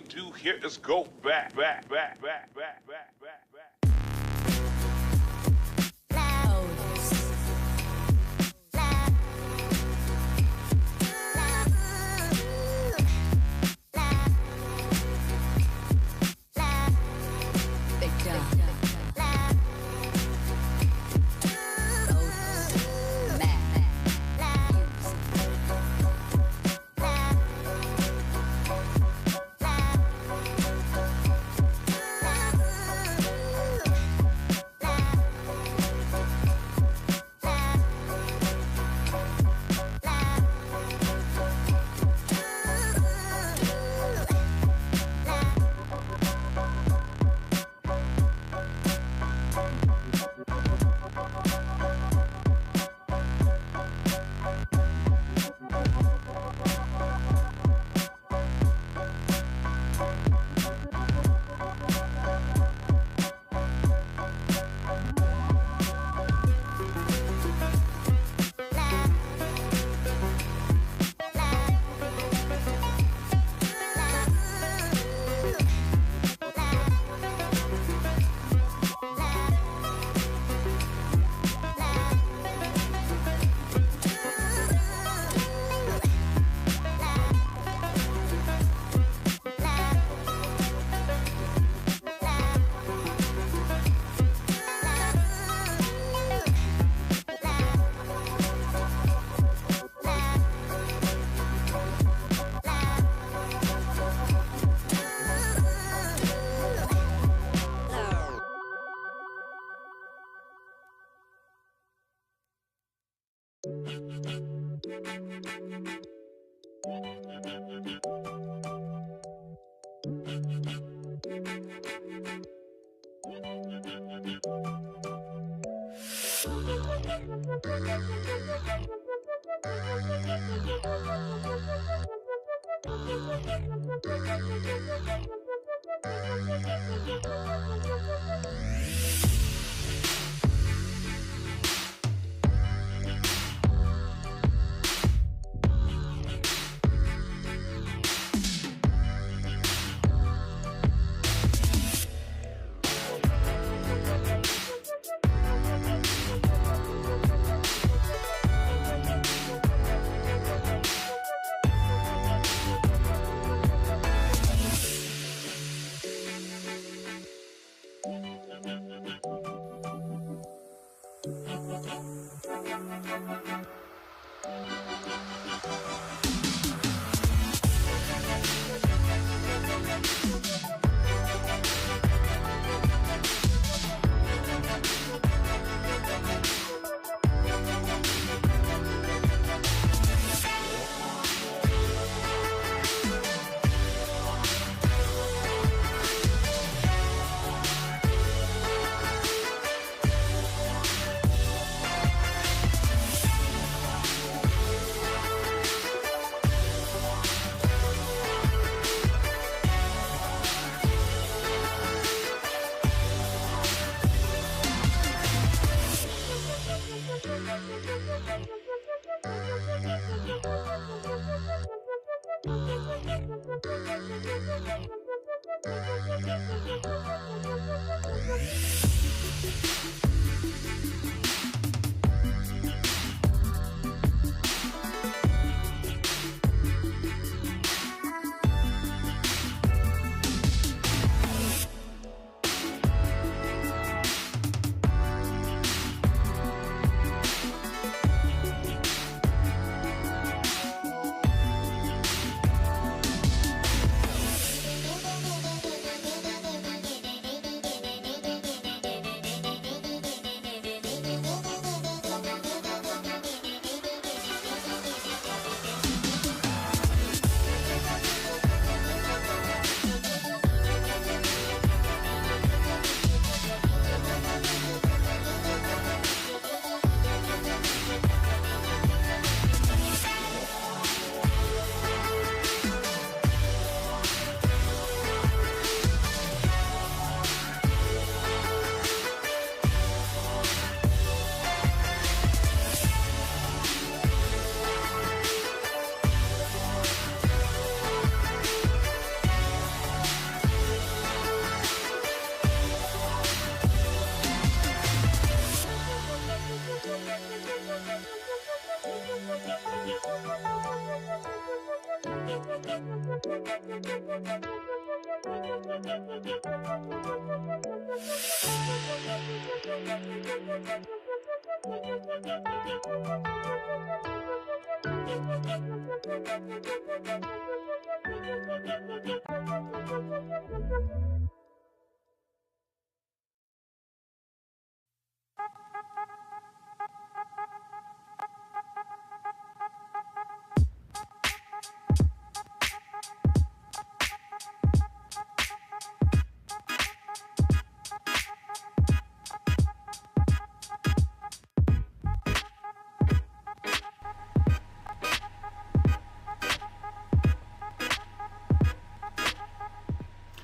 do here is go back.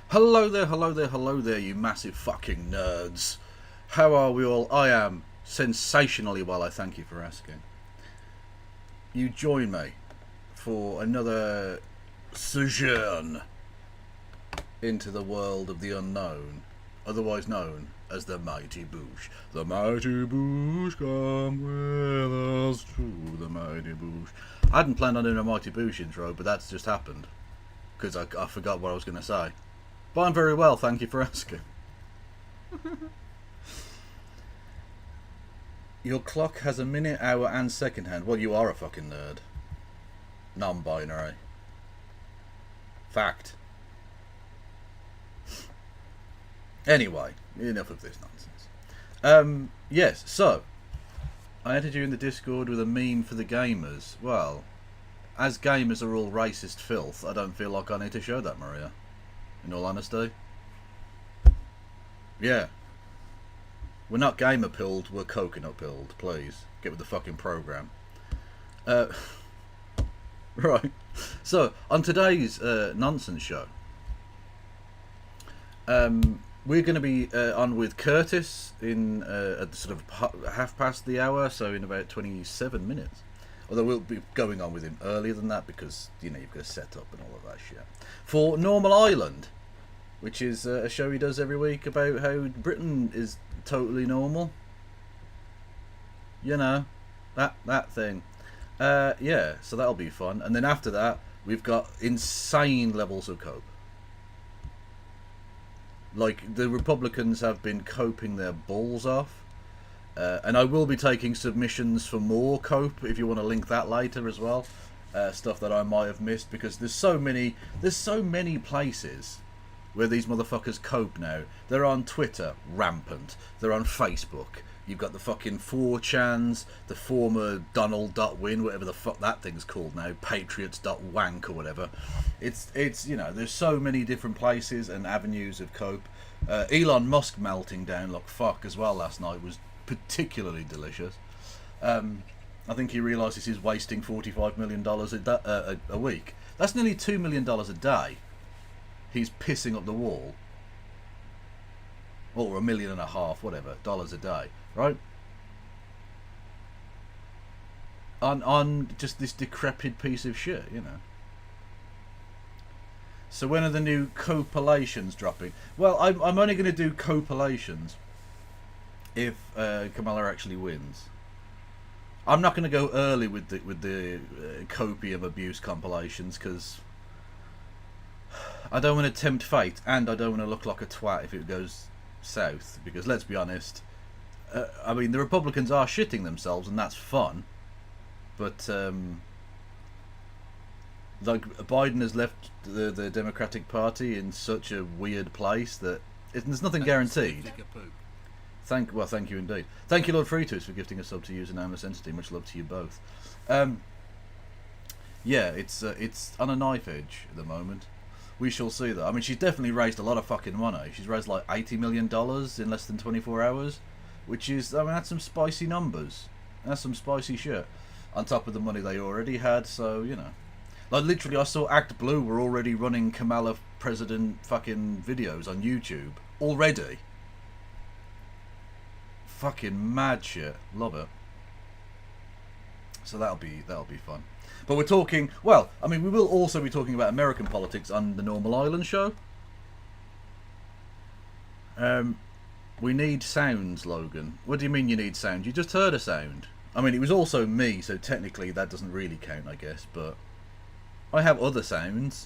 Hello there, hello there, hello there, you massive fucking nerds. How are we all? I am sensationally well, I thank you for asking. You join me for another sojourn into the world of the unknown, otherwise known as the Mighty Boosh. The Mighty Boosh, come with us to the Mighty Boosh. I hadn't planned on doing a Mighty Boosh intro, but that's just happened, because I forgot what I was going to say. But I'm very well, thank you for asking. Your clock has a minute, hour and second hand. Well, you are a fucking nerd. Non-binary. Fact. Anyway, enough of this nonsense. Yes, so I entered you in the Discord with a meme for the gamers. Well, as gamers are all racist filth, I don't feel like I need to show that, Maria. In all honesty. Yeah. We're not gamer pilled, we're coconut pilled. Please, get with the fucking program. Right. So, on today's nonsense show, we're going to be on with Curtis in at sort of half past the hour, so in about 27 minutes. Although we'll be going on with him earlier than that because, you know, you've got to set up and all of that shit. For Normal Island, which is a show he does every week about how Britain is totally normal. You know, that thing. Yeah, so that'll be fun. And then after that, we've got insane levels of cope. Like, the Republicans have been coping their balls off. And I will be taking submissions for more cope if you want to link that later as well. Stuff that I might have missed, because there's so many places where these motherfuckers cope now. They're on Twitter, rampant. They're on Facebook. You've got the fucking 4chans, the former Donald.win, whatever the fuck that thing's called now, Patriots.wank or whatever. It's you know, there's so many different places and avenues of cope. Elon Musk melting down like fuck as well last night was particularly delicious. I think he realises he's wasting $45 million a week. That's nearly $2 million a day. He's pissing up the wall. Or $1.5 million, whatever, dollars a day, right? On just this decrepit piece of shit, you know. So when are the new copilations dropping? Well, I'm only going to do copilations if Kamala actually wins. I'm not going to go early with the copium abuse compilations because I don't want to tempt fate, and I don't want to look like a twat if it goes south. Because let's be honest, I mean, the Republicans are shitting themselves, and that's fun. But like, Biden has left the Democratic Party in such a weird place that there's nothing guaranteed. Thank you indeed. Thank you, Lord Freetus, for gifting a sub to use a nameless entity. Much love to you both. Yeah, it's on a knife edge at the moment. We shall see though. I mean, she's definitely raised a lot of fucking money. She's raised like $80 million in less than 24 hours, which is, I mean, that's some spicy numbers. That's some spicy shit. On top of the money they already had, so, you know. Like, literally, I saw Act Blue were already running Kamala president fucking videos on YouTube. Already. Fucking mad shit. Love it. So that'll be fun. But we're talking, well, I mean, we will also be talking about American politics on the Normal Island show. We need sounds, Logan. What do you mean you need sound? You just heard a sound. I mean, it was also me, so technically that doesn't really count, I guess, but I have other sounds.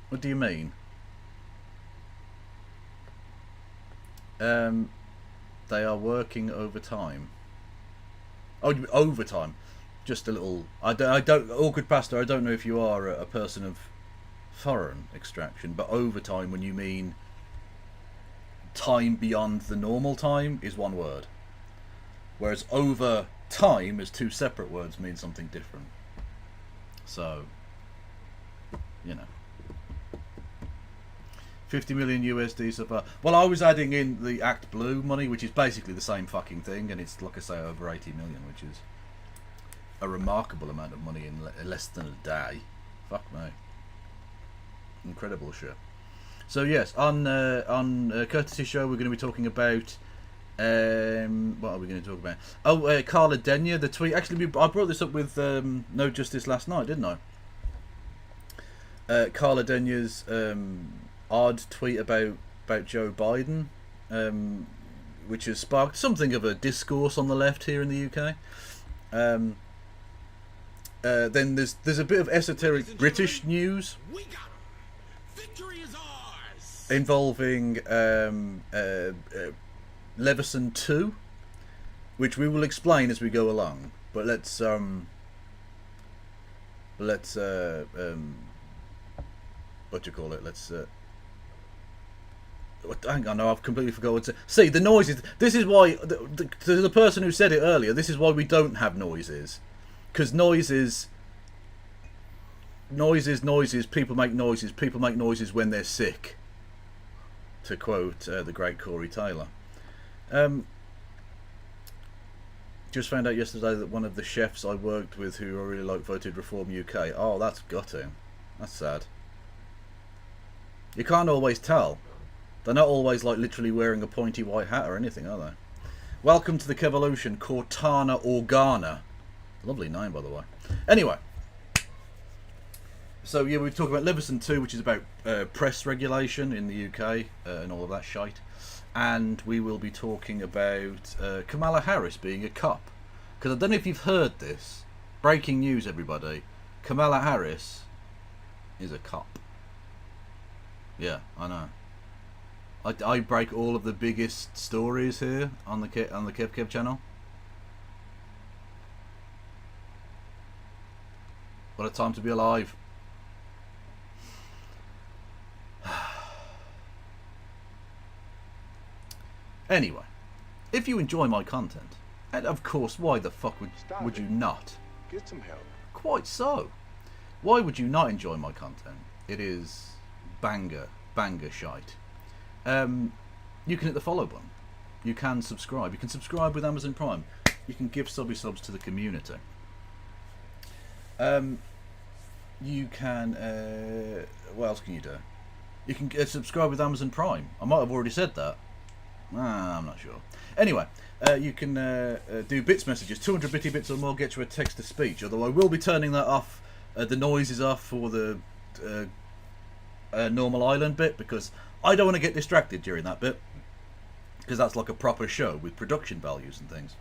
What do you mean? They are working overtime. Oh, overtime. Just a little... I don't awkward pastor, I don't know if you are a person of foreign extraction, but overtime, when you mean time beyond the normal time, is one word. Whereas over time, as two separate words, mean something different. So, you know. 50 million USD so far. Well, I was adding in the Act Blue money, which is basically the same fucking thing, and it's, like I say, over 80 million, which is a remarkable amount of money in less than a day. Fuck me. Incredible shit. So yes, on Courtesy Show, we're going to be talking about... what are we going to talk about? Oh, Carla Denya, the tweet. Actually, I brought this up with No Justice last night, didn't I? Carla Denya's odd tweet about Joe Biden, which has sparked something of a discourse on the left here in the UK. Then there's a bit of esoteric British news involving Leveson 2, which we will explain as we go along. But let's what do you call it? Hang on, no, I've completely forgotten what to see. The noises. This is why to the person who said it earlier. This is why we don't have noises, because noises. People make noises. People make noises when they're sick. To quote the great Corey Taylor. Just found out yesterday that one of the chefs I worked with who I really like voted Reform UK. Oh, that's gutting. That's sad. You can't always tell. They're not always like literally wearing a pointy white hat or anything, are they? Welcome to the Kevolution, Cortana Organa. Lovely name, by the way. Anyway. So yeah, we're talking about Leveson 2, which is about press regulation in the UK and all of that shite. And we will be talking about Kamala Harris being a cop. Because I don't know if you've heard this. Breaking news, everybody. Kamala Harris is a cop. Yeah, I know. I break all of the biggest stories here on the Kev channel. What a time to be alive. Anyway, if you enjoy my content, and of course, why the fuck would you not? Get some help. Quite so. Why would you not enjoy my content? It is banger shite. You can hit the follow button. You can subscribe. You can subscribe with Amazon Prime. You can give subs to the community. You can... what else can you do? You can subscribe with Amazon Prime. I might have already said that. I'm not sure. Anyway, you can do bits messages. 200 bitty bits or more get you a text-to-speech. Although I will be turning that off. The noise is off for the normal island bit, because I don't want to get distracted during that bit. Because that's like a proper show with production values and things.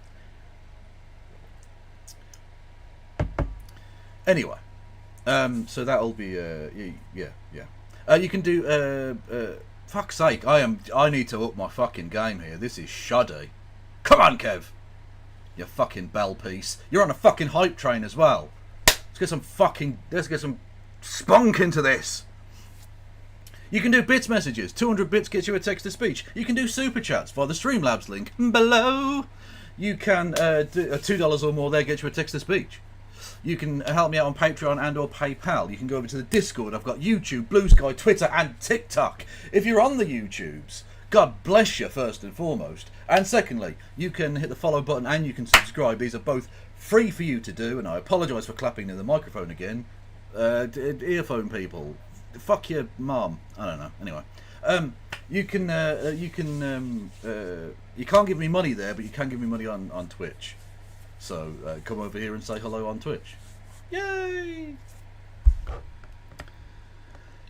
Anyway, so that'll be yeah. You can do fuck's sake, I need to up my fucking game here. This is shoddy. Come on, Kev. You fucking bell piece. You're on a fucking hype train as well. Let's get some spunk into this. You can do bits messages. 200 bits gets you a text to speech. You can do super chats via the Streamlabs link below. You can do $2 or more there gets you a text to speech. You can help me out on Patreon and or PayPal. You can go over to the Discord. I've got YouTube, Blue Sky, Twitter and TikTok. If you're on the YouTubes, God bless you first and foremost. And secondly, you can hit the follow button and you can subscribe. These are both free for you to do. And I apologise for clapping in the microphone again. Earphone people. Fuck your mom. I don't know. Anyway. You can't give me money there, but you can give me money on Twitch. So come over here and say hello on Twitch. Yay!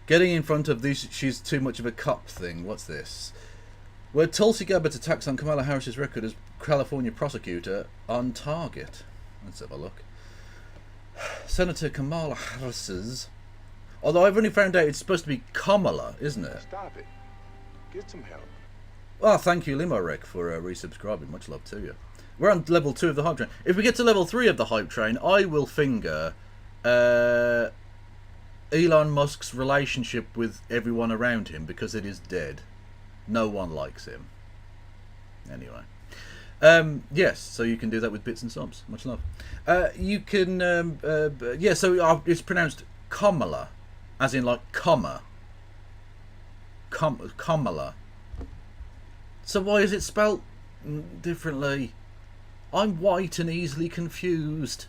Getting in front of these she's too much of a cop thing. What's this? Where Tulsi Gabbard's attacks on Kamala Harris's record as California prosecutor on target. Let's have a look. Senator Kamala Harris's... Although I've only found out it's supposed to be Kamala, isn't it? Stop it. Get some help. Well, thank you, Limorek, for resubscribing. Much love to you. We're on level 2 of the hype train. If we get to level 3 of the hype train, I will finger Elon Musk's relationship with everyone around him because it is dead. No one likes him. Anyway. Yes, so you can do that with bits and subs. Much love. You can, yeah, so it's pronounced Kamala, as in like comma. Kamala. So why is it spelt differently? I'm white and easily confused.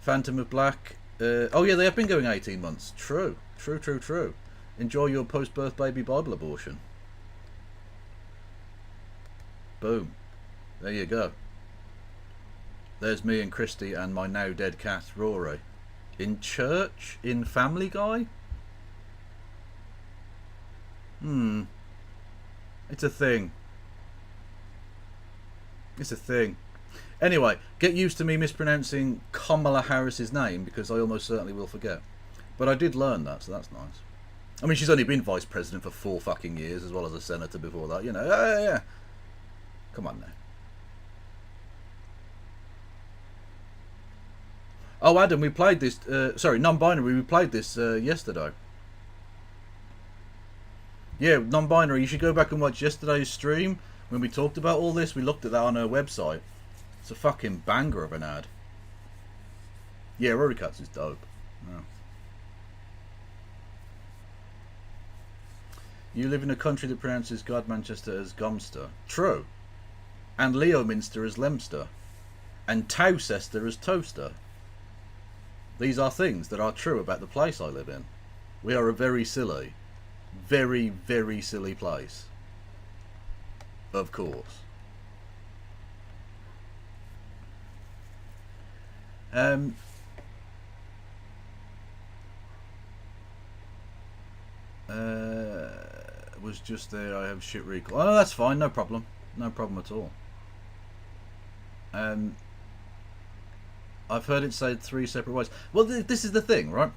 Phantom of Black. Oh yeah, they have been going 18 months. True. True. Enjoy your post-birth baby Bible abortion. Boom. There you go. There's me and Christy and my now dead cat Rory. In church? In Family Guy? It's a thing. It's a thing. Anyway, get used to me mispronouncing Kamala Harris's name because I almost certainly will forget. But I did learn that, so that's nice. I mean, she's only been vice president for 4 fucking years, as well as a senator before that, you know. Yeah. Come on now. Oh, Adam, we played this... sorry, non-binary, we played this yesterday. Yeah, non-binary, you should go back and watch yesterday's stream. When we talked about all this, we looked at that on her website. It's a fucking banger of an ad. Yeah, Rory Cuts is dope. Yeah. You live in a country that pronounces God Manchester as Gomster. True. And Leominster as Lemster. And Towcester as Toaster. These are things that are true about the place I live in. We are a very silly, very, very silly place. Of course. Was just there. I have shit recall. Oh, that's fine. No problem. No problem at all. I've heard it said 3 separate ways. Well, this is the thing, right?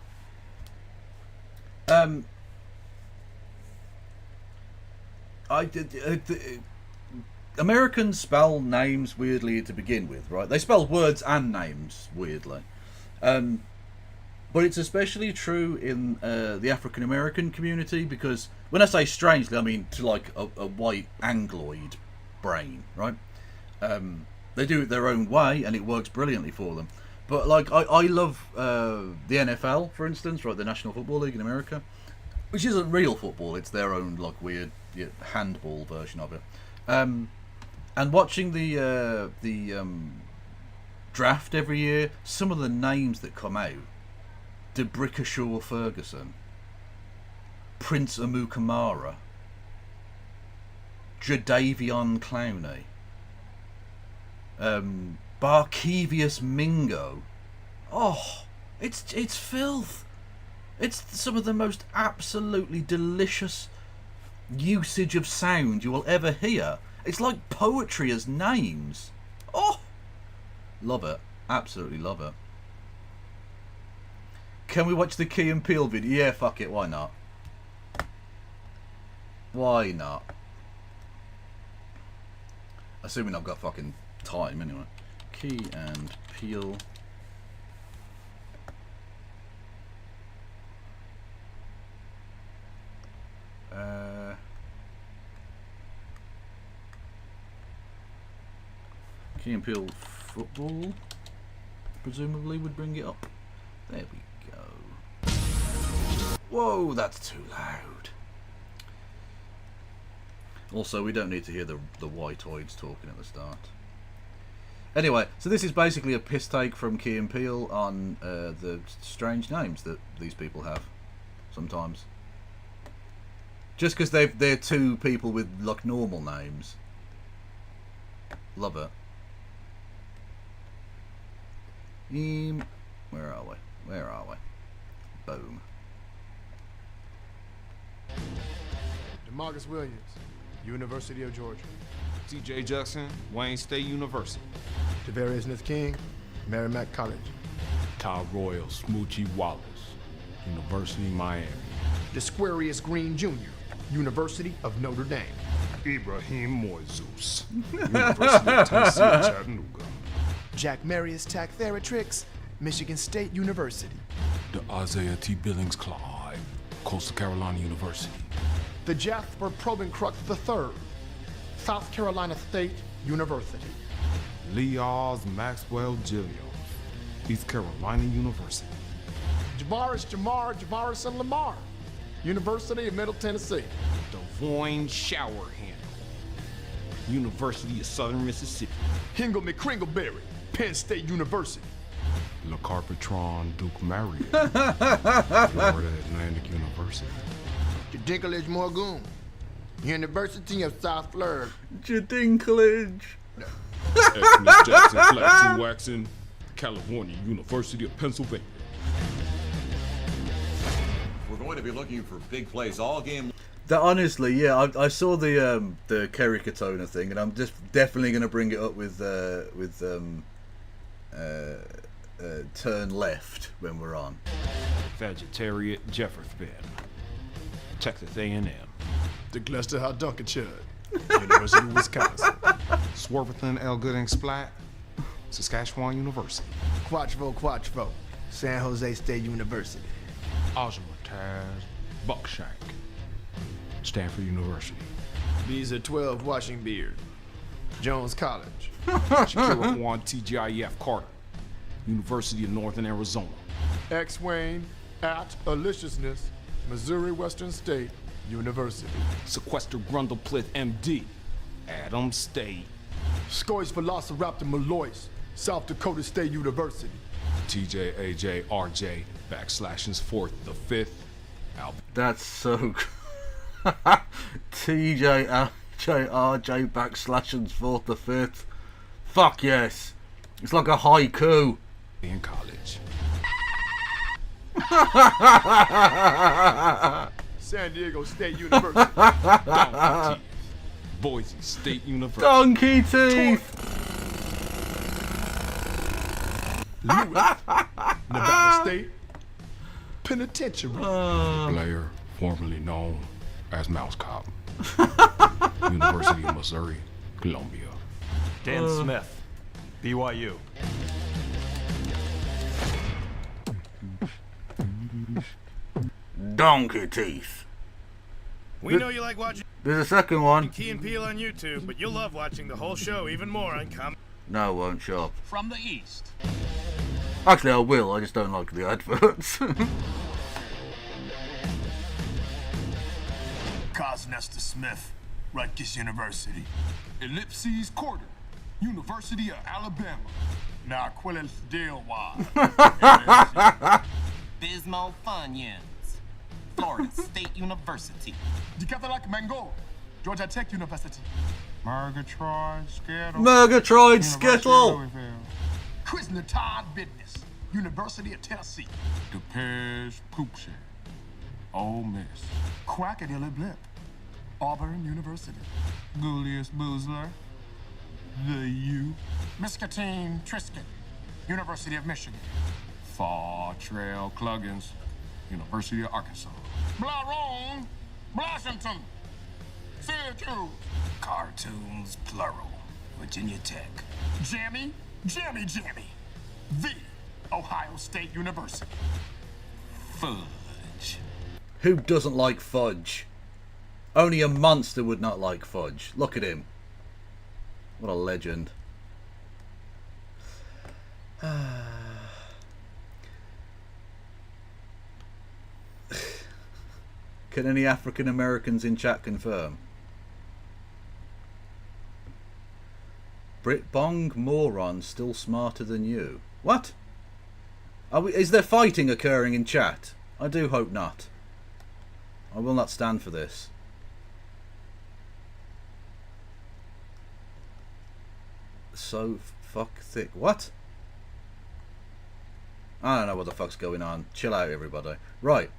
Americans spell names weirdly to begin with, right? They spell words and names weirdly. But it's especially true in the African American community because when I say strangely, I mean to like a white Angloid brain, right? They do it their own way and it works brilliantly for them. But like I love the NFL, for instance, right? The National Football League in America, which isn't real football. It's their own like weird handball version of it. And watching the draft every year, some of the names that come out: DeBrickashaw Ferguson, Prince Amukamara, Jadavion Clowney, Barkevius Mingo. Oh, it's filth. It's some of the most absolutely delicious usage of sound you will ever hear. It's like poetry as names. Oh, love it. Absolutely love it. Can we watch the Key and Peele video? Yeah, fuck it. Why not? Why not? Assuming I've got fucking time anyway. Key and Peele. Key and Peele football presumably would bring it up. There we go. Whoa, that's too loud. Also, we don't need to hear the white-oids talking at the start. Anyway, so this is basically a piss take from Key and Peele on the strange names that these people have sometimes. Just because they're 2 people with like normal names. Love it. Where are we? Where are we? Boom. DeMarcus Williams, University of Georgia. C.J. Jackson, Wayne State University. Tavarius Smith King, Merrimack College. Ty Royal, Smoochie Wallace, University of Miami. Desquarius Green Jr., University of Notre Dame. Ibrahim Moises, University of Tennessee at Chattanooga. Jack Marius Tactheratrix, Michigan State University. The Isaiah T. Billings Clyde, Coastal Carolina University. The Jasper Probencrux III, South Carolina State University. Leoz Maxwell Gillios, East Carolina University. Javaris and Lamar, University of Middle Tennessee. Devoyne Showerhandle, University of Southern Mississippi. Hingle McCringleberry, Penn State University. Le Carpetron Duke Marriott, Florida Atlantic University. Dinklage Morgoon, University of South Florida. Jadinklage. Exmouth Jackson Flaxen Waxen, California University of Pennsylvania. We're going to be looking for big plays all game. That honestly, yeah, I saw the Kerry Katona thing, and I'm just definitely going to bring it up with turn left when we're on. Vegetarian Jefferson, Texas A&M. The Gloucester Hot Dunkerchud, University of Wisconsin. Swartherton L. Gooding Splat, Saskatchewan University. Quatchvo, San Jose State University. Oshmataz Buckshank, Stanford University. Visa 12 Washing Beard, Jones College. Shakira Juan TGIF Carter, University of Northern Arizona. X-Wayne at Aliciousness, Missouri Western State University. Sequester Grundleplith MD, Adams State. Scoys Velociraptor Malois, South Dakota State University. TJ RJ /4th the 5th. That's so. TJ RJ /4th the 5th. Fuck yes. It's like a haiku. In college. San Diego State University. Donkey Teeth, Boise State University. Donkey teeth. Lewis, Nevada State Penitentiary. Blair, formerly known as Mouse Cop, University of Missouri, Columbia. Dan Smith, BYU. Donkey teeth. We know you like watching There's a second one. Key and Peele on YouTube, but you'll love watching the whole show even more on No, I won't shop. From the east. Actually, I will. I just don't like the adverts. Cosnester Smith, Rutgers University. Ellipses Quarter, University of Alabama. Narquilus Delwa. Bismo Funyuns, Florida State University. Decathlon Mango, Georgia Tech University. Murgatroyd Skittle. Murgatroyd Skittle. Quizner Todd Business, University of Tennessee. DePage Poopshire, Ole Miss. Quackadilly Blip, Auburn University. Julius Boozler, the U. Miskatine Trisket, University of Michigan. Far Trail Cluggins, University of Arkansas. Blarone, Washington, Syracuse. Cartoons plural, Virginia Tech. Jammy, the Ohio State University. Fudge. Who doesn't like fudge? Only a monster would not like fudge. Look at him. What a legend. Can any African Americans in chat confirm? Brit Bong moron still smarter than you. What? Is there fighting occurring in chat? I do hope not. I will not stand for this. So fuck thick. What? I don't know what the fuck's going on. Chill out, everybody. Right.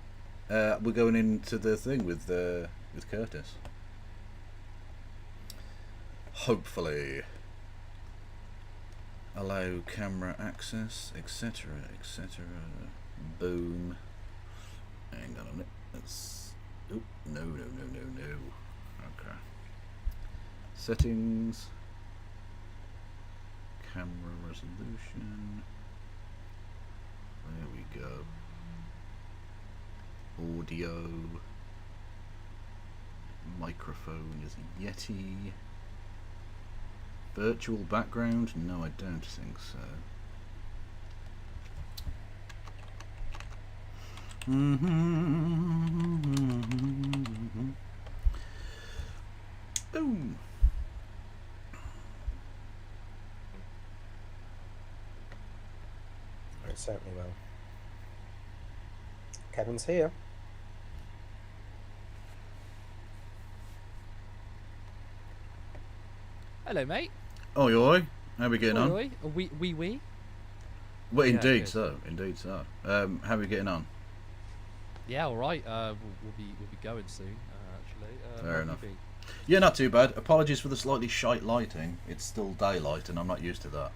We're going into the thing with Curtis. Hopefully. Allow camera access, etc., etc. Boom. Hang on a minute. Let's Oop, no. Okay. Settings. Camera resolution. There we go. Audio. Microphone is a Yeti. Virtual background? No, I don't think so. Boom. It certainly will. Kevin's here. Hello, mate. Oh, oi. How we getting on? Oi. We. Well, Yeah, indeed good. so. Indeed so. How are we getting on? Yeah, all right. We'll be going soon. Actually. Fair how enough. you Yeah, not too bad. Apologies for the slightly shite lighting. It's still daylight, and I'm not used to that.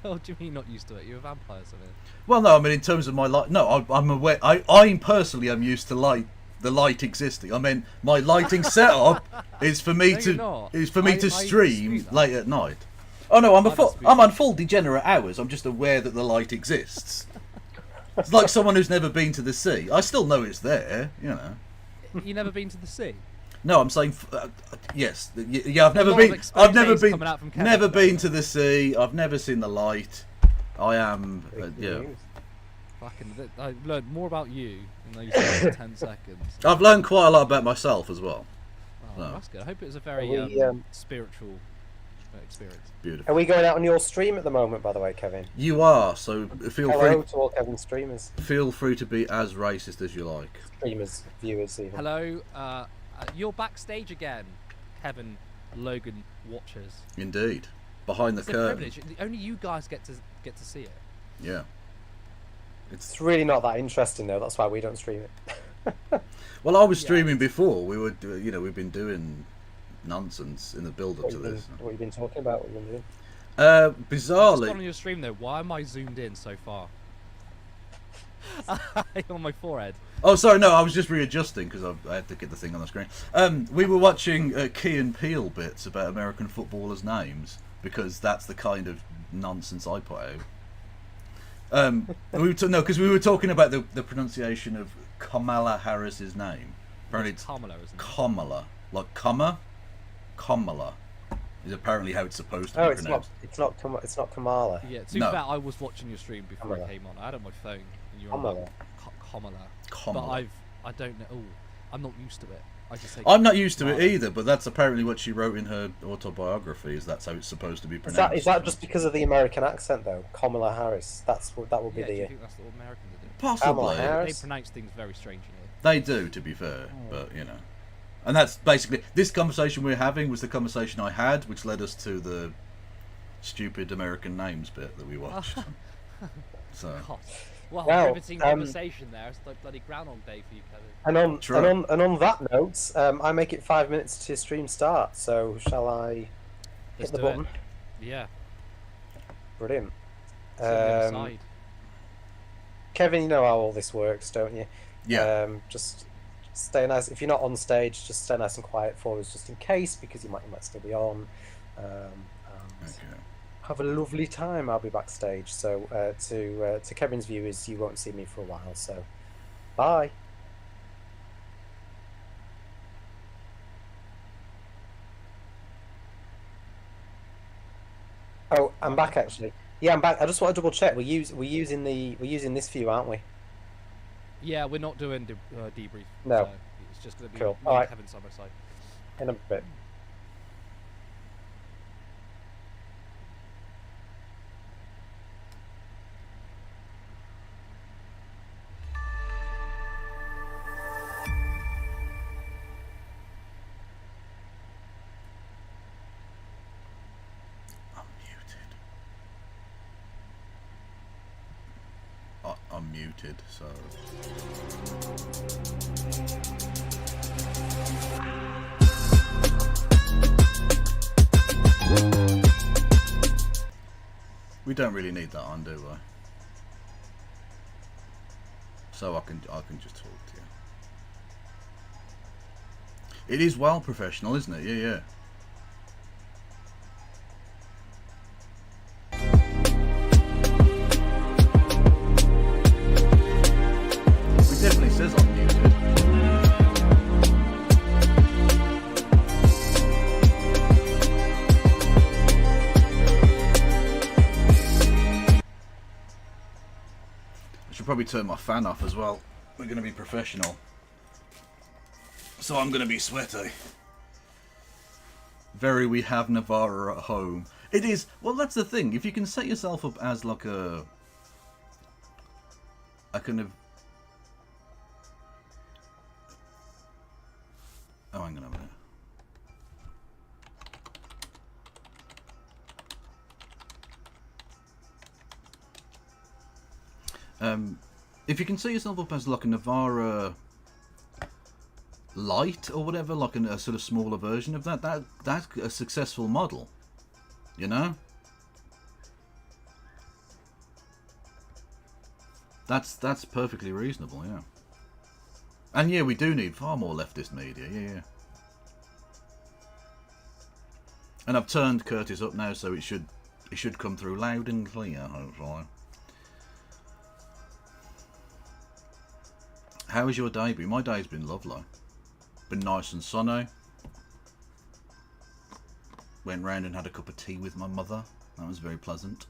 What do you mean not used to it? You're a vampire, or something. Well, no, I mean in terms of my light. No, I'm aware. I personally am used to the light existing. I mean, my lighting setup is for me No, you're not. to I stream dispute that. late at night. Oh no, I'm dispute I'm on full degenerate hours. I'm just aware that the light exists. It's like someone who's never been to the sea. I still know it's there, you know. You never been to the sea? No, I'm saying yes. Yeah, I've never lot of been. I've never exposés been. coming out from Kevin, Never though. been to the sea. I've never seen the light. I am. Yeah. Fucking, I learned more about you in those 10 seconds. I've learned quite a lot about myself as well. Oh, No. that's good. I hope it was a very Are we, spiritual experience. Beautiful. Are we going out on your stream at the moment, by the way, Kevin? You are, so Hello to all Kevin streamers. feel free to be as racist as you like. Streamers, viewers even. Hello, you're backstage again, Kevin, Logan watchers. Indeed. Behind the It's a curtain. privilege. Only you guys get to see it. Yeah. It's really not that interesting though, that's why we don't stream it. Well, I was streaming before. We were, we've been doing nonsense in the build-up to this. What have you been talking about? What have you been doing? Just Bizarrely, on your stream though, why am I zoomed in so far? On my forehead. oh, sorry, no, I was just readjusting because I had to get the thing on the screen. We were watching Key and Peele bits about American footballers' names because that's the kind of nonsense I put out. Because we were talking about the pronunciation of Kamala Harris's name. Apparently, it's Kamala, isn't it? Kamala, like Kamala is apparently how it's supposed to Oh, be it's pronounced. not Kamala. Yeah, to be No. fair, I was watching your stream before Kamala. I came on. I had it on my phone, and you were on Kamala. about Kamala. Kamala. But I don't know. Ooh, I'm not used to it. I just say. I'm not used to it Kamala. either, but that's apparently what she wrote in her autobiography. Is that's how it's supposed to be Is pronounced? that just because of the American accent though? Kamala Harris. That will be Yeah, do you the. think that's what Americans do? Possibly. Kamala Harris. They pronounce things very strangely. They do, to be fair, but and that's basically this conversation we're having was the conversation I had, which led us to the stupid American names bit that we watched. So God. Well, Wow, riveting conversation there. It's like bloody Groundhog Day for you, Kevin. And on that note, I make it 5 minutes to stream start. So shall I hit Let's the do it. button? Yeah. Brilliant. Sit on the other side. Kevin, you know how all this works, don't you? yeah, Just stay nice. If you're not on stage, just stay nice and quiet for us, just in case, because you might still be on. And okay. have a lovely time. I'll be backstage. So to Kevin's viewers, you won't see me for a while. So bye. Oh, I'm back actually. Yeah, I'm back. I just want to double check. We're using this view, aren't we? Yeah, we're not doing debrief. No. So it's just going to be Cool. me and Alright. Kevin side by side. In a bit. I'm muted. I'm muted, so. We don't really need that on, do we? So I can just talk to you. It is well professional, isn't it? Yeah, yeah. It definitely says on muted. I should probably turn my fan off as well. We're going to be professional. So I'm going to be sweaty. Very, we have Navarra at home. It is, well, that's the thing. If you can set yourself up as like a kind of... Oh, hang on a minute. If you can set yourself up as like a Navarra Light or whatever, like a sort of smaller version of that's a successful model, you know. That's perfectly reasonable, yeah. And yeah, we do need far more leftist media, yeah. And I've turned Curtis up now, so it should come through loud and clear, hopefully. How was your day been? My day's been lovely. Been nice and sunny. Went round and had a cup of tea with my mother. That was very pleasant.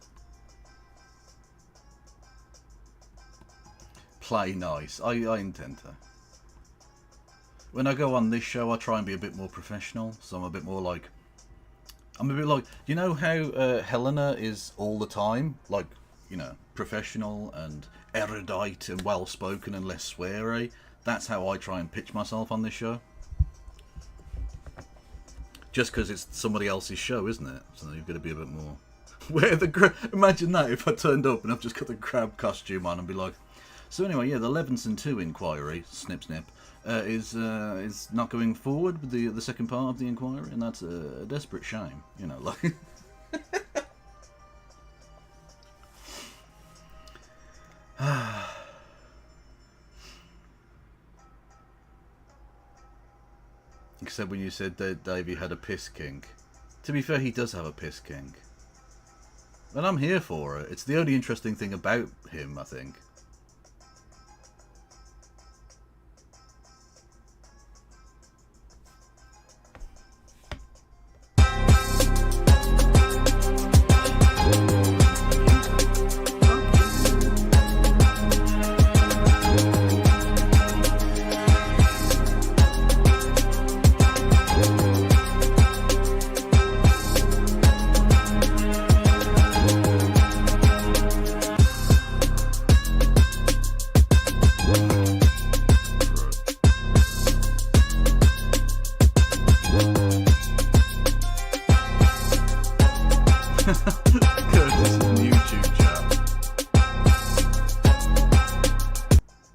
Play nice. I intend to. When I go on this show, I try and be a bit more professional. So I'm a bit like, you know how Helena is all the time? Like, you know, professional and erudite and well-spoken and less sweary. That's how I try and pitch myself on this show. Just because it's somebody else's show, isn't it? So you've got to be a bit more... Imagine that if I turned up and I've just got the crab costume on and be like... So anyway, yeah, the Levinson 2 inquiry, snip snip, is not going forward with the second part of the inquiry, and that's a desperate shame, you know, like... Except when you said that Davey had a piss kink. To be fair, he does have a piss kink. And I'm here for it. It's the only interesting thing about him, I think.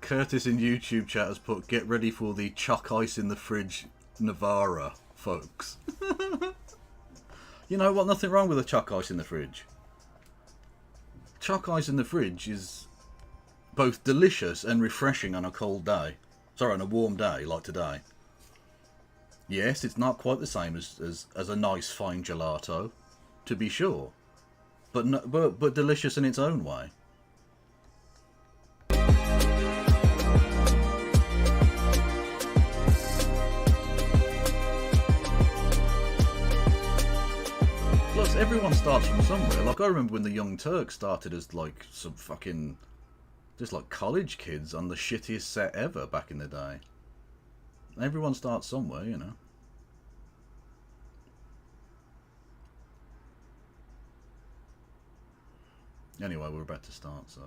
Curtis in YouTube chat has put, get ready for the chuck ice in the fridge Navarra, folks. You know what, nothing wrong with a chuck ice in the fridge. Chuck ice in the fridge is both delicious and refreshing on a cold day. Sorry, on a warm day like today. Yes, it's not quite the same as a nice fine gelato, to be sure. But delicious in its own way. Plus, everyone starts from somewhere. Like, I remember when the Young Turks started as, like, some fucking... just, like, college kids on the shittiest set ever back in the day. Everyone starts somewhere, you know. Anyway, we're about to start, so...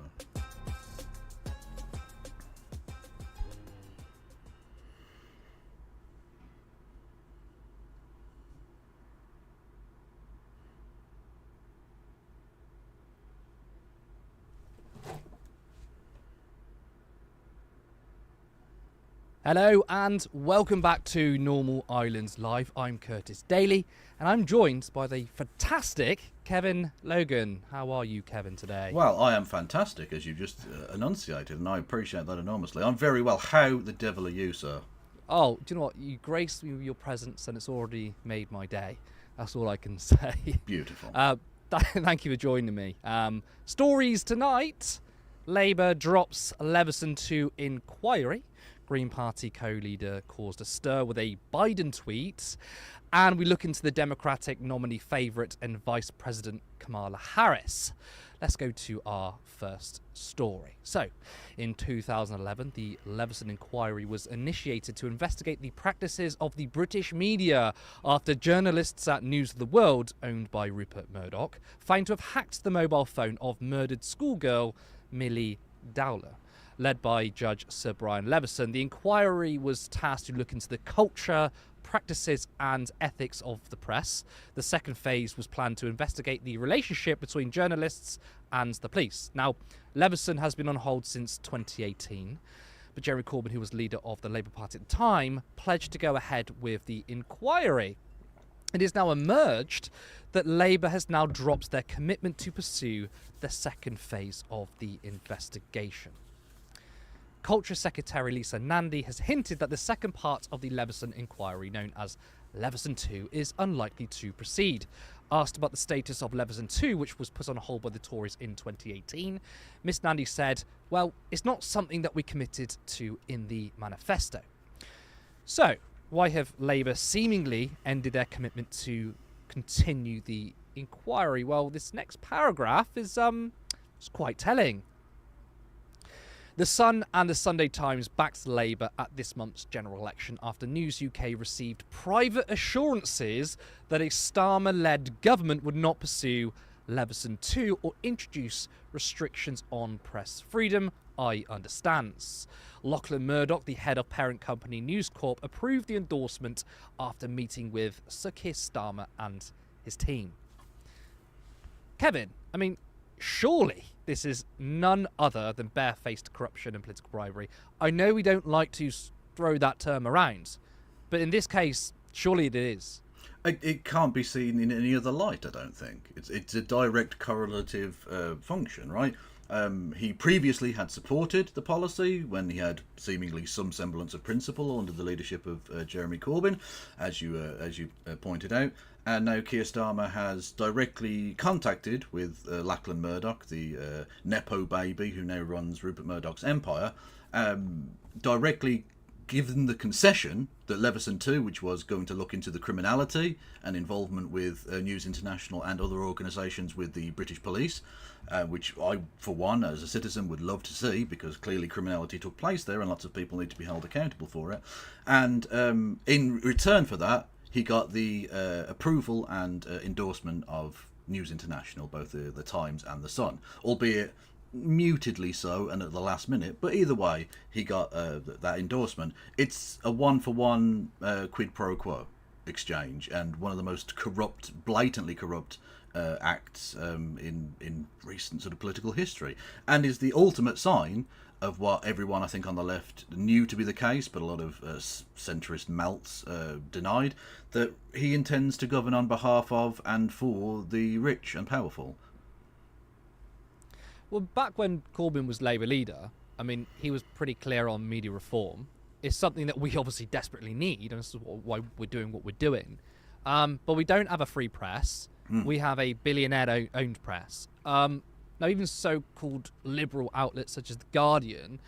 Hello and welcome back to Normal Islands Live. I'm Curtis Daly and I'm joined by the fantastic Kevin Logan. How are you, Kevin, today? Well, I am fantastic, as you just enunciated, and I appreciate that enormously. I'm very well. How the devil are you, sir? Oh, do you know what? You graced me with your presence, and it's already made my day. That's all I can say. Beautiful. Thank you for joining me. Stories tonight. Labour drops Leveson to inquiry. Green Party co-leader caused a stir with a Biden tweet. And we look into the Democratic nominee favourite and Vice President Kamala Harris. Let's go to our first story. So, in 2011, the Leveson inquiry was initiated to investigate the practices of the British media after journalists at News of the World, owned by Rupert Murdoch, found to have hacked the mobile phone of murdered schoolgirl Millie Dowler. Led by Judge Sir Brian Leveson, the inquiry was tasked to look into the culture, practices and ethics of the press. The second phase was planned to investigate the relationship between journalists and the police. Now, Leveson has been on hold since 2018, but Jeremy Corbyn, who was leader of the Labour Party at the time, pledged to go ahead with the inquiry. It is now emerged that Labour has now dropped their commitment to pursue the second phase of the investigation. Culture Secretary Lisa Nandy has hinted that the second part of the Leveson inquiry, known as Leveson 2, is unlikely to proceed. Asked about the status of Leveson 2, which was put on hold by the Tories in 2018, Miss Nandy said, well, it's not something that we committed to in the manifesto. So, why have Labour seemingly ended their commitment to continue the inquiry? Well, this next paragraph is quite telling. The Sun and the Sunday Times backed Labour at this month's general election after News UK received private assurances that a Starmer-led government would not pursue Leveson 2 or introduce restrictions on press freedom. I understands. Lachlan Murdoch, the head of parent company News Corp, approved the endorsement after meeting with Sir Keir Starmer and his team. Kevin, I mean, surely this is none other than barefaced corruption and political bribery. I know we don't like to throw that term around, but in this case, surely it is. It can't be seen in any other light, I don't think. It's a direct correlative function, right? He previously had supported the policy when he had seemingly some semblance of principle under the leadership of Jeremy Corbyn, as you pointed out. And now Keir Starmer has directly contacted with Lachlan Murdoch, the Nepo baby who now runs Rupert Murdoch's empire, directly given the concession that Leveson 2, which was going to look into the criminality and involvement with News International and other organisations with the British police, which I, for one, as a citizen, would love to see, because clearly criminality took place there and lots of people need to be held accountable for it. And in return for that, he got the approval and endorsement of News International, both the Times and the Sun, albeit mutedly so and at the last minute, but either way he got that endorsement. It's a one-for-one quid pro quo exchange, and one of the most corrupt, blatantly corrupt acts in recent sort of political history, and is the ultimate sign of what everyone, I think, on the left knew to be the case, but a lot of centrist melts denied, that he intends to govern on behalf of and for the rich and powerful. Well, back when Corbyn was Labour leader, I mean, he was pretty clear on media reform. It's something that we obviously desperately need, and this is why we're doing what we're doing. But we don't have a free press. We have a billionaire-owned press. Now, even so-called liberal outlets such as The Guardian,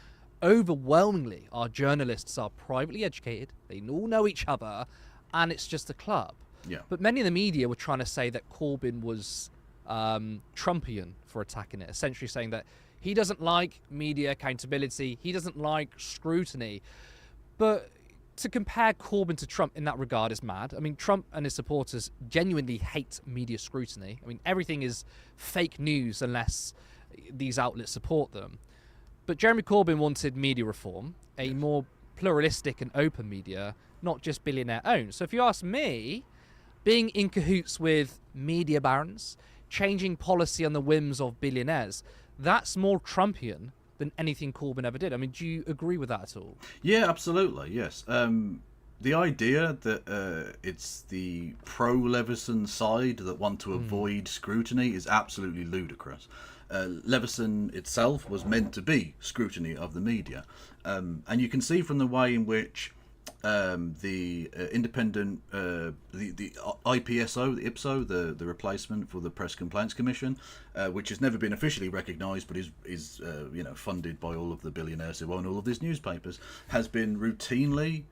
overwhelmingly, our journalists are privately educated. They all know each other, and it's just a club. Yeah. But many in the media were trying to say that Corbyn was Trumpian for attacking it, essentially saying that he doesn't like media accountability, he doesn't like scrutiny. But to compare Corbyn to Trump in that regard is mad. I mean, Trump and his supporters genuinely hate media scrutiny. I mean, everything is fake news unless these outlets support them. But Jeremy Corbyn wanted media reform, a more pluralistic and open media, not just billionaire-owned. So if you ask me, being in cahoots with media barons, changing policy on the whims of billionaires, that's more Trumpian than anything Corbyn ever did. I mean, do you agree with that at all? Yeah, absolutely, yes. The idea that it's the pro-Leveson side that want to avoid scrutiny is absolutely ludicrous. Leveson itself was meant to be scrutiny of the media. And you can see from the way in which the independent, the IPSO, the IPSO, the replacement for the Press Complaints Commission, which has never been officially recognised, but is funded by all of the billionaires who own all of these newspapers, has been routinely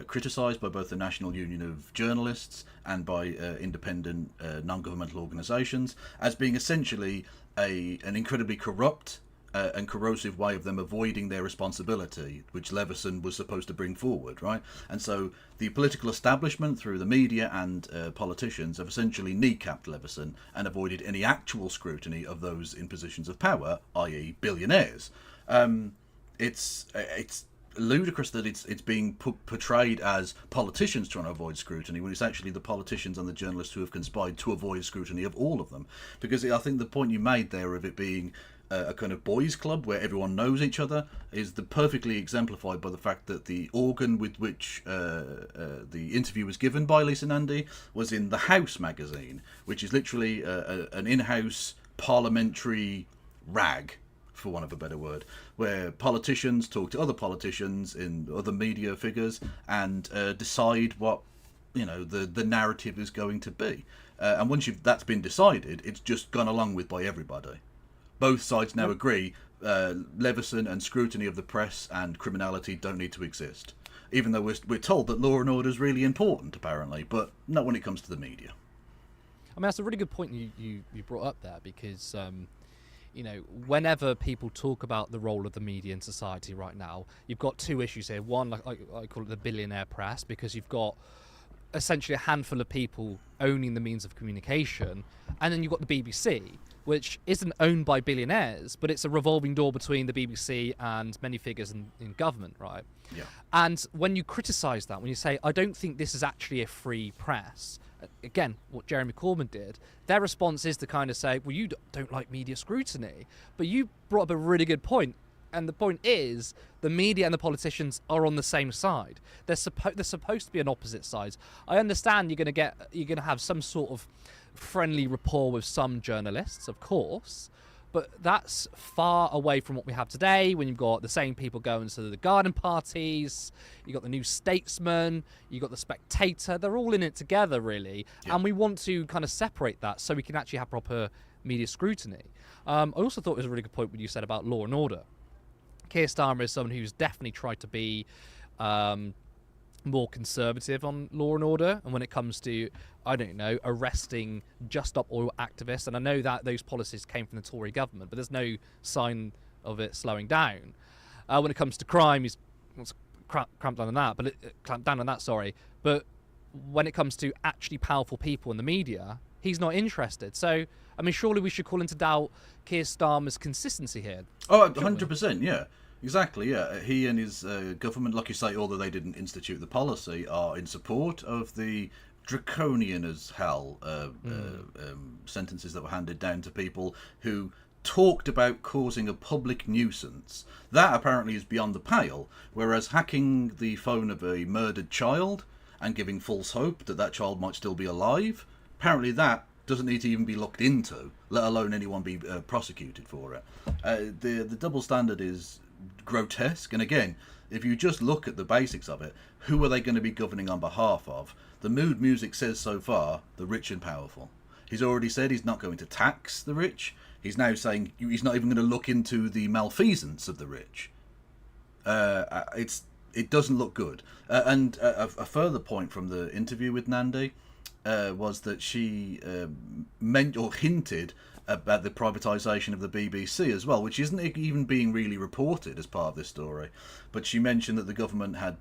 criticised by both the National Union of Journalists and by independent non-governmental organisations as being essentially an incredibly corrupt and corrosive way of them avoiding their responsibility, which Leveson was supposed to bring forward, right? And so the political establishment, through the media and politicians, have essentially kneecapped Leveson and avoided any actual scrutiny of those in positions of power, i.e. billionaires. It's ludicrous that it's being portrayed as politicians trying to avoid scrutiny when it's actually the politicians and the journalists who have conspired to avoid scrutiny of all of them. Because I think the point you made there of it being a kind of boys' club where everyone knows each other is perfectly exemplified by the fact that the organ with which the interview was given by Lisa Nandy was in The House magazine, which is literally an in-house parliamentary rag, for want of a better word, where politicians talk to other politicians in other media figures and decide what the narrative is going to be. And once that's been decided, it's just gone along with by everybody. Both sides now agree Leveson and scrutiny of the press and criminality don't need to exist. Even though we're told that law and order is really important, apparently, but not when it comes to the media. I mean, that's a really good point you brought up there, because whenever people talk about the role of the media in society right now, you've got two issues here. One, I call it the billionaire press, because you've got essentially a handful of people owning the means of communication, and then you've got the BBC, which isn't owned by billionaires, but it's a revolving door between the BBC and many figures in government, right? Yeah. And when you criticise that, when you say, I don't think this is actually a free press, again, what Jeremy Corbyn did, their response is to kind of say, well, you don't like media scrutiny. But you brought up a really good point. And the point is, the media and the politicians are on the same side. They're supposed to be on opposite sides. I understand you're going to have some sort of friendly rapport with some journalists, of course, but that's far away from what we have today, when you've got the same people going to the garden parties, you've got the New Statesman, you've got the Spectator. They're all in it together, really. Yeah. And we want to kind of separate that so we can actually have proper media scrutiny. I also thought it was a really good point what you said about law and order. Keir Starmer is someone who's definitely tried to be more conservative on law and order, and when it comes to, I don't know, arresting Just Stop Oil activists, and I know that those policies came from the Tory government, but there's no sign of it slowing down. When it comes to crime, he's clamped down on that, but when it comes to actually powerful people in the media, he's not interested. So, I mean, surely we should call into doubt Keir Starmer's consistency here. Oh, 100%, yeah. Exactly, yeah. He and his government, like you say, although they didn't institute the policy, are in support of the draconian as hell sentences that were handed down to people who talked about causing a public nuisance. That apparently is beyond the pale, whereas hacking the phone of a murdered child and giving false hope that that child might still be alive, apparently that doesn't need to even be looked into, let alone anyone be prosecuted for it. The double standard is grotesque, and again, if you just look at the basics of it, who are they going to be governing on behalf of? The mood music says so far, the rich and powerful. He's already said he's not going to tax the rich. He's now saying he's not even going to look into the malfeasance of the rich. It doesn't look good. And a further point from the interview with Nandy was that she meant or hinted about the privatisation of the BBC as well, which isn't even being really reported as part of this story. But she mentioned that the government had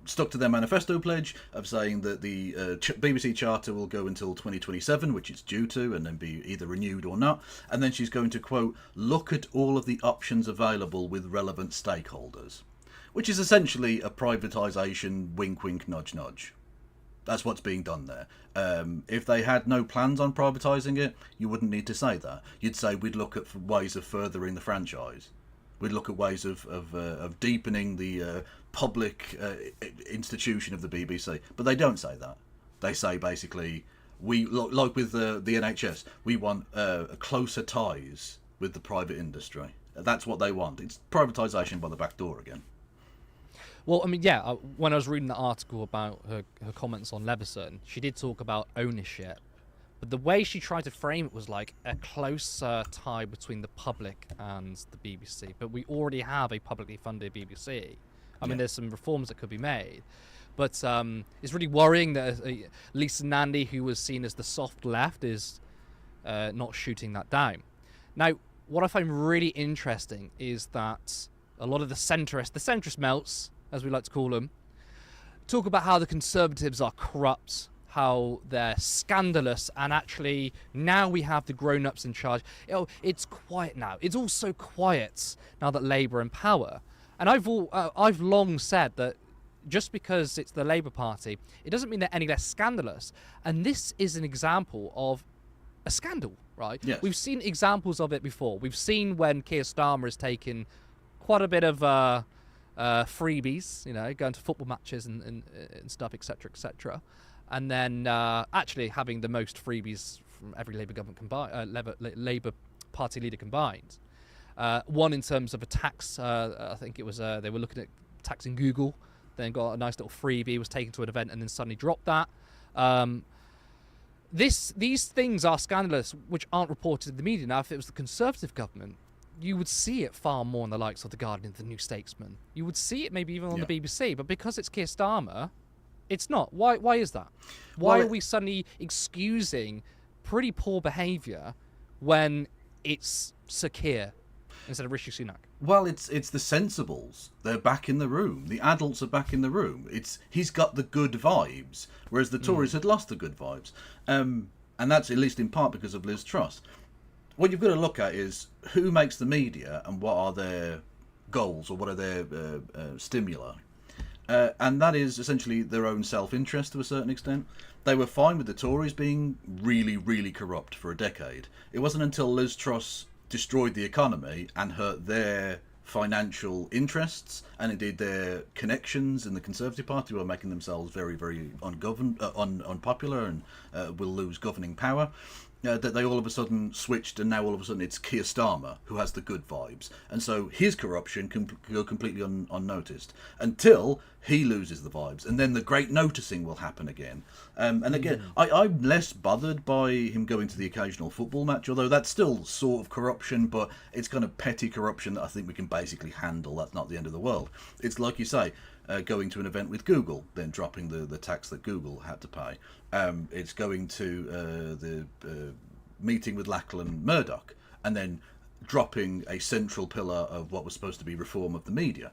stuck to their manifesto pledge of saying that the BBC charter will go until 2027, which it's due to, and then be either renewed or not. And then she's going to, quote, look at all of the options available with relevant stakeholders, which is essentially a privatisation, wink, wink, nudge, nudge. That's what's being done there. If they had no plans on privatising it, you wouldn't need to say that. You'd say we'd look at ways of furthering the franchise. We'd look at ways of deepening the public institution of the BBC. But they don't say that. They say basically, like with the NHS, we want closer ties with the private industry. That's what they want. It's privatisation by the back door again. Well, I mean, yeah, when I was reading the article about her comments on Leveson, she did talk about ownership. But the way she tried to frame it was like a closer tie between the public and the BBC. But we already have a publicly funded BBC. I mean, there's some reforms that could be made. But it's really worrying that Lisa Nandy, who was seen as the soft left, is not shooting that down. Now, what I find really interesting is that a lot of the centrist melts, as we like to call them, talk about how the Conservatives are corrupt, how they're scandalous, and actually now we have the grown-ups in charge. It's quiet now. It's all so quiet now that Labour are in power. And I've long said that just because it's the Labour Party, it doesn't mean they're any less scandalous. And this is an example of a scandal, right? Yes. We've seen examples of it before. We've seen when Keir Starmer has taken quite a bit of freebies, going to football matches and stuff, etc., etc., and then actually having the most freebies from every Labour government combined, Labour Party leader combined. One in terms of a tax, I think it was they were looking at taxing Google, then got a nice little freebie, was taken to an event, and then suddenly dropped that. These things are scandalous, which aren't reported in the media. Now, if it was the Conservative government, you would see it far more on the likes of The Guardian, The New Statesman. You would see it maybe even on the BBC, but because it's Keir Starmer, it's not. Why is that? Why are we suddenly excusing pretty poor behaviour when it's Sir Keir instead of Rishi Sunak? Well, it's the sensibles. They're back in the room. The adults are back in the room. He's got the good vibes, whereas the Tories had lost the good vibes. And that's at least in part because of Liz Truss. What you've got to look at is who makes the media and what are their goals or what are their stimuli. And that is essentially their own self-interest to a certain extent. They were fine with the Tories being really, really corrupt for a decade. It wasn't until Liz Truss destroyed the economy and hurt their financial interests and indeed their connections in the Conservative Party, who are making themselves very, very unpopular and will lose governing power, that they all of a sudden switched, and now all of a sudden it's Keir Starmer who has the good vibes, and so his corruption can go completely unnoticed until he loses the vibes, and then the great noticing will happen again. And again, I'm less bothered by him going to the occasional football match, although that's still sort of corruption, but it's kind of petty corruption that I think we can basically handle. That's not the end of the world. It's like you say, going to an event with Google, then dropping the tax that Google had to pay. It's going to the meeting with Lachlan Murdoch, and then dropping a central pillar of what was supposed to be reform of the media.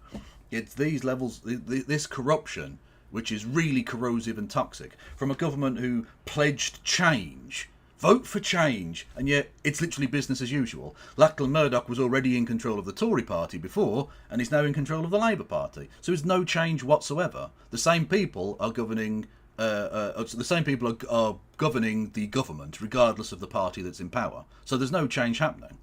It's these levels, this corruption, which is really corrosive and toxic, from a government who pledged change. Vote for change, and yet it's literally business as usual. Lachlan Murdoch was already in control of the Tory party before, and he's now in control of the Labour Party. So there's no change whatsoever. The same people are governing. The same people are governing the government, regardless of the party that's in power. So there's no change happening.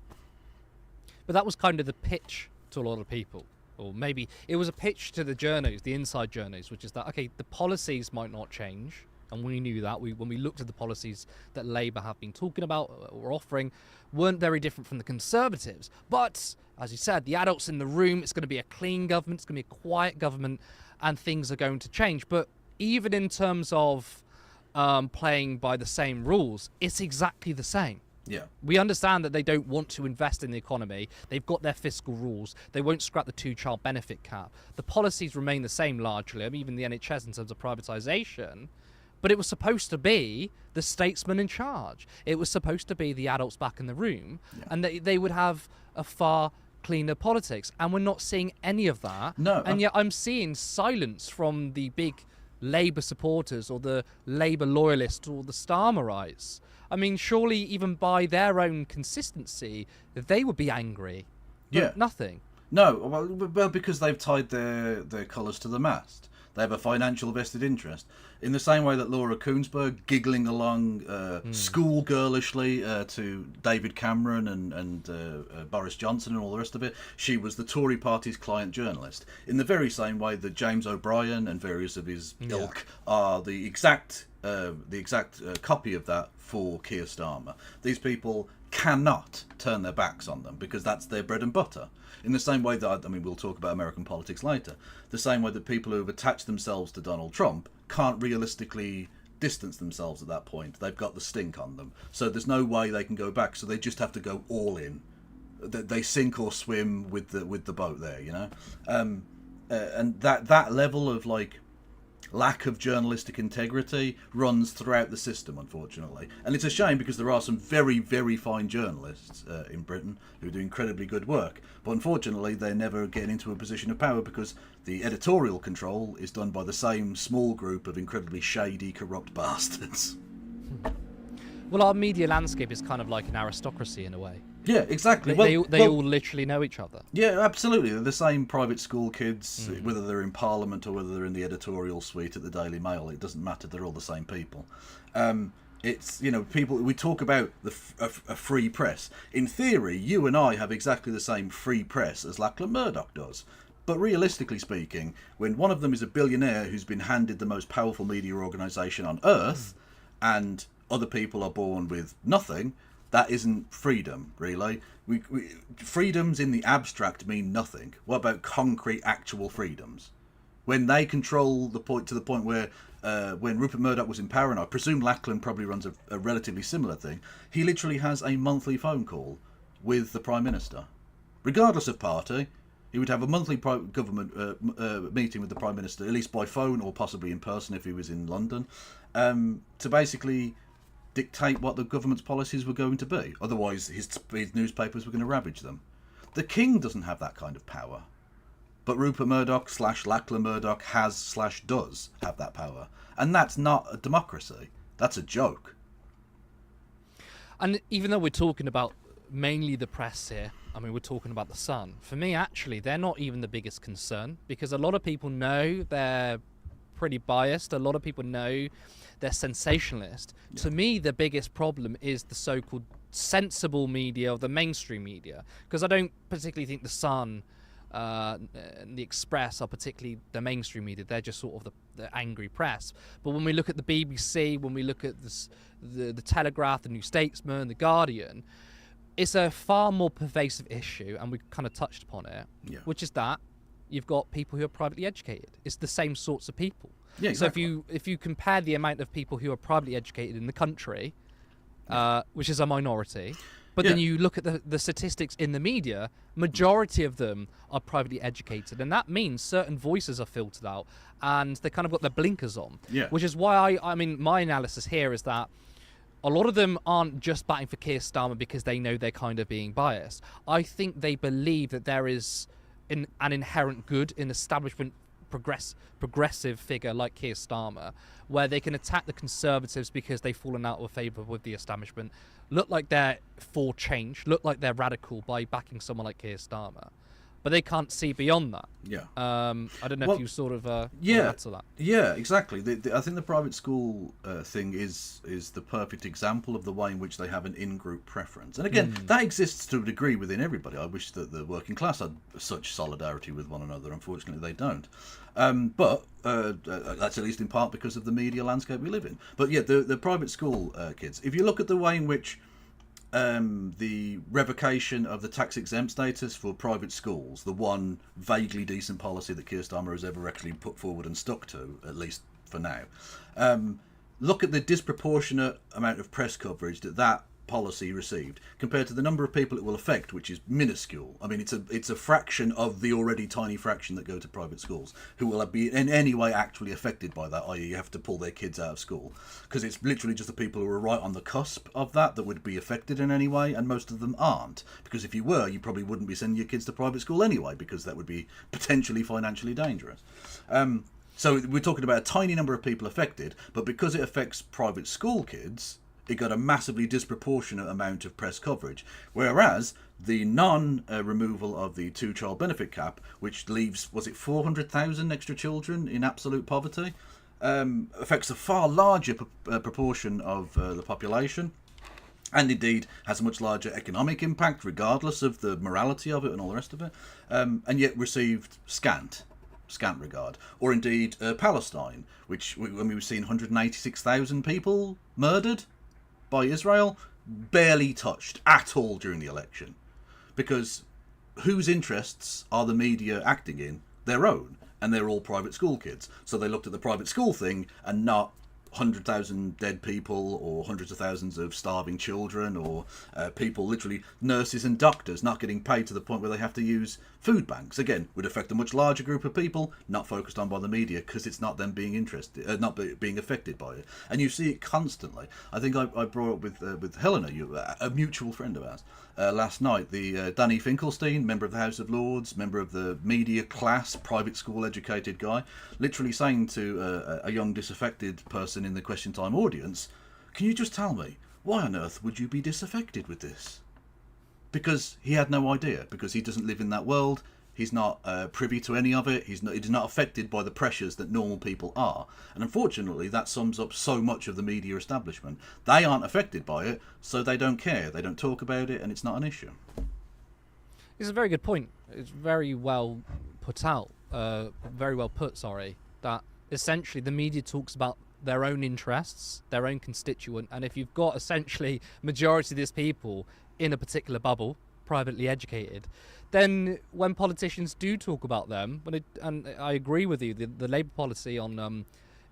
But that was kind of the pitch to a lot of people. Or maybe it was a pitch to the journos, the inside journos, which is that, okay, the policies might not change. And we knew that. When we looked at the policies that Labour have been talking about or offering, weren't very different from the Conservatives. But, as you said, the adults in the room, it's going to be a clean government, it's going to be a quiet government, and things are going to change. But even in terms of playing by the same rules, it's exactly the same. Yeah. We understand that they don't want to invest in the economy. They've got their fiscal rules. They won't scrap the two-child benefit cap. The policies remain the same largely. I mean, even the NHS in terms of privatisation. But it was supposed to be the statesman in charge. It was supposed to be the adults back in the room, and they would have a far cleaner politics. And we're not seeing any of that. No. And yet I'm seeing silence from the big Labour supporters or the Labour loyalists or the Starmerites. I mean, surely even by their own consistency, they would be angry. But Yeah. nothing. No, well, because they've tied their colours to the mast. They have a financial vested interest. In the same way that Laura Koonsberg, giggling along schoolgirlishly to David Cameron and Boris Johnson and all the rest of it, she was the Tory party's client journalist. In the very same way that James O'Brien and various of his ilk are the exact copy of that for Keir Starmer. These people cannot turn their backs on them because that's their bread and butter. In the same way that, I mean, we'll talk about American politics later, the same way that people who have attached themselves to Donald Trump can't realistically distance themselves at that point. They've got the stink on them. So there's no way they can go back, so they just have to go all in. They sink or swim with the boat there, you know? And that level of, like, lack of journalistic integrity runs throughout the system, unfortunately. And it's a shame because there are some very, very fine journalists in Britain who do incredibly good work. But unfortunately, they never get into a position of power because the editorial control is done by the same small group of incredibly shady, corrupt bastards. Well, our media landscape is kind of like an aristocracy in a way. Yeah, exactly. They all literally know each other. Yeah, absolutely. They're the same private school kids, whether they're in Parliament or whether they're in the editorial suite at the Daily Mail. It doesn't matter. They're all the same people. It's, you know, people. We talk about a free press. In theory, you and I have exactly the same free press as Lachlan Murdoch does. But realistically speaking, when one of them is a billionaire who's been handed the most powerful media organisation on earth, and other people are born with nothing, that isn't freedom, really. Freedoms in the abstract mean nothing. What about concrete, actual freedoms? When they control the point to the point where, when Rupert Murdoch was in power, and I presume Lachlan probably runs a relatively similar thing, he literally has a monthly phone call with the Prime Minister. Regardless of party, he would have a monthly government meeting with the Prime Minister, at least by phone or possibly in person if he was in London, to basically dictate what the government's policies were going to be. Otherwise, his newspapers were going to ravage them. The King doesn't have that kind of power. But Rupert Murdoch / Lachlan Murdoch does have that power. And that's not a democracy. That's a joke. And even though we're talking about mainly the press here, I mean, we're talking about the Sun. For me, actually, they're not even the biggest concern because a lot of people know they're pretty biased. A lot of people know they're sensationalist. Yeah. To me, the biggest problem is the so-called sensible media or the mainstream media, because I don't particularly think the Sun and the Express are particularly the mainstream media. They're just sort of the angry press. But when we look at the BBC, when we look at the Telegraph, the New Statesman, the Guardian, it's a far more pervasive issue, and we kind of touched upon it, which is that you've got people who are privately educated. It's the same sorts of people. Yeah, exactly. So if you compare the amount of people who are privately educated in the country, which is a minority, but then you look at the statistics in the media, majority of them are privately educated, and that means certain voices are filtered out, and they kind of got their blinkers on. Yeah. Which is why I mean, my analysis here is that a lot of them aren't just batting for Keir Starmer because they know they're kind of being biased. I think they believe that there is an inherent good in establishment progressive figure like Keir Starmer, where they can attack the Conservatives because they've fallen out of favour with the establishment, look like they're for change, look like they're radical by backing someone like Keir Starmer. But they can't see beyond that. Yeah. I don't know if you sort of add to that. Yeah, exactly. I think the private school thing is the perfect example of the way in which they have an in-group preference. And again, that exists to a degree within everybody. I wish that the working class had such solidarity with one another. Unfortunately, they don't. But that's at least in part because of the media landscape we live in. But yeah, the private school kids, if you look at the way in which the revocation of the tax-exempt status for private schools, the one vaguely decent policy that Keir Starmer has ever actually put forward and stuck to, at least for now. Look at the disproportionate amount of press coverage that policy received compared to the number of people it will affect, which is minuscule. I mean, it's a fraction of the already tiny fraction that go to private schools who will be in any way actually affected by that, i.e. you have to pull their kids out of school, because it's literally just the people who are right on the cusp of that would be affected in any way, and most of them aren't, because if you were, you probably wouldn't be sending your kids to private school anyway, because that would be potentially financially dangerous. So we're talking about a tiny number of people affected, but because it affects private school kids, it got a massively disproportionate amount of press coverage. Whereas the non-removal of the two-child benefit cap, which leaves, was it 400,000 extra children in absolute poverty, affects a far larger proportion of the population, and indeed has a much larger economic impact, regardless of the morality of it and all the rest of it, and yet received scant. scant regard. Or indeed Palestine, which when we were seeing 186,000 people murdered by Israel, barely touched at all during the election. Because whose interests are the media acting in? Their own. And they're all private school kids. So they looked at the private school thing and not 100,000 dead people or hundreds of thousands of starving children or people, literally nurses and doctors, not getting paid to the point where they have to use food banks. Again, would affect a much larger group of people, not focused on by the media because it's not them being interested, being affected by it. And you see it constantly. I think I brought up with Helena, a mutual friend of ours, last night, the Danny Finkelstein, member of the House of Lords, member of the media class, private school educated guy, literally saying to a young disaffected person in the Question Time audience, can you just tell me, why on earth would you be disaffected with this? Because he had no idea, because he doesn't live in that world, he's not privy to any of it, he's not affected by the pressures that normal people are. And unfortunately, that sums up so much of the media establishment. They aren't affected by it, so they don't care, they don't talk about it, and it's not an issue. It's a very good point. It's very well put out, that essentially the media talks about their own interests, their own constituent, and if you've got essentially majority of these people in a particular bubble, privately educated, then when politicians do talk about them, and I agree with you, the Labour policy on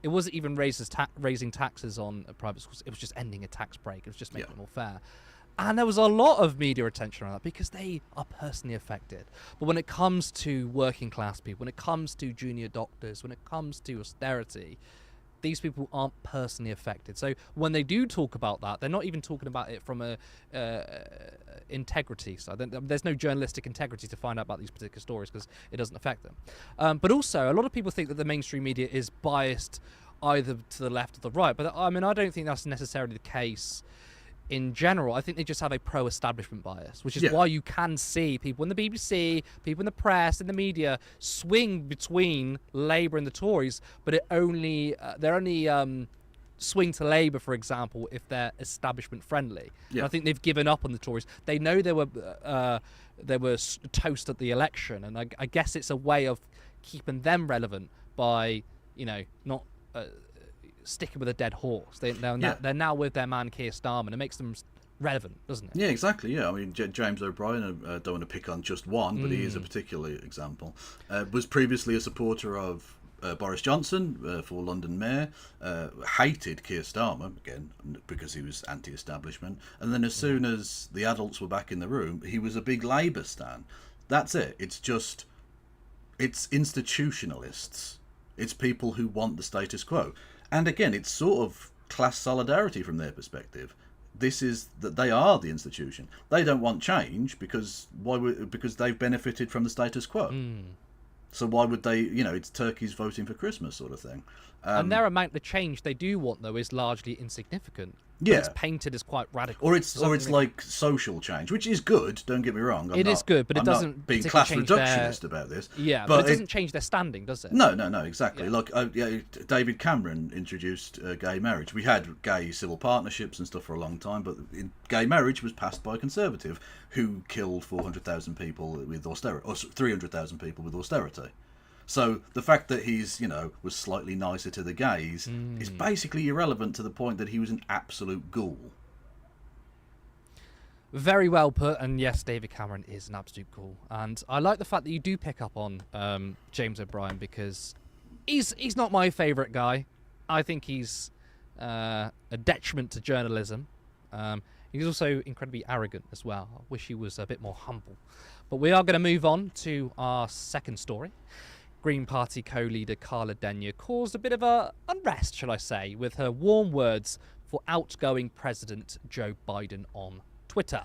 it wasn't even raising taxes on private schools, it was just ending a tax break, it was just making it more fair. And there was a lot of media attention on that because they are personally affected. But when it comes to working class people, when it comes to junior doctors, when it comes to austerity, these people aren't personally affected. So when they do talk about that, they're not even talking about it from a integrity side. There's no journalistic integrity to find out about these particular stories because it doesn't affect them. But also, a lot of people think that the mainstream media is biased either to the left or the right. But I mean, I don't think that's necessarily the case in general. I think they just have a pro-establishment bias, which is why you can see people in the BBC, people in the press, in the media swing between Labour and the Tories, but they're only swing to Labour, for example, if they're establishment friendly. And I think they've given up on the Tories. They know they were toast at the election, and I guess it's a way of keeping them relevant by not sticking with a dead horse. They're now with their man Keir Starmer. It makes them relevant, doesn't it? Yeah, exactly. Yeah, I mean, James O'Brien, I don't want to pick on just one, but he is a particular example. Was previously a supporter of Boris Johnson for London Mayor, hated Keir Starmer, again, because he was anti-establishment. And then as soon as the adults were back in the room, he was a big Labour stan. That's it. It's institutionalists. It's people who want the status quo. And again, it's sort of class solidarity from their perspective. This is that they are the institution. They don't want change because they've benefited from the status quo. So why would they? It's turkeys voting for Christmas sort of thing. And their amount of change they do want, though, is largely insignificant. Yeah, it's painted as quite radical. Or it's like social change, which is good. Don't get me wrong. It is good, but it doesn't not being class reductionist about this. Yeah, but it doesn't change their standing, does it? No, exactly. Yeah. Like David Cameron introduced gay marriage. We had gay civil partnerships and stuff for a long time, but gay marriage was passed by a Conservative who killed 400,000 people with austerity, or 300,000 people with austerity. So the fact that he's, was slightly nicer to the gays is basically irrelevant to the point that he was an absolute ghoul. Very well put, and yes, David Cameron is an absolute ghoul. And I like the fact that you do pick up on James O'Brien, because he's not my favourite guy. I think he's a detriment to journalism. He's also incredibly arrogant as well. I wish he was a bit more humble. But we are going to move on to our second story. Green Party co-leader Carla Denyer caused a bit of a unrest, shall I say, with her warm words for outgoing President Joe Biden on Twitter.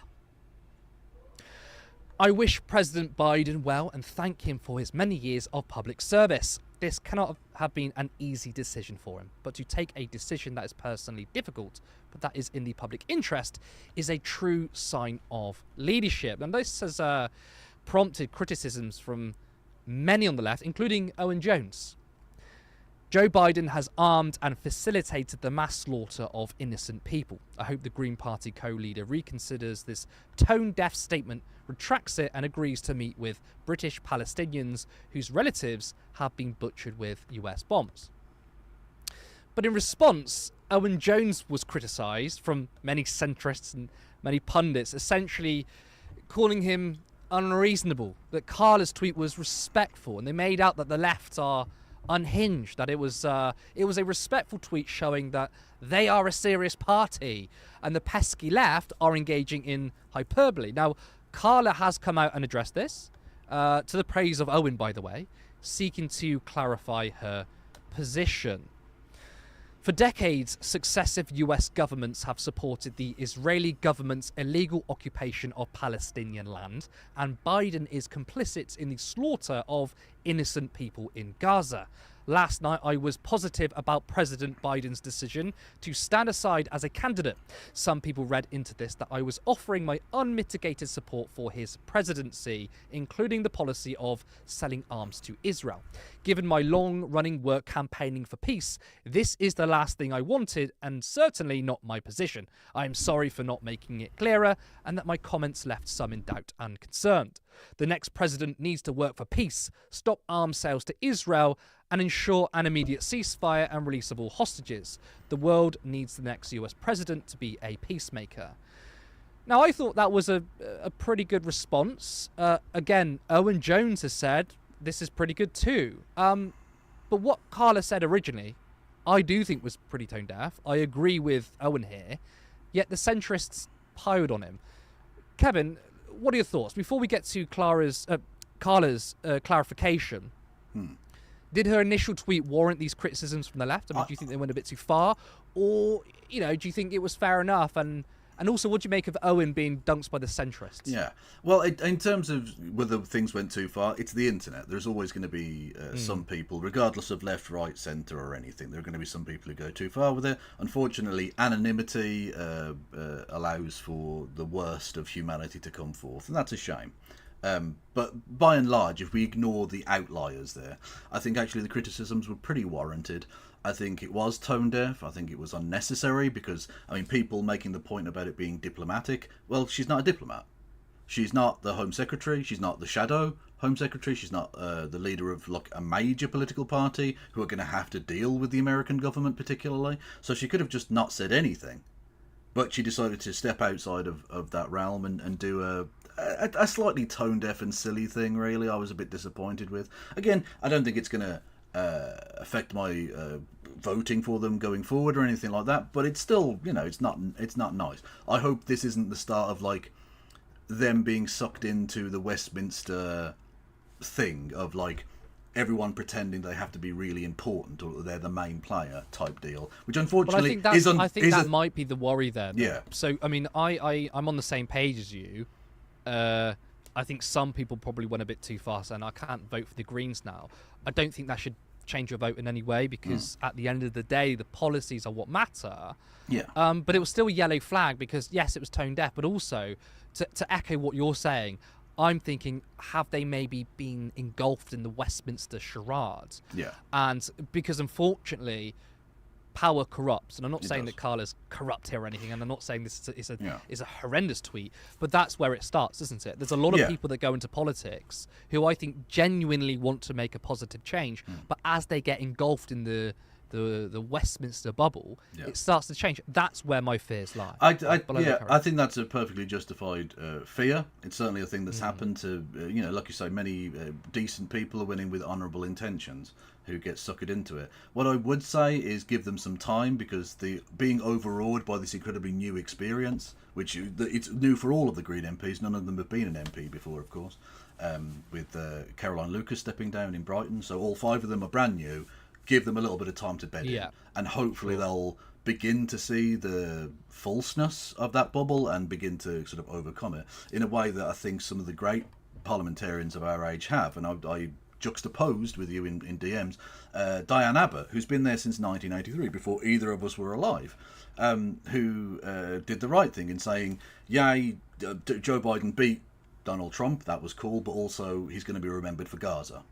I wish President Biden well and thank him for his many years of public service. This cannot have been an easy decision for him, but to take a decision that is personally difficult, but that is in the public interest, is a true sign of leadership. And this has prompted criticisms from many on the left, including Owen Jones. Joe Biden has armed and facilitated the mass slaughter of innocent people. I hope the Green Party co-leader reconsiders this tone-deaf statement, retracts it, and agrees to meet with British Palestinians whose relatives have been butchered with US bombs. But in response, Owen Jones was criticised from many centrists and many pundits, essentially calling him unreasonable, that Carla's tweet was respectful, and they made out that the left are unhinged, that it was a respectful tweet showing that they are a serious party and the pesky left are engaging in hyperbole. Now, Carla has come out and addressed this, to the praise of Owen, by the way, seeking to clarify her position. For decades, successive US governments have supported the Israeli government's illegal occupation of Palestinian land, and Biden is complicit in the slaughter of innocent people in Gaza. Last night, I was positive about President Biden's decision to stand aside as a candidate. Some people read into this that I was offering my unmitigated support for his presidency, including the policy of selling arms to Israel. Given my long-running work campaigning for peace, this is the last thing I wanted, and certainly not my position. I am sorry for not making it clearer, and that my comments left some in doubt and concerned. The next president needs to work for peace, stop arms sales to Israel, and ensure an immediate ceasefire and release of all hostages. The world needs the next US president to be a peacemaker. Now, I thought that was a pretty good response. Again, Owen Jones has said this is pretty good too. But what Carla said originally, I do think was pretty tone deaf. I agree with Owen here, yet the centrists piled on him. Kevin, what are your thoughts? Before we get to Carla's clarification, did her initial tweet warrant these criticisms from the left? I mean, do you think they went a bit too far? Or, do you think it was fair enough? And also, what do you make of Owen being dunked by the centrists? Yeah. Well, in terms of whether things went too far, it's the internet. There's always going to be some people, regardless of left, right, centre or anything, there are going to be some people who go too far with it. Unfortunately, anonymity allows for the worst of humanity to come forth, and that's a shame. But by and large, if we ignore the outliers there, I think actually the criticisms were pretty warranted. I think it was tone deaf. I think it was unnecessary because, people making the point about it being diplomatic. Well, she's not a diplomat. She's not the Home Secretary. She's not the shadow Home Secretary. She's not the leader of a major political party who are going to have to deal with the American government particularly. So she could have just not said anything. But she decided to step outside of that realm and do a slightly tone-deaf and silly thing, really. I was a bit disappointed with. Again, I don't think it's going to affect my voting for them going forward or anything like that, but it's still, it's not nice. I hope this isn't the start of, them being sucked into the Westminster thing of, everyone pretending they have to be really important or they're the main player type deal, which unfortunately I think that might be the worry there. Though. Yeah. So, I'm on the same page as you. I think some people probably went a bit too fast, and I can't vote for the Greens now. I don't think that should change your vote in any way, because at the end of the day, the policies are what matter. Yeah. But it was still a yellow flag because, yes, it was tone deaf, but also, to echo what you're saying, I'm thinking, have they maybe been engulfed in the Westminster charade? Yeah. And because, unfortunately, power corrupts, and I'm not saying does. that Carla's corrupt here or anything, and I'm not saying this is a horrendous tweet, but that's where it starts, isn't it? There's a lot of people that go into politics who I think genuinely want to make a positive change, but as they get engulfed in the Westminster bubble, it starts to change. That's where my fears lie. I think that's a perfectly justified fear. It's certainly a thing that's happened to, like you say, many decent people are winning with honourable intentions who get suckered into it. What I would say is give them some time, because being overawed by this incredibly new experience, which it's new for all of the Green MPs, none of them have been an MP before, of course, with Caroline Lucas stepping down in Brighton, so all 5 of them are brand new. Give them a little bit of time to bed in, and hopefully they'll begin to see the falseness of that bubble and begin to sort of overcome it in a way that I think some of the great parliamentarians of our age have. And I juxtaposed with you in DMs Diane Abbott, who's been there since 1983, before either of us were alive, who did the right thing in saying, yay, Joe Biden beat Donald Trump, that was cool, but also he's going to be remembered for Gaza.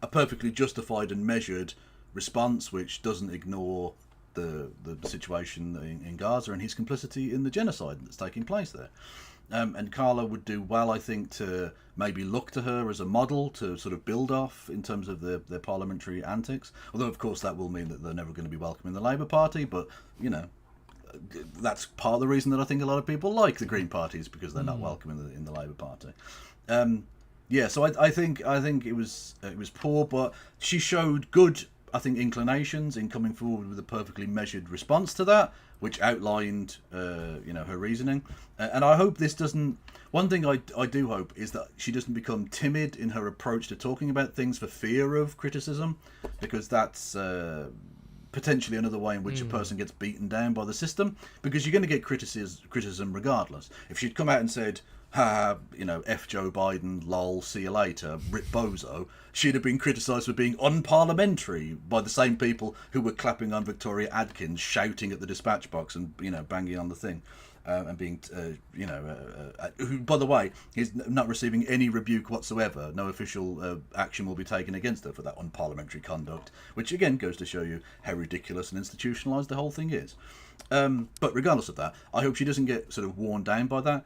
A perfectly justified and measured response which doesn't ignore the situation in Gaza and his complicity in the genocide that's taking place there. And Carla would do well, I think, to maybe look to her as a model to sort of build off in terms of their parliamentary antics. Although, of course, that will mean that they're never going to be welcome in the Labour Party. But, you know, that's part of the reason that I think a lot of people like the Green Party is because they're not welcome in the Labour Party. Yeah, so I think it was poor, but she showed good, I think, inclinations in coming forward with a perfectly measured response to that, which outlined, her reasoning. And I hope this doesn't... One thing I do hope is that she doesn't become timid in her approach to talking about things for fear of criticism, because that's potentially another way in which a person gets beaten down by the system, because you're going to get criticism regardless. If she'd come out and said, F Joe Biden, lol, see you later, Rip Bozo, she'd have been criticised for being unparliamentary by the same people who were clapping on Victoria Adkins, shouting at the dispatch box and, banging on the thing. And being, who, by the way, is not receiving any rebuke whatsoever. No official action will be taken against her for that unparliamentary conduct, which again goes to show you how ridiculous and institutionalised the whole thing is. But regardless of that, I hope she doesn't get sort of worn down by that,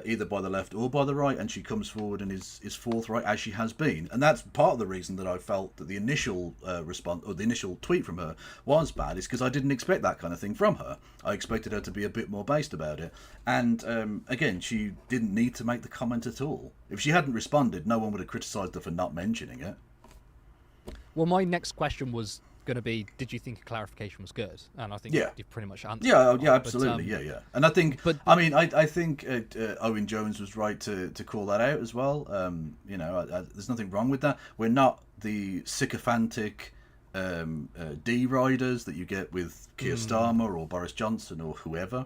either by the left or by the right, and she comes forward and is forthright as she has been. And that's part of the reason that I felt that the initial response, or the initial tweet from her was bad, is because I didn't expect that kind of thing from her. I expected her to be a bit more based about it. And again, she didn't need to make the comment at all. If she hadn't responded, no one would have criticised her for not mentioning it. Well, my next question was going to be, did you think a clarification was good? And I think you've pretty much answered. Yeah, absolutely, yeah. And I think, I think Owen Jones was right to call that out as well. There's nothing wrong with that. We're not the sycophantic D-riders that you get with Keir Starmer or Boris Johnson or whoever.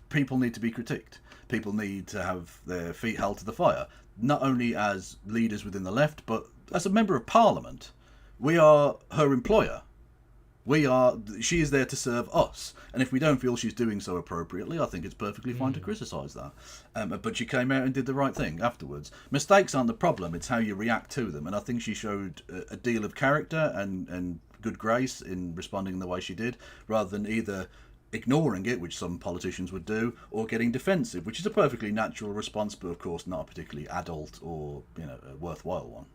People need to be critiqued. People need to have their feet held to the fire, not only as leaders within the left, but as a member of Parliament. We are her employer. She is there to serve us. And if we don't feel she's doing so appropriately, I think it's perfectly fine to criticise that. But she came out and did the right thing afterwards. Mistakes aren't the problem, it's how you react to them. And I think she showed a deal of character and good grace in responding the way she did, rather than either ignoring it, which some politicians would do, or getting defensive, which is a perfectly natural response, but of course not a particularly adult or a worthwhile one.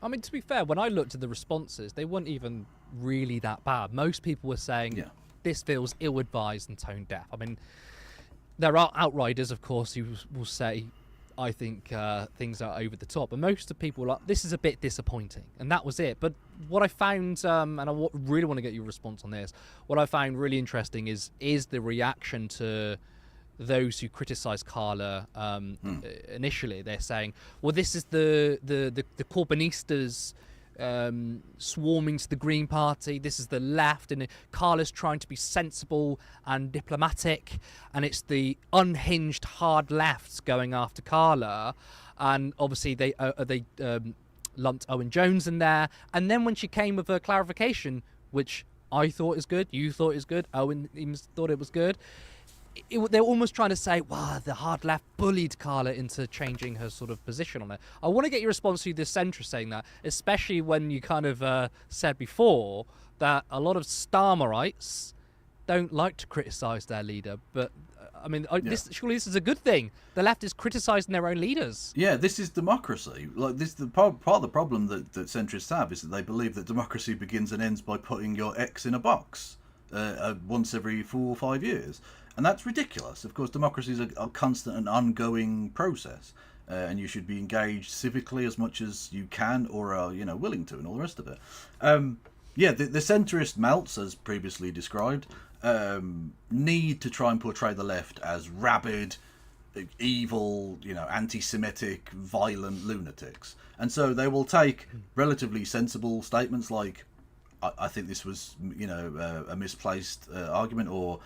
I mean, to be fair, when I looked at the responses, they weren't even really that bad. Most people were saying, this feels ill-advised and tone-deaf. I mean, there are outriders, of course, who will say, I think things are over the top. And most of the people are like, this is a bit disappointing. And that was it. But what I found, and I really want to get your response on this, what I found really interesting is the reaction to those who criticise Carla initially. They're saying, well, this is the Corbynistas swarming to the Green Party. This is the left, and Carla's trying to be sensible and diplomatic, and it's the unhinged hard lefts going after Carla. And obviously they lumped Owen Jones in there. And then when she came with her clarification, which I thought is good, you thought is good, Owen even thought it was good, they're almost trying to say, wow, the hard left bullied Carla into changing her sort of position on it. I want to get your response to the centrist saying that, especially when you kind of said before that a lot of Starmerites don't like to criticise their leader. But, I mean, surely this is a good thing. The left is criticising their own leaders. Yeah, this is democracy. Like, part of the problem that centrists have is that they believe that democracy begins and ends by putting your ex in a box once every 4 or 5 years. And that's ridiculous. Of course, democracy is a constant and ongoing process, and you should be engaged civically as much as you can or are, willing to, and all the rest of it. The centrist melts, as previously described, need to try and portray the left as rabid, evil, anti-Semitic, violent lunatics. And so they will take relatively sensible statements like, I think this was, a misplaced argument, or,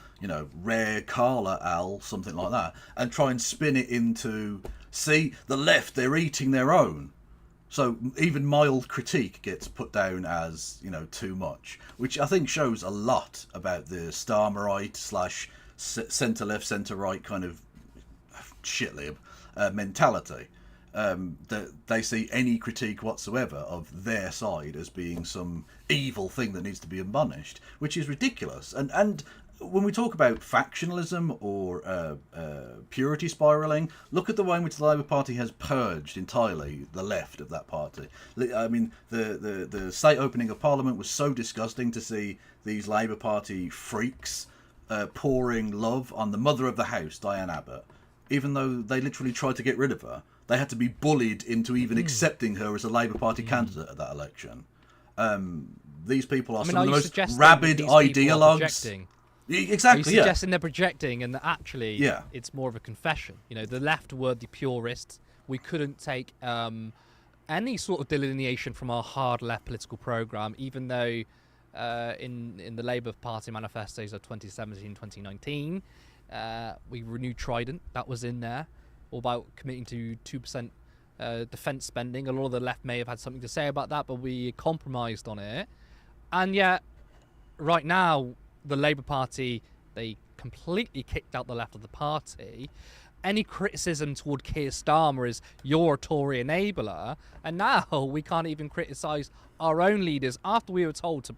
rare Carla Al, something like that, and try and spin it into, see, the left, they're eating their own. So even mild critique gets put down as, too much, which I think shows a lot about the Starmerite / centre-left, centre-right kind of shitlib mentality. that they see any critique whatsoever of their side as being some evil thing that needs to be admonished, which is ridiculous. And when we talk about factionalism or purity spiralling, look at the way in which the Labour Party has purged entirely the left of that party. I mean, the state opening of Parliament was so disgusting to see these Labour Party freaks pouring love on the mother of the house, Diane Abbott, even though they literally tried to get rid of her. They had to be bullied into even accepting her as a Labour Party candidate at that election. These people are some of the most rabid ideologues. Exactly. Are you suggesting they're projecting, and that actually, yeah, it's more of a confession? You know, the left were the purists. We couldn't take any sort of delineation from our hard left political program, even though in the Labour Party manifestos of 2017, 2019, we renewed Trident. That was in there, all about committing to 2% defence spending. A lot of the left may have had something to say about that, but we compromised on it. And yet, right now, the Labour Party, they completely kicked out the left of the party. Any criticism toward Keir Starmer is you're a Tory enabler, and now we can't even criticise our own leaders after we were told to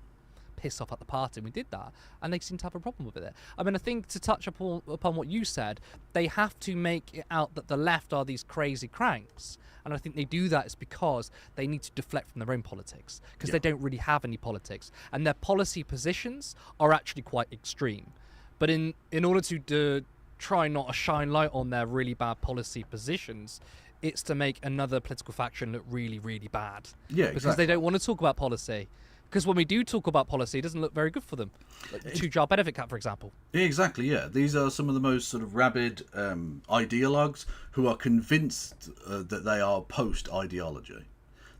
piss off at the party, and we did that, and they seem to have a problem with it. I mean, I think to touch upon what you said, they have to make it out that the left are these crazy cranks, and I think they do that is because they need to deflect from their own politics, because they don't really have any politics, and their policy positions are actually quite extreme. But in order to try not to shine light on their really bad policy positions, it's to make another political faction look really, really bad. Yeah, because exactly. they don't want to talk about policy. Because when we do talk about policy, it doesn't look very good for them. Like the two-jar benefit cap, for example. Exactly, yeah. These are some of the most sort of rabid ideologues who are convinced that they are post-ideology.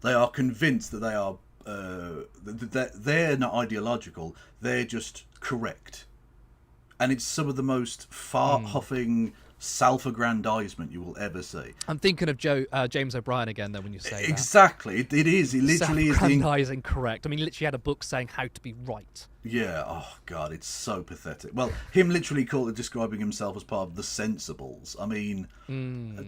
They are convinced that they are that they're not ideological, they're just correct. And it's some of the most fart-huffing self-aggrandizement you will ever see. I'm thinking of James O'Brien again, though, when you say that. Exactly, it is. It literally is. Self-aggrandizing correct. I mean, he literally had a book saying how to be right. Yeah, oh God, it's so pathetic. Well, him literally describing himself as part of the sensibles. I mean,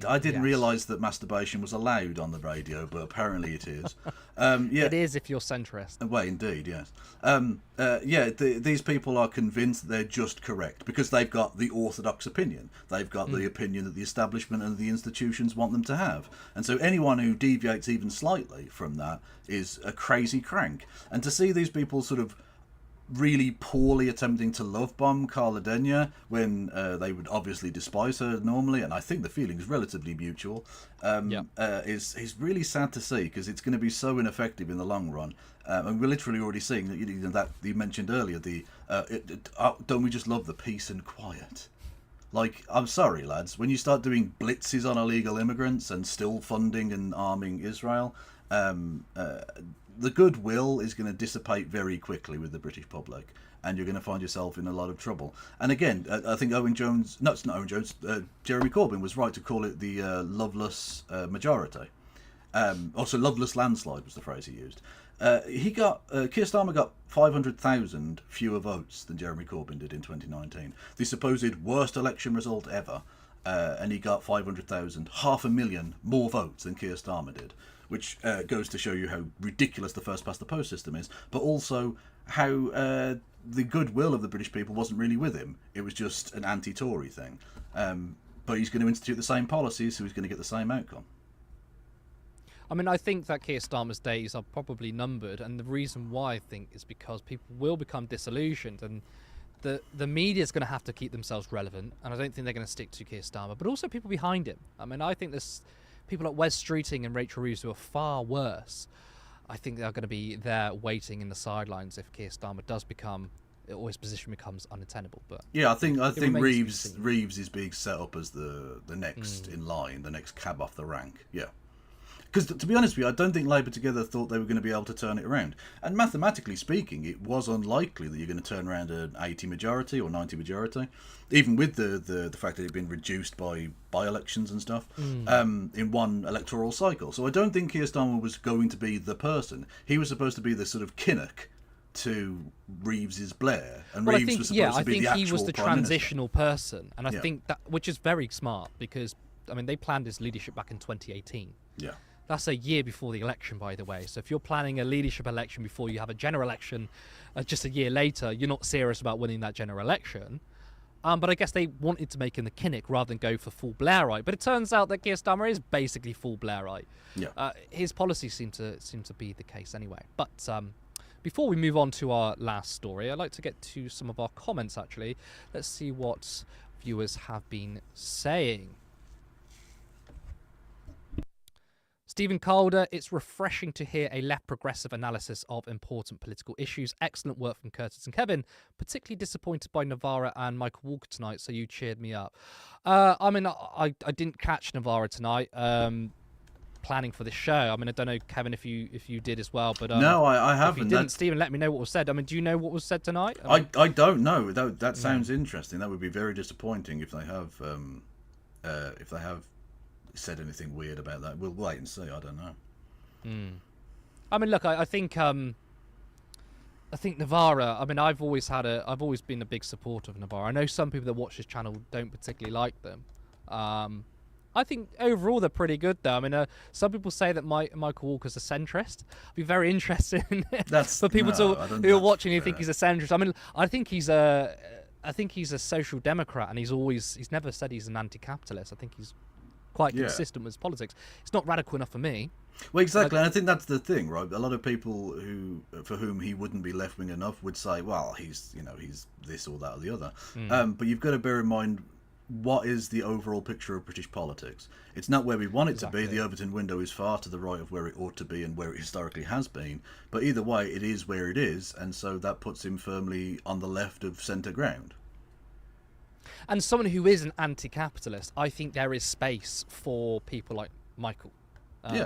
I didn't realise that masturbation was allowed on the radio, but apparently it is. Yeah, it is if you're centrist. Well, indeed, yes. These people are convinced they're just correct because they've got the orthodox opinion. They've got the opinion that the establishment and the institutions want them to have. And so anyone who deviates even slightly from that is a crazy crank. And to see these people sort of really poorly attempting to love bomb Carla Denyer when they would obviously despise her normally, and I think the feeling is relatively mutual, is really sad to see, because it's going to be so ineffective in the long run. And we're literally already seeing that you mentioned earlier, don't we just love the peace and quiet? Like, I'm sorry, lads, when you start doing blitzes on illegal immigrants and still funding and arming Israel, the goodwill is going to dissipate very quickly with the British public, and you're going to find yourself in a lot of trouble. And again, I think Jeremy Corbyn was right to call it the loveless majority. Also, loveless landslide was the phrase he used. Keir Starmer got 500,000 fewer votes than Jeremy Corbyn did in 2019. The supposed worst election result ever. And he got 500,000, 500,000 more votes than Keir Starmer did, which goes to show you how ridiculous the first past the post system is, but also how the goodwill of the British people wasn't really with him. It was just an anti-Tory thing. But he's going to institute the same policies, so he's going to get the same outcome. I mean, I think that Keir Starmer's days are probably numbered, and the reason why I think is because people will become disillusioned, and the media is going to have to keep themselves relevant, and I don't think they're going to stick to Keir Starmer, but also people behind him. I mean, I think there's people like Wes Streeting and Rachel Reeves who are far worse. I think they're going to be there waiting in the sidelines if Keir Starmer does become, or his position becomes untenable. But yeah, I think Reeves is being set up as the next in line, the next cab off the rank. Yeah. Because, to be honest with you, I don't think Labour together thought they were going to be able to turn it around. And mathematically speaking, it was unlikely that you're going to turn around an 80 majority or 90 majority, even with the fact that it had been reduced by by-elections and stuff in one electoral cycle. So I don't think Keir Starmer was going to be the person. He was supposed to be the sort of Kinnock to Reeves's Blair, and Reeves was supposed to be the actual he was the Prime transitional Minister. person, and I think that, which is very smart, because I mean, they planned his leadership back in 2018. Yeah. That's a year before the election, by the way. So if you're planning a leadership election before you have a general election just a year later, you're not serious about winning that general election. But I guess they wanted to make him the Kinnock rather than go for full Blairite. But it turns out that Keir Starmer is basically full Blairite. Yeah. His policies seem to be the case anyway. But before we move on to our last story, I'd like to get to some of our comments, actually. Let's see what viewers have been saying. Stephen Calder, it's refreshing to hear a left progressive analysis of important political issues. Excellent work from Curtis and Kevin. Particularly disappointed by Navarra and Michael Walker tonight, so you cheered me up. I mean, I didn't catch Navarra tonight. Planning for this show. I mean, I don't know, Kevin, if you did as well, but no, I haven't. If you didn't, Stephen, let me know what was said. I mean, do you know what was said tonight? I don't know. That sounds interesting. That would be very disappointing if they have said anything weird about that. We'll wait and see. I don't know. I mean, look, I think Navarra. I mean, I've always been a big supporter of Navarra. I know some people that watch this channel don't particularly like them. I think overall they're pretty good, though. I mean, some people say that Michael Walker's a centrist. I'd be very interested in for people who are watching who think he's a centrist. I mean, I think he's a social democrat, and he's never said he's an anti-capitalist. I think he's quite consistent with his politics. It's not radical enough for me. Well, exactly, and I think that's the thing, right? A lot of people for whom he wouldn't be left-wing enough would say, well, he's this or that or the other. But you've got to bear in mind, what is the overall picture of British politics? It's not where we want it to be. The Overton window is far to the right of where it ought to be and where it historically has been. But either way, it is where it is, and so that puts him firmly on the left of centre ground. And someone who is an anti-capitalist, I think there is space for people like Michael.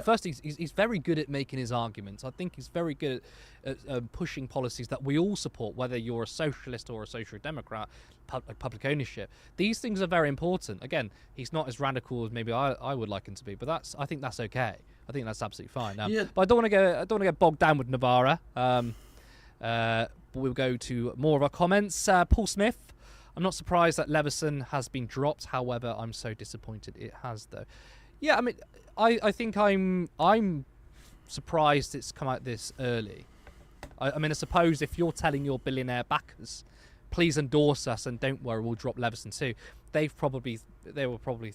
First, he's very good at making his arguments. I think he's very good at pushing policies that we all support, whether you're a socialist or a social democrat, public ownership. These things are very important. Again, he's not as radical as maybe I would like him to be, but I think that's okay. I think that's absolutely fine. But I don't want to get bogged down with Navarra. But we'll go to more of our comments. Paul Smith. I'm not surprised that Leveson has been dropped. However, I'm so disappointed it has, though. Yeah, I mean, I think I'm surprised it's come out this early. I mean, I suppose if you're telling your billionaire backers, please endorse us and don't worry, we'll drop Leveson too. They were probably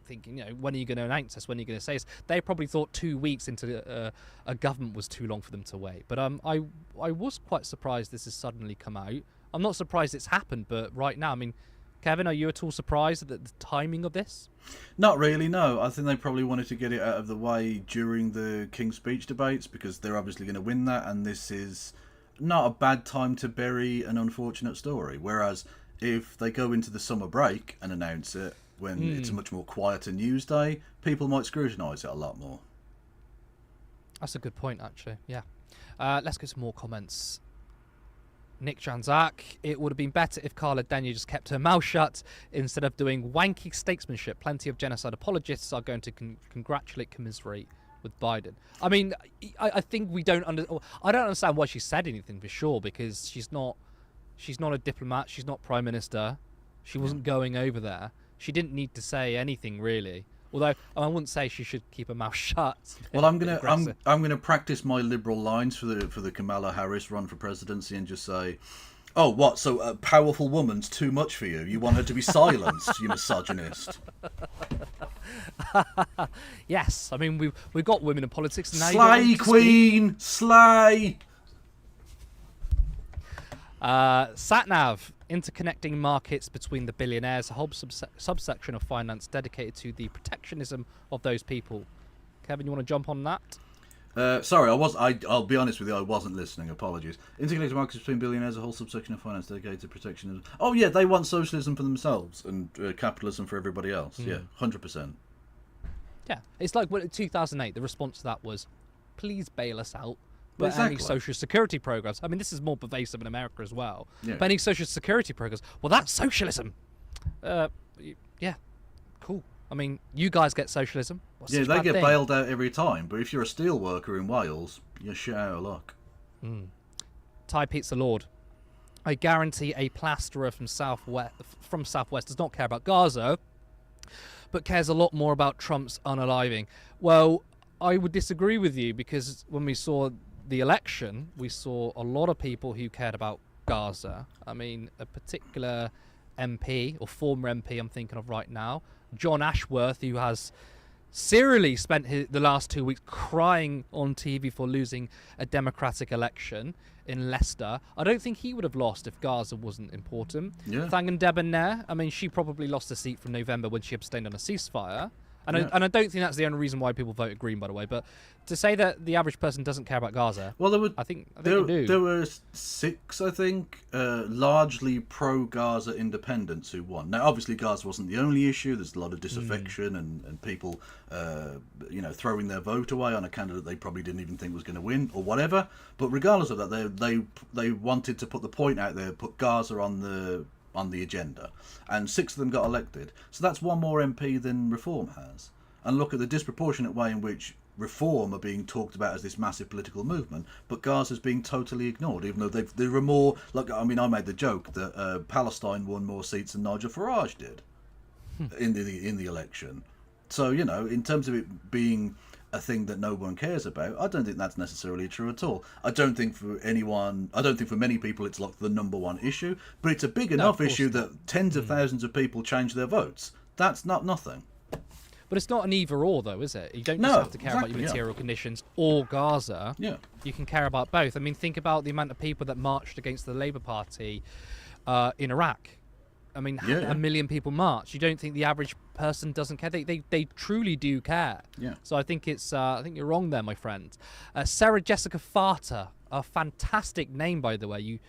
thinking, when are you going to announce us? When are you going to say this? They probably thought 2 weeks into a government was too long for them to wait. But I was quite surprised this has suddenly come out. I'm not surprised it's happened, but right now, I mean, Kevin, are you at all surprised at the timing of this? Not really, no. I think they probably wanted to get it out of the way during the King's Speech debates because they're obviously going to win that, and this is not a bad time to bury an unfortunate story. Whereas if they go into the summer break and announce it when it's a much more quieter news day, people might scrutinise it a lot more. That's a good point, actually, yeah. Let's get some more comments. Nick Janzak, it would have been better if Carla Denyer just kept her mouth shut instead of doing wanky statesmanship. Plenty of genocide apologists are going to commiserate with Biden. I mean, I think I don't understand why she said anything for sure, because she's not a diplomat, she's not prime minister, she wasn't going over there. She didn't need to say anything really. Although I wouldn't say she should keep her mouth shut. Well, I'm gonna practice my liberal lines for the Kamala Harris run for presidency and just say, oh, what? So a powerful woman's too much for you? You want her to be silenced, you misogynist? Yes, I mean we've got women in politics now. Slay, Queen, slay. Satnav, interconnecting markets between the billionaires, a whole subsection of finance dedicated to the protectionism of those people. Kevin, you want to jump on that? Sorry, I'll be honest with you, I wasn't listening. Apologies. Interconnected markets between billionaires, a whole subsection of finance dedicated to protectionism. Oh yeah, they want socialism for themselves and capitalism for everybody else. Yeah, 100%. Yeah, it's like when in 2008, the response to that was, "Please bail us out." But any social security programs, I mean, this is more pervasive in America as well. Yeah. But any social security programs, well, that's socialism. Yeah, cool. I mean, you guys get socialism. Yeah, they get bailed out every time. But if you're a steel worker in Wales, you're shit out of luck. Thai Pizza Lord, I guarantee a plasterer from Southwest does not care about Gaza, but cares a lot more about Trump's unaliving. Well, I would disagree with you, because when we saw the election, we saw a lot of people who cared about Gaza. I mean, a particular MP, or former MP I'm thinking of right now, John Ashworth, who has serially spent the last 2 weeks crying on TV for losing a democratic election in Leicester. I don't think he would have lost if Gaza wasn't important. Yeah. Thangan Debonair, I mean, she probably lost a seat from November when she abstained on a ceasefire. And I don't think that's the only reason why people voted Green, by the way. But to say that the average person doesn't care about Gaza, well, I think they do. There were 6, I think, largely pro-Gaza independents who won. Now, obviously, Gaza wasn't the only issue. There's a lot of disaffection and people, throwing their vote away on a candidate they probably didn't even think was going to win or whatever. But regardless of that, they wanted to put the point out there, put Gaza on the agenda, and 6 of them got elected. So that's one more MP than Reform has. And look at the disproportionate way in which Reform are being talked about as this massive political movement, but Gaza's being totally ignored, even though there were more. Like, I mean, I made the joke that Palestine won more seats than Nigel Farage did in the election. So, in terms of it being a thing that no one cares about, I don't think that's necessarily true at all. I don't think for many people it's like the number one issue, but it's a big enough issue that tens of thousands of people change their votes. That's not nothing. But it's not an either or, though, is it? You don't just have to care about your material conditions or Gaza. Yeah. You can care about both. I mean, think about the amount of people that marched against the Labour Party in Iraq. I mean, a million people marched. You don't think the average person doesn't care? They truly do care. Yeah. So I think I think you're wrong there, my friend. Sarah Jessica Farter, a fantastic name, by the way.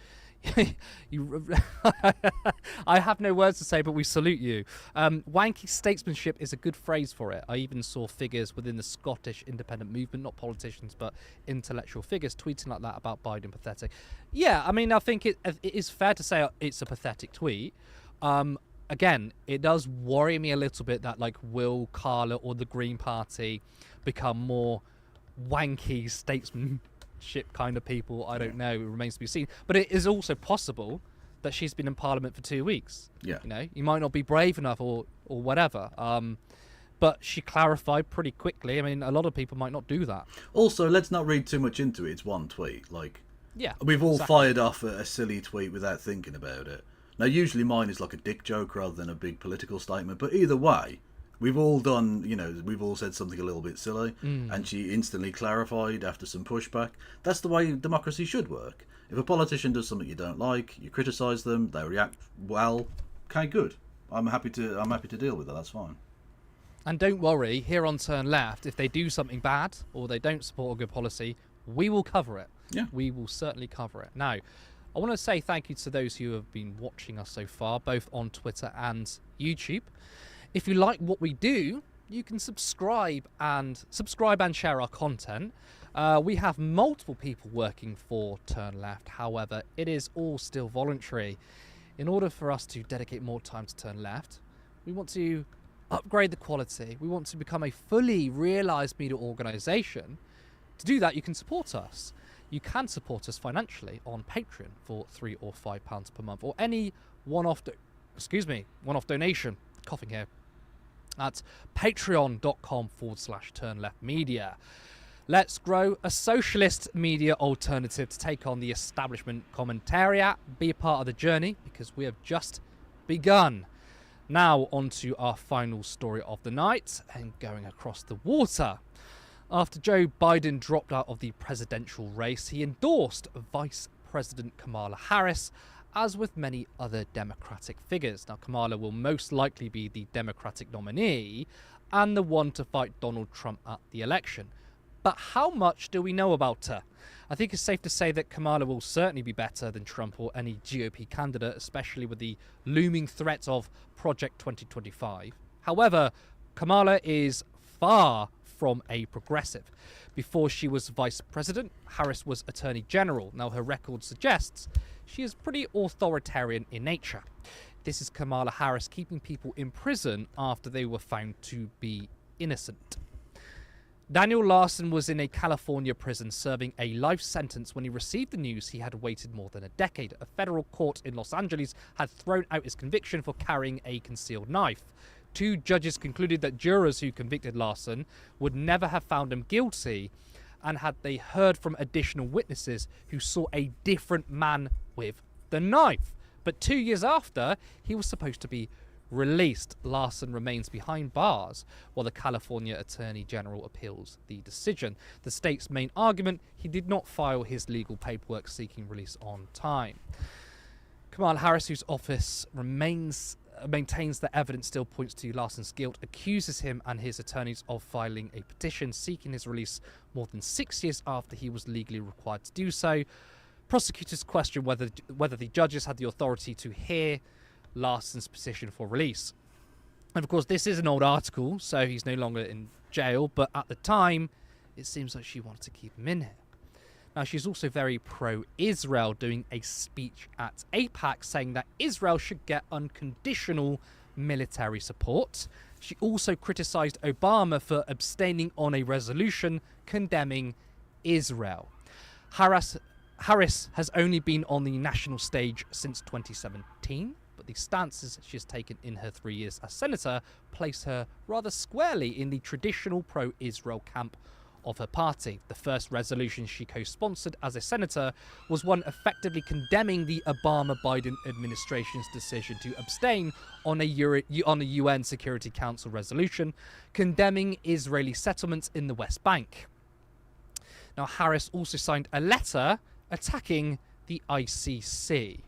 I have no words to say, but we salute you. Wanky statesmanship is a good phrase for it. I even saw figures within the Scottish independent movement, not politicians, but intellectual figures, tweeting like that about Biden. Pathetic. Yeah, I mean, I think it is fair to say it's a pathetic tweet. Again, it does worry me a little bit that, like, will Carla or the Green Party become more wanky statesmanship kind of people? I don't know. It remains to be seen. But it is also possible that she's been in Parliament for 2 weeks. Yeah. You might not be brave enough or whatever. But she clarified pretty quickly. I mean, a lot of people might not do that. Also, let's not read too much into it. It's one tweet. Like, yeah, we've all fired off a silly tweet without thinking about it. Now, usually mine is like a dick joke rather than a big political statement, but either way, we've all done, we've all said something a little bit silly, and she instantly clarified after some pushback. That's the way democracy should work. If a politician does something you don't like, you criticise them, they react well, okay, good. I'm happy to deal with it, that's fine. And don't worry, here on Turn Left, if they do something bad or they don't support a good policy, we will cover it. Yeah. We will certainly cover it. Now, I want to say thank you to those who have been watching us so far, both on Twitter and YouTube. If you like what we do, you can subscribe and share our content. We have multiple people working for Turn Left. However, it is all still voluntary. In order for us to dedicate more time to Turn Left, we want to upgrade the quality. We want to become a fully realised media organisation. To do that, you can support us. You can support us financially on Patreon for £3 or £5 per month, or any one-off donation. Coughing here. At patreon.com/turnleftmedia. Let's grow a socialist media alternative to take on the establishment commentariat. Be a part of the journey, because we have just begun. Now on to our final story of the night, and going across the water. After Joe Biden dropped out of the presidential race, he endorsed Vice President Kamala Harris, as with many other Democratic figures. Now, Kamala will most likely be the Democratic nominee and the one to fight Donald Trump at the election. But how much do we know about her? I think it's safe to say that Kamala will certainly be better than Trump or any GOP candidate, especially with the looming threat of Project 2025. However, Kamala is far from a progressive. Before she was vice president, Harris was attorney general. Now, her record suggests she is pretty authoritarian in nature. This is Kamala Harris keeping people in prison after they were found to be innocent. Daniel Larson was in a California prison serving a life sentence when he received the news he had waited more than a decade. A federal court in Los Angeles had thrown out his conviction for carrying a concealed knife. 2 judges concluded that jurors who convicted Larson would never have found him guilty, and had they heard from additional witnesses who saw a different man with the knife. But 2 years after, he was supposed to be released. Larson remains behind bars while the California Attorney General appeals the decision. The state's main argument: he did not file his legal paperwork seeking release on time. Kamala Harris, whose office maintains that evidence still points to Larson's guilt, accuses him and his attorneys of filing a petition seeking his release more than 6 years after he was legally required to do so. Prosecutors question whether the judges had the authority to hear Larson's petition for release. And of course, this is an old article, so he's no longer in jail, but at the time, it seems like she wanted to keep him in here. Now, she's also very pro-Israel, doing a speech at AIPAC saying that Israel should get unconditional military support. She also criticised Obama for abstaining on a resolution condemning Israel. Harris has only been on the national stage since 2017, but the stances she has taken in her 3 years as senator place her rather squarely in the traditional pro-Israel camp of her party. The first resolution she co-sponsored as a senator was one effectively condemning the Obama-Biden administration's decision to abstain on a UN Security Council resolution condemning Israeli settlements in the West Bank. Now, Harris also signed a letter attacking the ICC.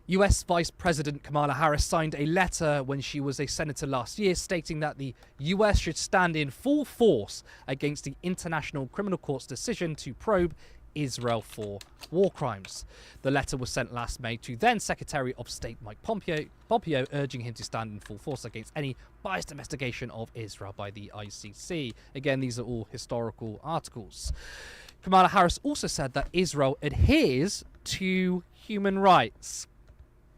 US Vice President Kamala Harris signed a letter when she was a senator last year stating that the US should stand in full force against the International Criminal Court's decision to probe Israel for war crimes. The letter was sent last May to then Secretary of State Mike Pompeo, urging him to stand in full force against any biased investigation of Israel by the ICC. Again, these are all historical articles. Kamala Harris also said that Israel adheres to human rights.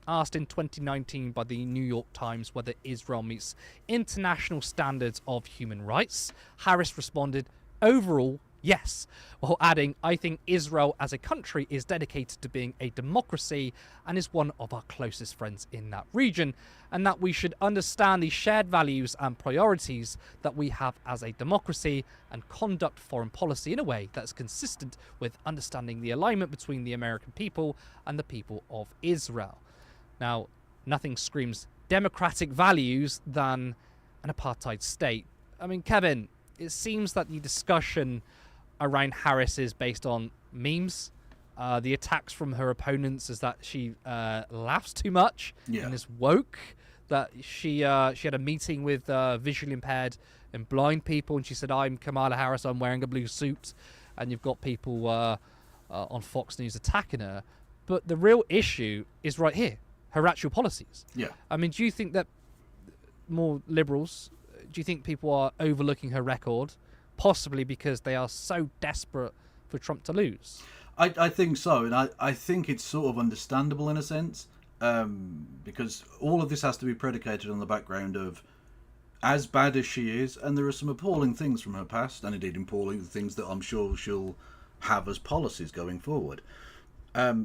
Asked in 2019 by the New York Times whether Israel meets international standards of human rights, Harris responded, overall, yes, while adding, I think Israel as a country is dedicated to being a democracy and is one of our closest friends in that region, and that we should understand the shared values and priorities that we have as a democracy and conduct foreign policy in a way that's consistent with understanding the alignment between the American people and the people of Israel. Now, nothing screams democratic values than an apartheid state. I mean, Kevin, it seems that the discussion around Harris is based on memes. The attacks from her opponents is that she laughs too much and is woke. That she had a meeting with visually impaired and blind people, and she said, I'm Kamala Harris, I'm wearing a blue suit. And you've got people on Fox News attacking her. But the real issue is right here. Her actual policies. Yeah. I mean, do you think that more liberals, do you think people are overlooking her record, possibly because they are so desperate for Trump to lose? I think so, and I think it's sort of understandable in a sense, because all of this has to be predicated on the background of, as bad as she is, and there are some appalling things from her past, and indeed appalling things that I'm sure she'll have as policies going forward.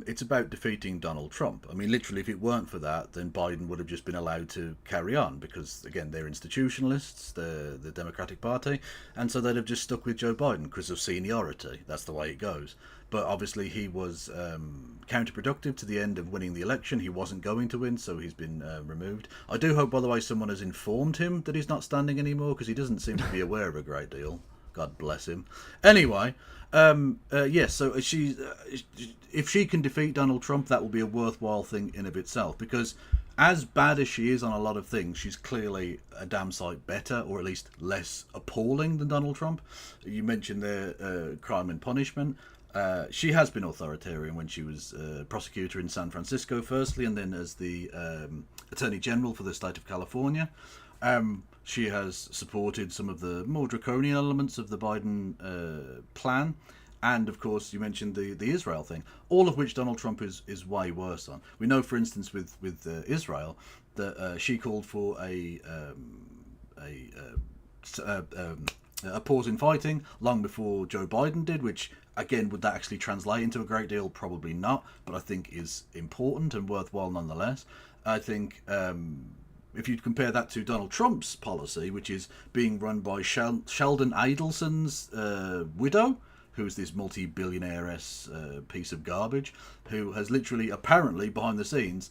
It's about defeating Donald Trump. I mean, literally, if it weren't for that, then Biden would have just been allowed to carry on because, again, they're institutionalists, the Democratic Party, and so they'd have just stuck with Joe Biden because of seniority. That's the way it goes. But obviously, he was counterproductive to the end of winning the election. He wasn't going to win, so he's been removed. I do hope, by the way, someone has informed him that he's not standing anymore because he doesn't seem to be aware of a great deal. God bless him. Anyway, yes, so if she can defeat Donald Trump, that will be a worthwhile thing in of itself, because as bad as she is on a lot of things, she's clearly a damn sight better, or at least less appalling than Donald Trump. You mentioned the crime and punishment. She has been authoritarian when she was prosecutor in San Francisco, firstly, and then as the Attorney General for the state of California. She has supported some of the more draconian elements of the Biden plan. And, of course, you mentioned the Israel thing, all of which Donald Trump is way worse on. We know, for instance, with Israel, that she called for a pause in fighting long before Joe Biden did, which, again, would that actually translate into a great deal? Probably not, but I think is important and worthwhile nonetheless. I think if you compare that to Donald Trump's policy, which is being run by Sheldon Adelson's widow, who's this multi-billionaire-esque piece of garbage, who has literally, apparently, behind the scenes,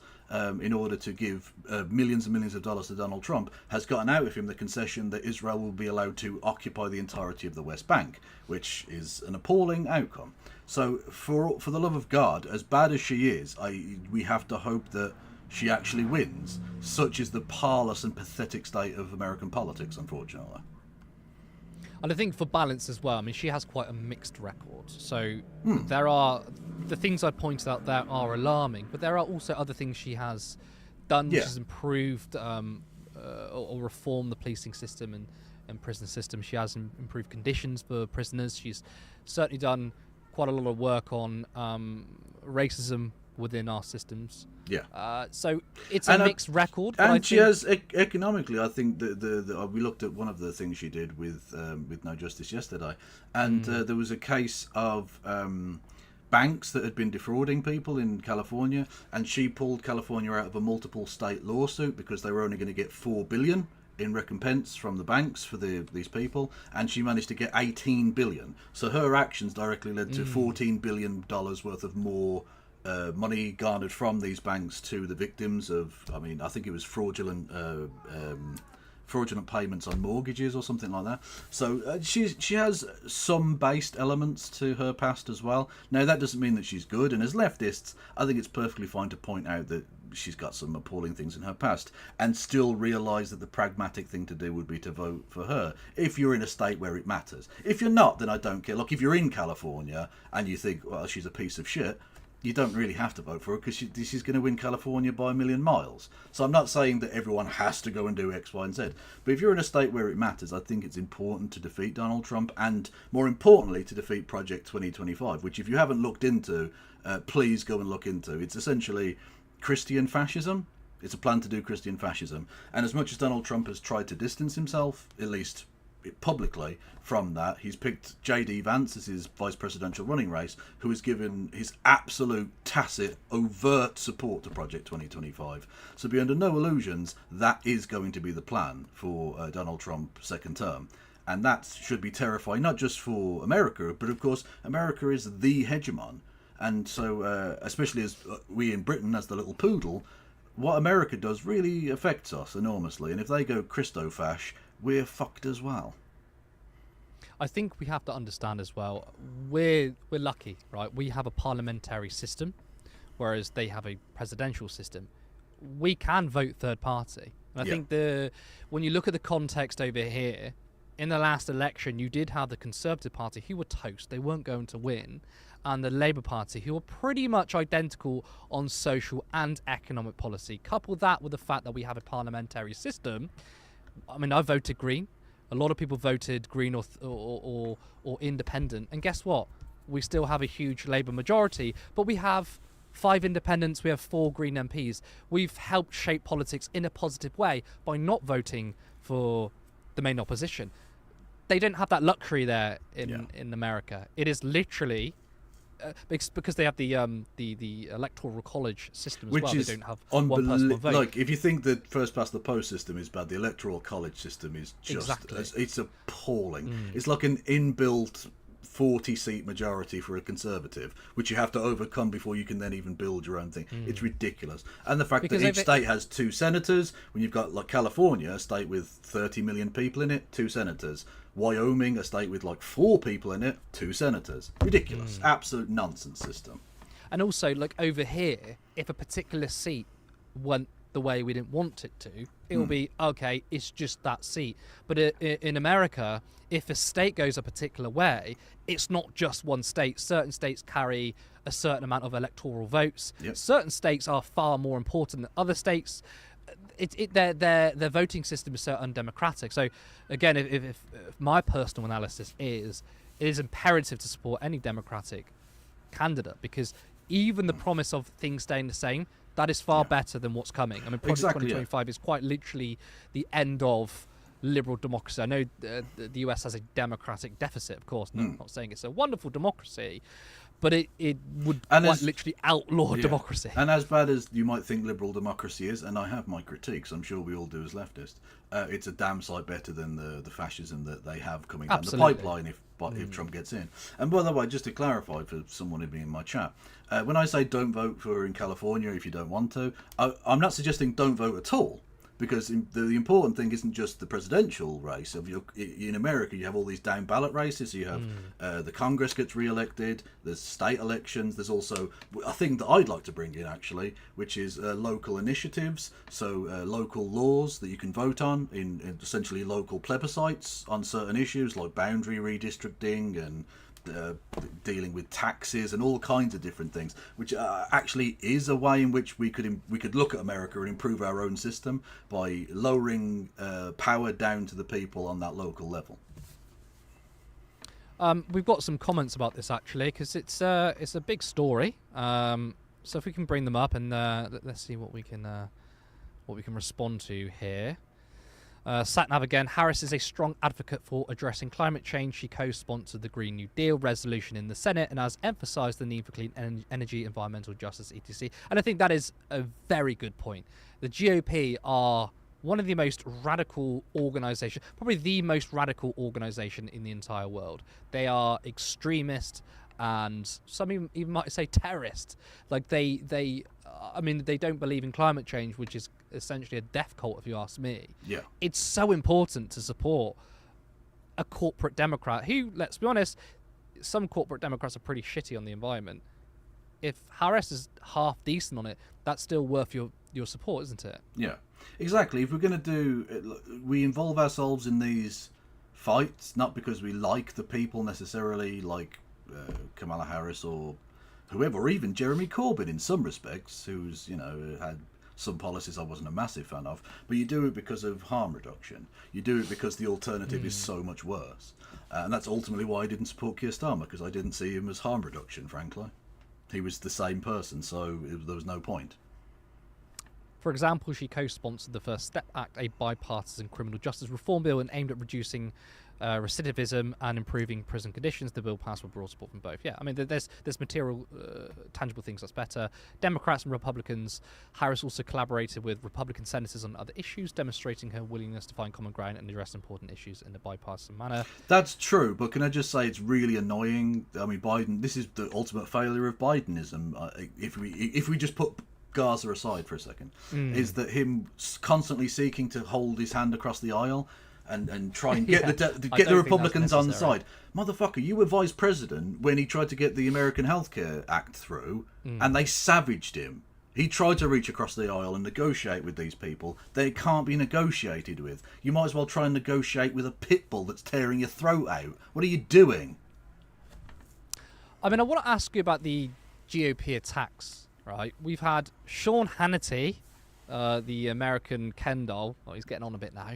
in order to give millions and millions of dollars to Donald Trump, has gotten out of him the concession that Israel will be allowed to occupy the entirety of the West Bank, which is an appalling outcome. So, for the love of God, as bad as she is, we have to hope that she actually wins. Such is the parlous and pathetic state of American politics, unfortunately. And I think for balance as well, I mean, she has quite a mixed record. So there are, the things I pointed out there are alarming, but there are also other things she has done, which has improved or reformed the policing system and prison system. She has improved conditions for prisoners. She's certainly done quite a lot of work on racism within our systems. So it's a mixed record. But and she has economically. I think we looked at one of the things she did with No Justice yesterday, and there was a case of banks that had been defrauding people in California, and she pulled California out of a multiple state lawsuit because they were only going to get $4 billion in recompense from the banks for these people, and she managed to get $18 billion. So her actions directly led to $14 billion worth of more money garnered from these banks to the victims of, I think it was fraudulent payments on mortgages or something like that. So she has some based elements to her past as well. Now, that doesn't mean that she's good, and as leftists, I think it's perfectly fine to point out that she's got some appalling things in her past and still realise that the pragmatic thing to do would be to vote for her if you're in a state where it matters. If you're not, then I don't care. Look, if you're in California and you think, well, she's a piece of shit, you don't really have to vote for her because she's going to win California by a million miles. So I'm not saying that everyone has to go and do X, Y, and Z. But if you're in a state where it matters, I think it's important to defeat Donald Trump and, more importantly, to defeat Project 2025, which if you haven't looked into, please go and look into. It's essentially Christian fascism. It's a plan to do Christian fascism. And as much as Donald Trump has tried to distance himself, at least publicly, from that, he's picked J.D. Vance as his vice presidential running race, who has given his absolute tacit, overt support to Project 2025. So be under no illusions, that is going to be the plan for Donald Trump's second term. And that should be terrifying, not just for America, but of course, America is the hegemon. And so, especially as we in Britain, as the little poodle, what America does really affects us enormously. And if they go Christo-fash, we're fucked as well. I think we have to understand as well, we're lucky, right? We have a parliamentary system, whereas they have a presidential system. We can vote third party. And I think when you look at the context over here, in the last election, you did have the Conservative Party, who were toast. They weren't going to win. And the Labour Party, who were pretty much identical on social and economic policy. Couple that with the fact that we have a parliamentary system. I mean, I voted Green. A lot of people voted Green or Independent. And guess what? We still have a huge Labour majority, but we have 5 independents, we have 4 Green MPs. We've helped shape politics in a positive way by not voting for the main opposition. They don't have that luxury there in America. It is literally... because they have the electoral college system as well. They don't have one person one vote. Like, if you think that first past the post system is bad, the electoral college system is just it's appalling. It's like an inbuilt 40-seat majority for a Conservative, which you have to overcome before you can then even build your own thing. It's ridiculous. And the fact that each state has 2 senators, when you've got like California, a state with 30 million people in it, 2 senators. Wyoming, a state with like 4 people in it, 2 senators. Ridiculous. Absolute nonsense system. And also, like over here, if a particular seat went the way we didn't want it to, it will be, okay, it's just that seat. But in America, if a state goes a particular way, it's not just one state. Certain states carry a certain amount of electoral votes. Certain states are far more important than other states. Their voting system is so undemocratic. So again, if my personal analysis is, it is imperative to support any Democratic candidate, because even the promise of things staying the same, that is far better than what's coming. I mean, Project 2025 is quite literally the end of liberal democracy. I know the US has a democratic deficit, of course. No, I'm not saying it's a wonderful democracy, but it would And quite as- literally outlaw Yeah. democracy. And as bad as you might think liberal democracy is, and I have my critiques, I'm sure we all do as leftists, it's a damn sight better than the fascism that they have coming down Absolutely. the pipeline if Trump gets in. And by the way, just to clarify for someone who'd be in my chat, when I say don't vote for in California if you don't want to, I'm not suggesting don't vote at all. Because the important thing isn't just the presidential race. In America, you have all these down ballot races. You have the Congress gets re-elected. There's state elections. There's also a thing that I'd like to bring in actually, which is local initiatives. So local laws that you can vote on in essentially local plebiscites on certain issues like boundary redistricting and dealing with taxes and all kinds of different things, which actually is a way in which we could look at America and improve our own system by lowering power down to the people on that local level. We've got some comments about this actually because it's a big story. So if we can bring them up and let's see what we can respond to here. Satnav again. Harris is a strong advocate for addressing climate change. She co-sponsored the Green New Deal resolution in the Senate and has emphasised the need for clean energy, environmental justice, etc. And I think that is a very good point. The GOP are one of the most radical organisations, probably the most radical organisation in the entire world. They are extremist and some even might say terrorist. Like they don't believe in climate change, which is essentially a death cult if you ask me. Yeah. It's so important to support a corporate Democrat who, let's be honest, some corporate Democrats are pretty shitty on the environment. If Harris is half decent on it, that's still worth your support, isn't it? Yeah, exactly. If we're going to we involve ourselves in these fights, not because we like the people necessarily, like Kamala Harris or whoever, or even Jeremy Corbyn in some respects, who's, had some policies I wasn't a massive fan of, but you do it because of harm reduction. You do it because the alternative is so much worse. And that's ultimately why I didn't support Keir Starmer, because I didn't see him as harm reduction, frankly. He was the same person, so there was no point. For example, she co-sponsored the First Step Act, a bipartisan criminal justice reform bill and aimed at reducing recidivism and improving prison conditions. The bill passed with broad support from both. Yeah, I mean, there's material, tangible things that's better. Democrats and Republicans. Harris also collaborated with Republican senators on other issues, demonstrating her willingness to find common ground and address important issues in a bipartisan manner. That's true, but can I just say it's really annoying? I mean, Biden. This is the ultimate failure of Bidenism. If we just put Gaza aside for a second, is that him constantly seeking to hold his hand across the aisle and try and get the Republicans on the side. Motherfucker, you were vice president when he tried to get the American Healthcare Act through, and they savaged him. He tried to reach across the aisle and negotiate with these people. They can't be negotiated with. You might as well try and negotiate with a pit bull that's tearing your throat out. What are you doing? I mean, I want to ask you about the GOP attacks, right? We've had Sean Hannity, the American Ken doll, he's getting on a bit now,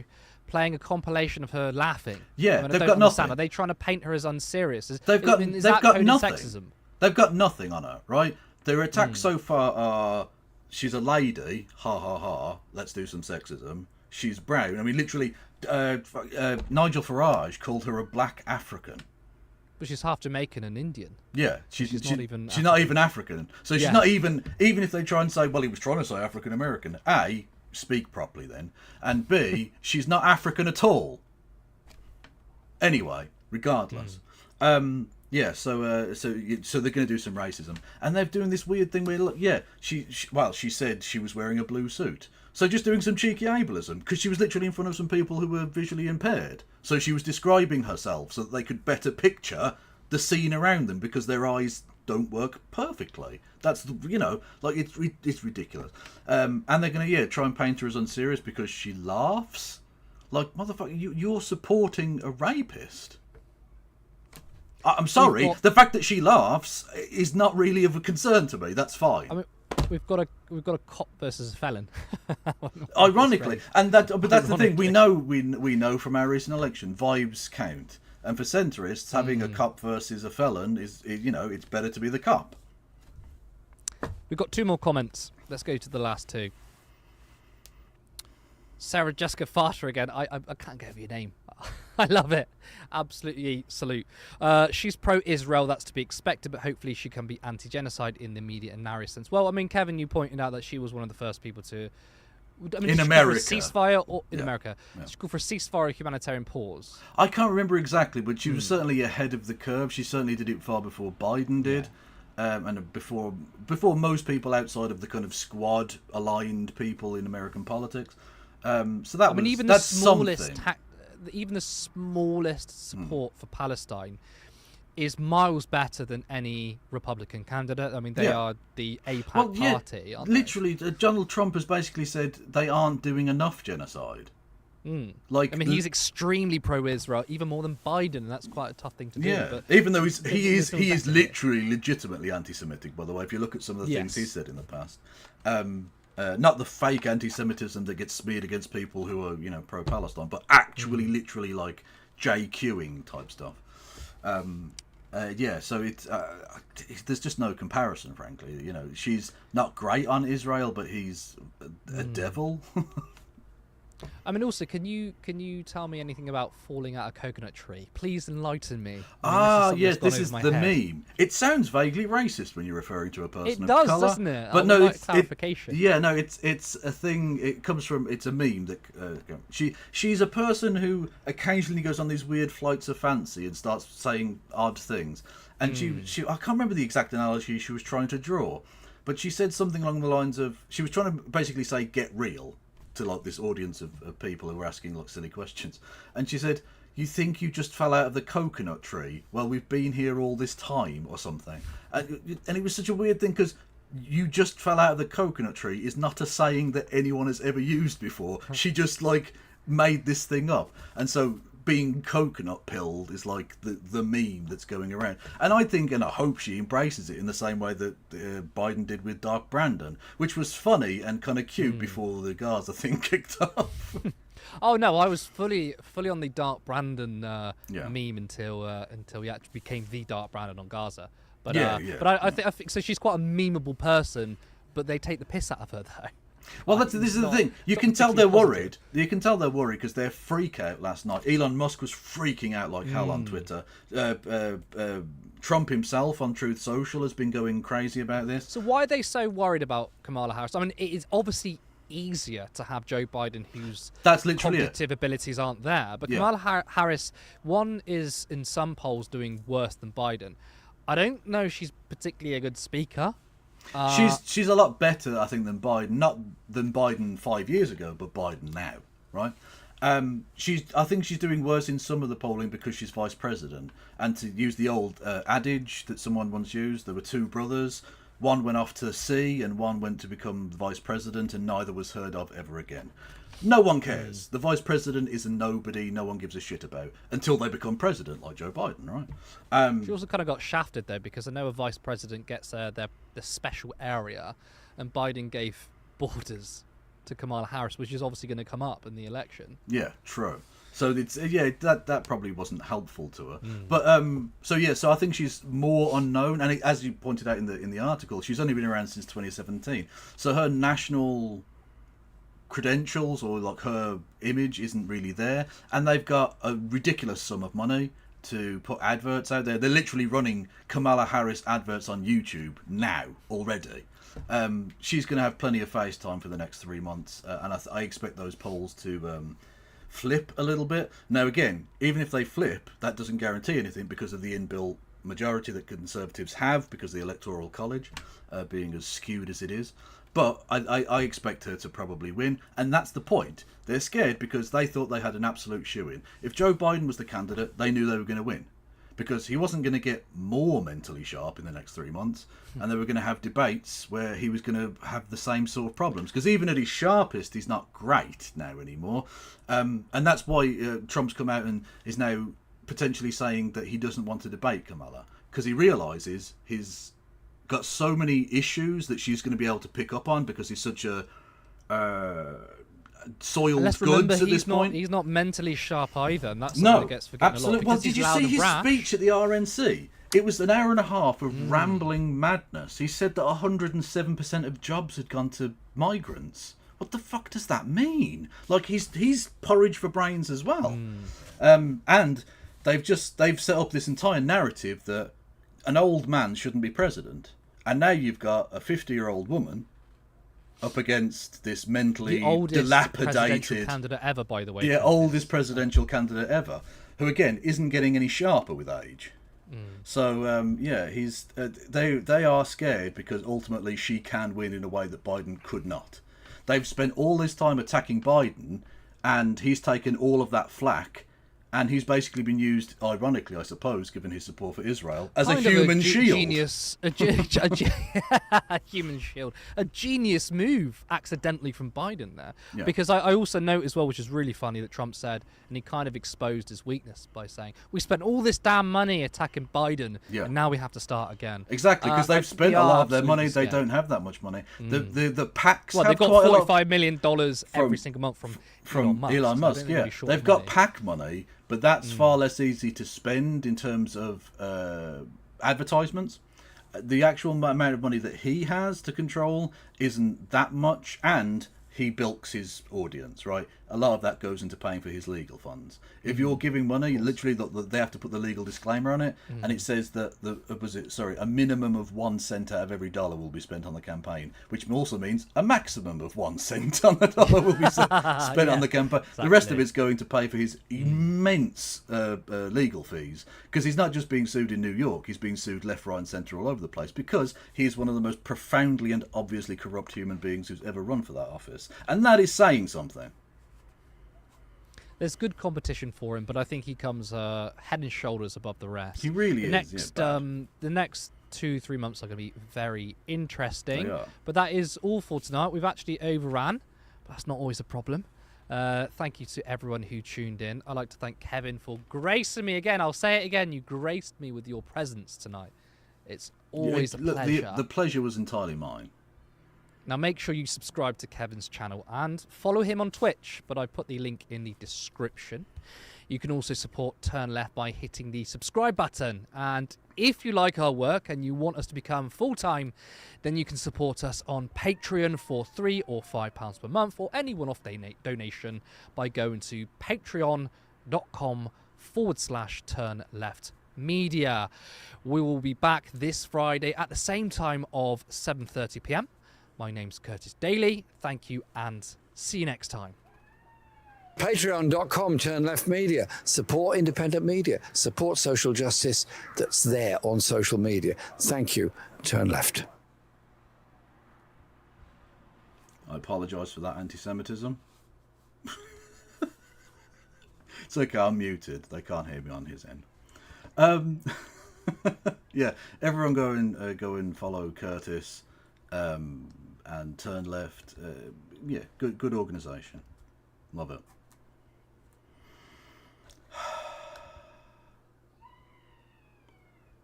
playing a compilation of her laughing. Yeah, I mean, they've I got don't understand. nothing. Are they trying to paint her as unserious? Is They've got that nothing. sexism? They've got nothing on her, right? Their attacks so far are, she's a lady, ha ha ha, let's do some sexism. She's brown. I mean, literally, Nigel Farage called her a black African. But she's half Jamaican and Indian. Yeah, she's not even. She's not even African. So she's not even if they try and say, well, he was trying to say African American. A, speak properly then, and B, she's not African at all. Anyway, regardless, yeah. So they're going to do some racism, and they're doing this weird thing where, she said she was wearing a blue suit. So just doing some cheeky ableism, because she was literally in front of some people who were visually impaired. So she was describing herself so that they could better picture the scene around them, because their eyes don't work perfectly. That's, it's ridiculous. And they're going to, try and paint her as unserious because she laughs. Like, motherfucker, you're supporting a rapist. I'm sorry, the fact that she laughs is not really of a concern to me. That's fine. I mean, we've got a cop versus a felon. Ironically, but that's the thing. We know from our recent election, vibes count, and for centrists, having a cop versus a felon is it's better to be the cop. We've got two more comments. Let's go to the last two. Sarah Jessica Farter again. I can't give you a name. I love it. Absolutely salute. She's pro-Israel, that's to be expected, but hopefully she can be anti-genocide in the immediate and narrow sense. Well, I mean, Kevin, you pointed out that she was one of the first people to... I mean, in America. Ceasefire or in America. Yeah. She called for a ceasefire, a humanitarian pause. I can't remember exactly, but she was certainly ahead of the curve. She certainly did it far before Biden did. And before most people outside of the kind of squad-aligned people in American politics. So that even that's the smallest something. even the smallest support for Palestine is miles better than any Republican candidate. I mean, they are the AIPAC party, aren't literally, Donald Trump has basically said they aren't doing enough genocide. Like, I mean, he's extremely pro-Israel, even more than Biden, and that's quite a tough thing to do. Yeah, But even though he is literally legitimately anti-Semitic, by the way. If you look at some of the things he said in the past, not the fake anti-Semitism that gets smeared against people who are pro-Palestine, but actually literally like JQing type stuff. So there's just no comparison, frankly. She's not great on Israel, but he's a devil. I mean, also, can you tell me anything about falling out a coconut tree? Please enlighten me. This is the meme. It sounds vaguely racist when you're referring to a person of color. It does, doesn't it? But no, it's clarification. It's a thing. It comes from. It's a meme that she's a person who occasionally goes on these weird flights of fancy and starts saying odd things. And she I can't remember the exact analogy she was trying to draw, but she said something along the lines of she was trying to basically say get real to like this audience of people who were asking like silly questions, and she said, "You think you just fell out of the coconut tree? Well, we've been here all this time," or something. And it was such a weird thing because you just fell out of the coconut tree is not a saying that anyone has ever used before. She just like made this thing up, and so being coconut pilled is like the meme that's going around. And I think and I hope she embraces it in the same way that Biden did with Dark Brandon, which was funny and kind of cute before the Gaza thing kicked off. Oh no, I was fully on the Dark Brandon meme until he actually became the Dark Brandon on Gaza. But but I think so. She's quite a memeable person, but they take the piss out of her though. Well, this is the thing. You can tell they're worried. You can tell they're worried because their freak out last night. Elon Musk was freaking out like hell on Twitter. Trump himself on Truth Social has been going crazy about this. So why are they so worried about Kamala Harris? I mean, it is obviously easier to have Joe Biden, whose cognitive abilities aren't there. But Kamala Harris, one is in some polls doing worse than Biden. I don't know she's particularly a good speaker. She's a lot better, I think, than Biden. Not than Biden 5 years ago, but Biden now, right? I think she's doing worse in some of the polling because she's vice president. And to use the old adage that someone once used, there were two brothers. One went off to sea, and one went to become vice president, and neither was heard of ever again. No one cares. The vice president is a nobody. No one gives a shit about until they become president, like Joe Biden, right? She also kind of got shafted though, because I know a vice president gets the special area, and Biden gave borders to Kamala Harris, which is obviously going to come up in the election. Yeah, true. So it's that probably wasn't helpful to her. But so I think she's more unknown, and as you pointed out in the article, she's only been around since 2017. So her national credentials or like her image isn't really there, and they've got a ridiculous sum of money to put adverts out there. They're literally running Kamala Harris adverts on YouTube now already. She's going to have plenty of face time for the next 3 months, and I expect those polls to flip a little bit. Now again, even if they flip, that doesn't guarantee anything because of the inbuilt majority that Conservatives have because of the Electoral College being as skewed as it is. But I expect her to probably win, and that's the point. They're scared because they thought they had an absolute shoo-in. If Joe Biden was the candidate, they knew they were going to win because he wasn't going to get more mentally sharp in the next 3 months, and they were going to have debates where he was going to have the same sort of problems because even at his sharpest, he's not great now anymore. And that's why Trump's come out and is now potentially saying that he doesn't want to debate Kamala because he realises he's got so many issues that she's going to be able to pick up on because he's such a soiled goods at this point. He's not mentally sharp either, and that's something that gets forgotten absolutely. a lot. Well, did you see his speech at the RNC? It was an hour and a half of rambling madness. He said that 107% of jobs had gone to migrants, what the fuck does that mean? Like, he's porridge for brains as well. And they've set up this entire narrative that an old man shouldn't be president, and now you've got a 50-year-old woman up against this mentally the oldest dilapidated presidential candidate ever, by the way. Yeah, oldest presidential candidate ever, who again isn't getting any sharper with age. So they are scared because ultimately she can win in a way that Biden could not. They've spent all this time attacking Biden, and he's taken all of that flack, and he's basically been used, ironically, I suppose, given his support for Israel, as Kind a of human shield. A human shield. A genius move, accidentally, from Biden there. Yeah. Because I also note as well, which is really funny, that Trump said, and he kind of exposed his weakness by saying, we spent all this damn money attacking Biden, and now we have to start again. Exactly, because they've spent a lot of their money. They don't have that much money. The PACs well, have they've got $45 million every single month from Elon Musk. So Yeah, they've got PAC money, but that's far less easy to spend in terms of advertisements. The actual amount of money that he has to control isn't that much, and he bilks his audience, right? A lot of that goes into paying for his legal funds. If you're giving money, literally they have to put the legal disclaimer on it, and it says that a minimum of 1 cent out of every dollar will be spent on the campaign, which also means a maximum of 1 cent on the dollar will be spent on the campaign. Exactly. The rest of it's going to pay for his immense legal fees, because he's not just being sued in New York, he's being sued left, right and centre all over the place, because he's one of the most profoundly and obviously corrupt human beings who's ever run for that office. And that is saying something. There's good competition for him, but I think he comes head and shoulders above the rest. He really is. The next 2-3 months are going to be very interesting. They are. But that is all for tonight. We've actually overran, but that's not always a problem. Thank you to everyone who tuned in. I'd like to thank Kevin for gracing me again. I'll say it again. You graced me with your presence tonight. It's always a pleasure. The pleasure was entirely mine. Now make sure you subscribe to Kevin's channel and follow him on Twitch, but I put the link in the description. You can also support Turn Left by hitting the subscribe button. And if you like our work and you want us to become full-time, then you can support us on Patreon for £3 or £5 per month, or any one-off donation by going to patreon.com/turnleftmedia. We will be back this Friday at the same time of 7:30 p.m. My name's Curtis Daly. Thank you and see you next time. Patreon.com, Turn Left Media. Support independent media. Support social justice that's there on social media. Thank you, Turn Left. I apologise for that anti-Semitism. It's okay, I'm muted. They can't hear me on his end. Yeah, everyone go and follow Curtis. And Turn Left, yeah, good organisation. Love it.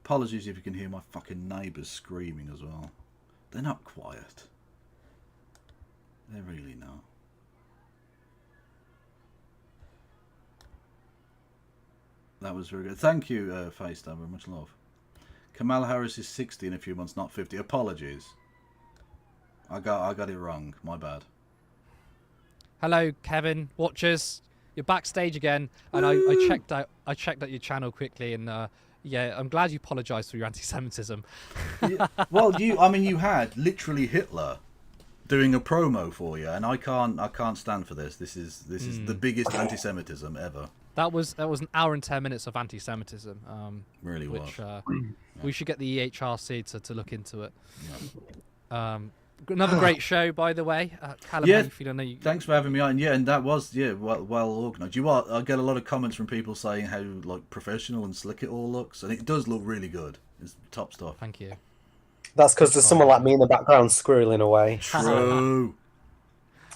Apologies if you can hear my fucking neighbours screaming as well. They're not quiet. They're really not. That was very good. Thank you, FaceTime, much love. Kamala Harris is 60 in a few months, not 50. Apologies. I got it wrong. My bad. Hello, Kevin. Watchers, you're backstage again, and I checked out your channel quickly, and yeah, I'm glad you apologised for your anti-Semitism. Yeah, well, you had literally Hitler doing a promo for you, and I can't stand for this. This is the biggest anti-Semitism ever. That was an hour and 10 minutes of anti-Semitism. Really which, was. We should get the EHRC to look into it. Yeah. Another great show, by the way. Callum, yeah, thanks for having me on. Yeah, and that was well organised. I get a lot of comments from people saying how like professional and slick it all looks, and it does look really good. It's top stuff. Thank you. That's because there's someone like me in the background squirreling away. True.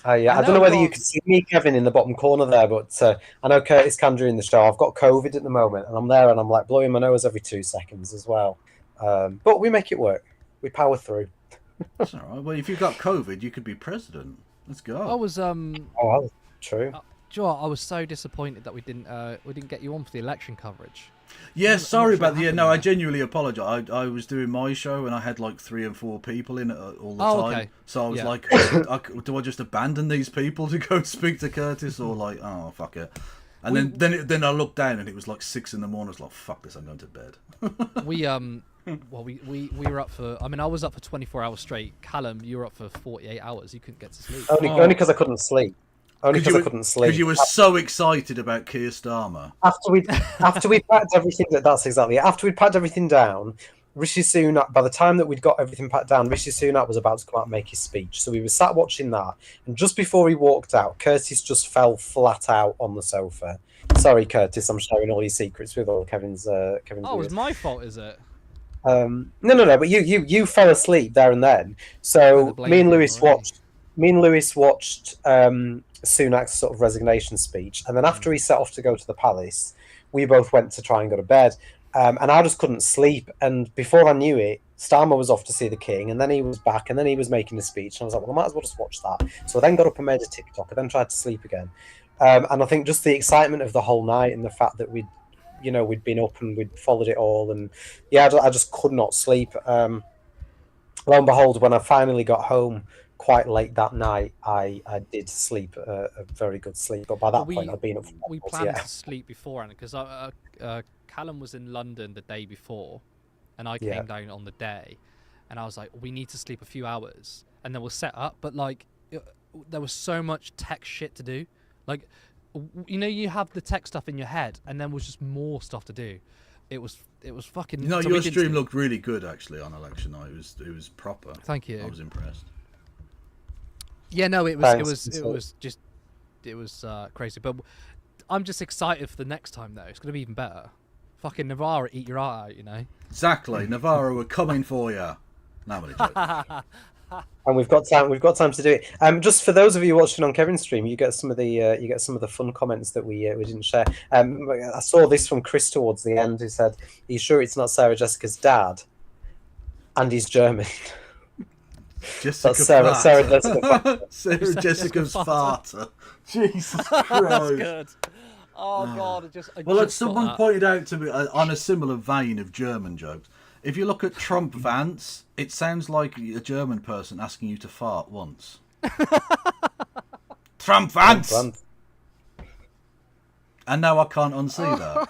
Yeah, I don't know whether you can see me, Kevin, in the bottom corner there, but I know Curtis can during the show. I've got COVID at the moment, and I'm there, and I'm like blowing my nose every 2 seconds as well. But we make it work. We power through. That's all right. Well, if you've got COVID, you could be president. Let's go. I was Oh, true. Do you know what? I was so disappointed that we didn't get you on for the election coverage. Yeah, sorry about that. Yeah, no, I genuinely apologise. I was doing my show and I had like 3 and 4 people in it all the time. Okay. So I was Yeah. like, do I just abandon these people to go speak to Curtis, or like, oh fuck it? And then I looked down and it was like 6 in the morning. I was like, fuck this, I'm going to bed. we were up for. I mean, I was up for 24 hours straight. Callum, you were up for 48 hours. You couldn't get to sleep. Only because I couldn't sleep. Only because I couldn't sleep. Because you were so excited about Keir Starmer. After we packed everything, that's exactly it. After we'd packed everything down, Rishi Sunak, by the time that we'd got everything packed down, Rishi Sunak was about to come out and make his speech. So we were sat watching that, and just before he walked out, Curtis just fell flat out on the sofa. Sorry, Curtis, I'm sharing all your secrets with all Kevin's Oh, viewers. it's my fault, is it? No, but you fell asleep there and then. So me and Lewis watched Sunak's sort of resignation speech, and then after he set off to go to the palace, we both went to try and go to bed, and I just couldn't sleep. And before I knew it, Starmer was off to see the king, and then he was back, and then he was making a speech, and I was like, well, I might as well just watch that. So I then got up and made a TikTok. I then tried to sleep again, and I think just the excitement of the whole night and the fact that we'd been up and we'd followed it all, and yeah, I just could not sleep. Lo and behold, when I finally got home quite late that night, I did sleep a very good sleep. But by that point, I'd been up for we planned to sleep beforehand because Callum was in London the day before, and I came down on the day, and I was like, we need to sleep a few hours, and then we'll set up. But like, there was so much tech shit to do. Like, you have the tech stuff in your head, and then was just more stuff to do. It was fucking. No, your stream looked really good actually on election night. It was proper. Thank you. I was impressed. Yeah, no, it was crazy. But I'm just excited for the next time though. It's gonna be even better. Fucking Navarro, eat your heart out, you know. Exactly, Navarro, we're coming for you. No, and we've got time to do it. Just for those of you watching on Kevin's stream, you get some of the fun comments that we didn't share. I saw this from Chris towards the end, who said, "Are you sure it's not Sarah Jessica's dad?" And he's German. Jessica Sarah Jessica's farter. Jesus Christ. That's good. Oh God! Well, someone pointed out to me on a similar vein of German jokes. If you look at Trump Vance, it sounds like a German person asking you to fart once. Trump Vance! And now I can't unsee that.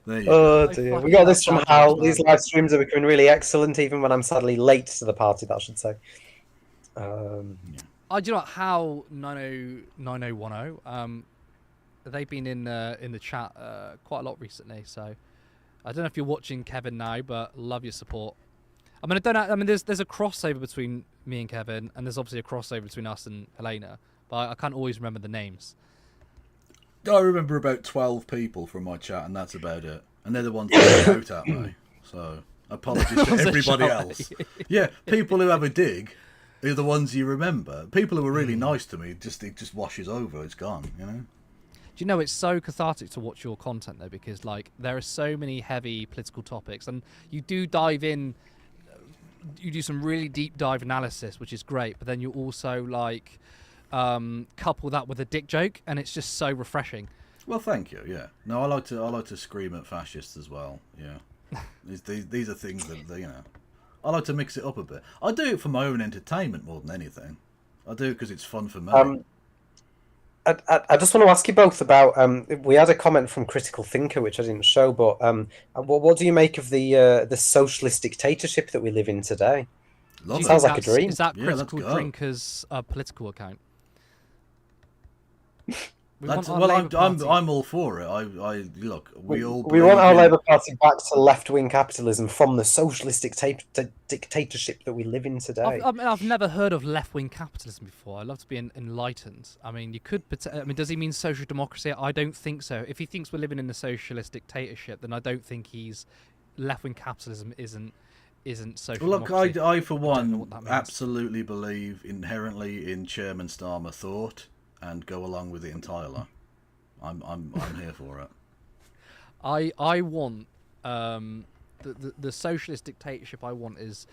There you go. Dear. We got this from Hal. These live streams are becoming really excellent, even when I'm sadly late to the party, that I should say. Do you know what, Hal 9010? They've been in the chat quite a lot recently, so I don't know if you're watching Kevin now, but love your support. I mean, there's a crossover between me and Kevin, and there's obviously a crossover between us and Helena, but I can't always remember the names. I remember about 12 people from my chat, and that's about it. And they're the ones that shout at me. So apologies to everybody else. Yeah, people who have a dig are the ones you remember. People who are really nice to me, it just washes over. It's gone, you know. Do you know, it's so cathartic to watch your content though, because like there are so many heavy political topics, and you do dive in. You do some really deep dive analysis, which is great, but then you also like couple that with a dick joke, and it's just so refreshing. Well, thank you. Yeah, no, I like to scream at fascists as well. Yeah, these are things that I like to mix it up a bit. I do it for my own entertainment more than anything. I do it because it's fun for me. I just want to ask you both about. We had a comment from Critical Thinker, which I didn't show, but what do you make of the socialist dictatorship that we live in today? Sounds like a dream. Is that Critical Drinker's political account? I'm all for it. We want our Labour Party back to left-wing capitalism from the socialist dictatorship that we live in today. I've never heard of left-wing capitalism before. I'd love to be enlightened. I mean, you could. I mean, does he mean social democracy? I don't think so. If he thinks we're living in a socialist dictatorship, then I don't think he's left-wing capitalism isn't social democracy. Look, I for one absolutely believe inherently in Chairman Starmer thought, and go along with it entirely. I'm here for it. I want the socialist dictatorship I want is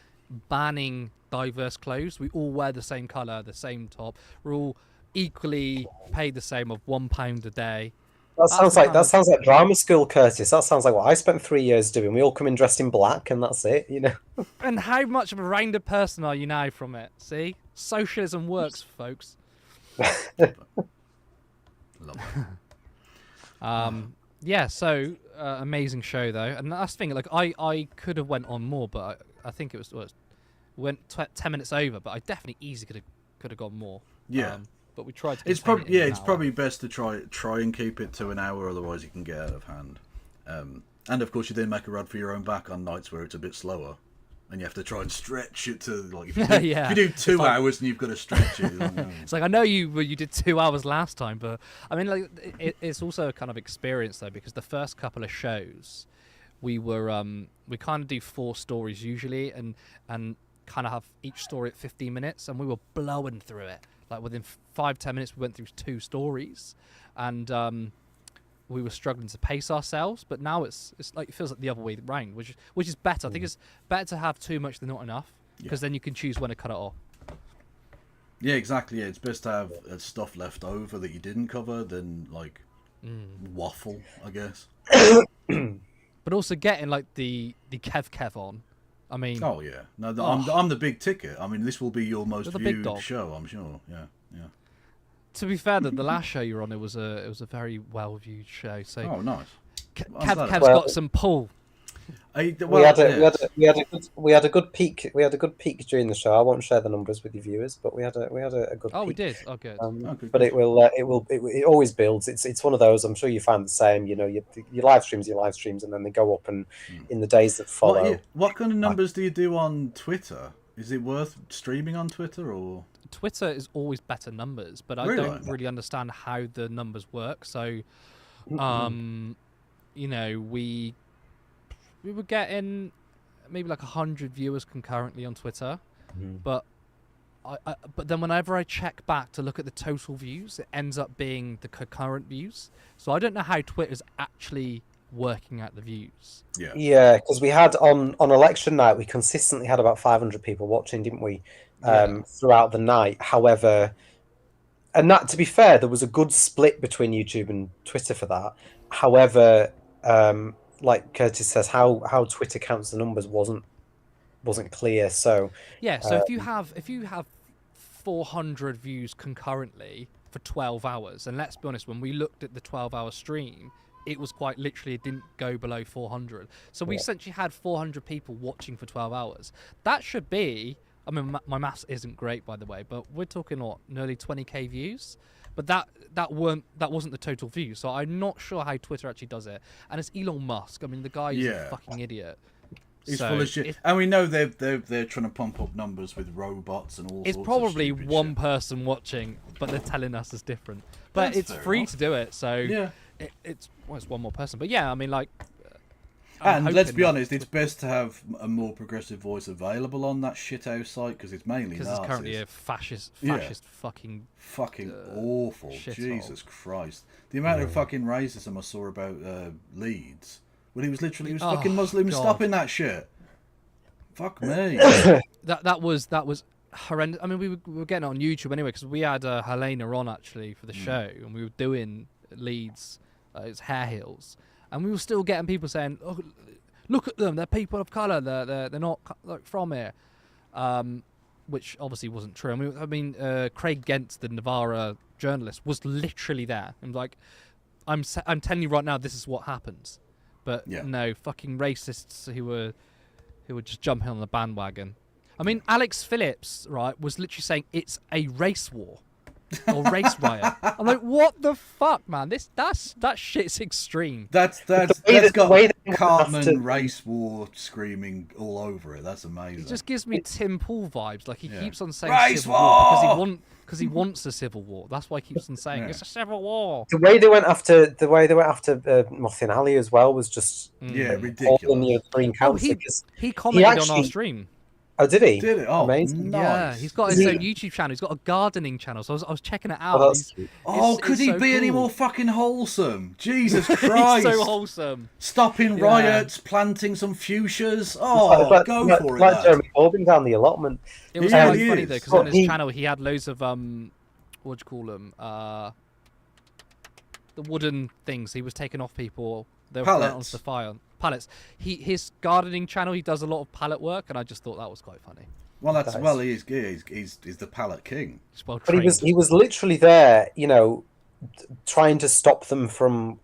banning diverse clothes. We all wear the same colour, the same top. We're all equally paid the same of £1 a day. That sounds like drama school, Curtis. That sounds like what I spent 3 years doing. We all come in dressed in black, and that's it, you know. And how much of a rounded person are you now from it? See, socialism works, folks. Yeah. So amazing show though, and that's the thing. Like I could have went on more, but I think it went 10 minutes over. But I definitely easily could have gone more. Yeah. But we tried to. It's probably best to try and keep it to an hour, otherwise you can get out of hand. And of course, you then make a run for your own back on nights where it's a bit slower, and you have to try and stretch it to like if you do 2 hours and you've got to stretch it. It's like I know you did 2 hours last time, but I mean like it's also a kind of experience though, because the first couple of shows we kind of do 4 stories usually, and kind of have each story at 15 minutes, and we were blowing through it. Like within 5-10 minutes, we went through 2 stories, and we were struggling to pace ourselves. But now it's like it feels like the other way round, which is better. I think it's better to have too much than not enough, because then you can choose when to cut it off. Yeah, exactly. Yeah, it's best to have stuff left over that you didn't cover than like waffle, I guess. But also getting like the Kev on. I mean, oh yeah, no, I'm the big ticket. I mean, this will be your most viewed show, I'm sure. Yeah. To be fair, the last show you were on, it was a very well viewed show. So nice. Kev's got some pull. We had a good peak. We had a good peak during the show. I won't share the numbers with your viewers, but we had a good. Oh, peak. we did. Oh, good. But it always builds. It's one of those. I'm sure you find the same. You know, your live streams, and then they go up, and in the days that follow. What kind of numbers do you do on Twitter? Is it worth streaming on Twitter or? Twitter is always better numbers, but I don't really understand how the numbers work. So, you know, we were getting maybe like 100 viewers concurrently on Twitter, but but then whenever I check back to look at the total views, it ends up being the concurrent views. So I don't know how Twitter's actually working out the views. Yeah, because we had on election night, we consistently had about 500 people watching, didn't we? Throughout the night. However, and that, to be fair, there was a good split between YouTube and Twitter for that. However, like Curtis says, how Twitter counts the numbers wasn't clear. So so if you have 400 views concurrently for 12 hours, and let's be honest, when we looked at the 12-hour stream, it was quite literally, it didn't go below 400. So we essentially had 400 people watching for 12 hours. That should be, I mean, my maths isn't great, by the way, but we're talking nearly 20k views. But that wasn't the total view. So I'm not sure how Twitter actually does it. And it's Elon Musk. I mean, the guy is a fucking idiot. He's full of shit. And we know they're trying to pump up numbers with robots and all sorts of It's probably one shit. person watching, but they're telling us it's different. But it's free to do it, so it's one more person. But yeah, I mean, like. And let's be honest, it's best to have a more progressive voice available on that shithouse site, because it's mainly because it's currently a fascist fucking awful. Jesus Christ, the amount of fucking racism I saw about Leeds when he was fucking Muslims stopping that shit. Fuck me. that was horrendous. I mean, we were getting it on YouTube anyway, because we had Helena on actually for the show, and we were doing Leeds, it's Hair Heels. And we were still getting people saying, "Oh, look at them! They're people of colour. They're not like from here," which obviously wasn't true. I mean, Craig Gent, the Navarra journalist, was literally there, and like, I'm telling you right now, this is what happens. But no, fucking racists who were just jumping on the bandwagon. I mean, Alex Phillips, right, was literally saying it's a race war. Or race riot. I'm like, what the fuck, man? That shit's extreme. That's got Cartman race war screaming all over it. That's amazing. It just gives me Tim Pool vibes. Like he keeps on saying race civil war because he wants a civil war. That's why he keeps on saying it's a civil war. The way they went after Mothin Ali as well was just ridiculous. He commented on our stream. Oh, did he? Did it? Oh, amazing! Nice. Yeah, he's got his own YouTube channel. He's got a gardening channel. So I was checking it out. Could he be any more fucking wholesome? Jesus Christ! He's so wholesome. Stopping riots, planting some fuchsias. Oh, go for it! Like Jeremy Corbyn down the allotment. It was really funny though, because on his channel he had loads of what do you call them? the wooden things he was taking off people. They were Pallets. burnt onto the fire. Pallets. His gardening channel. He does a lot of pallet work, and I just thought that was quite funny. Well, he's the pallet king. He's well But trained. he was literally there, you know, trying to stop them from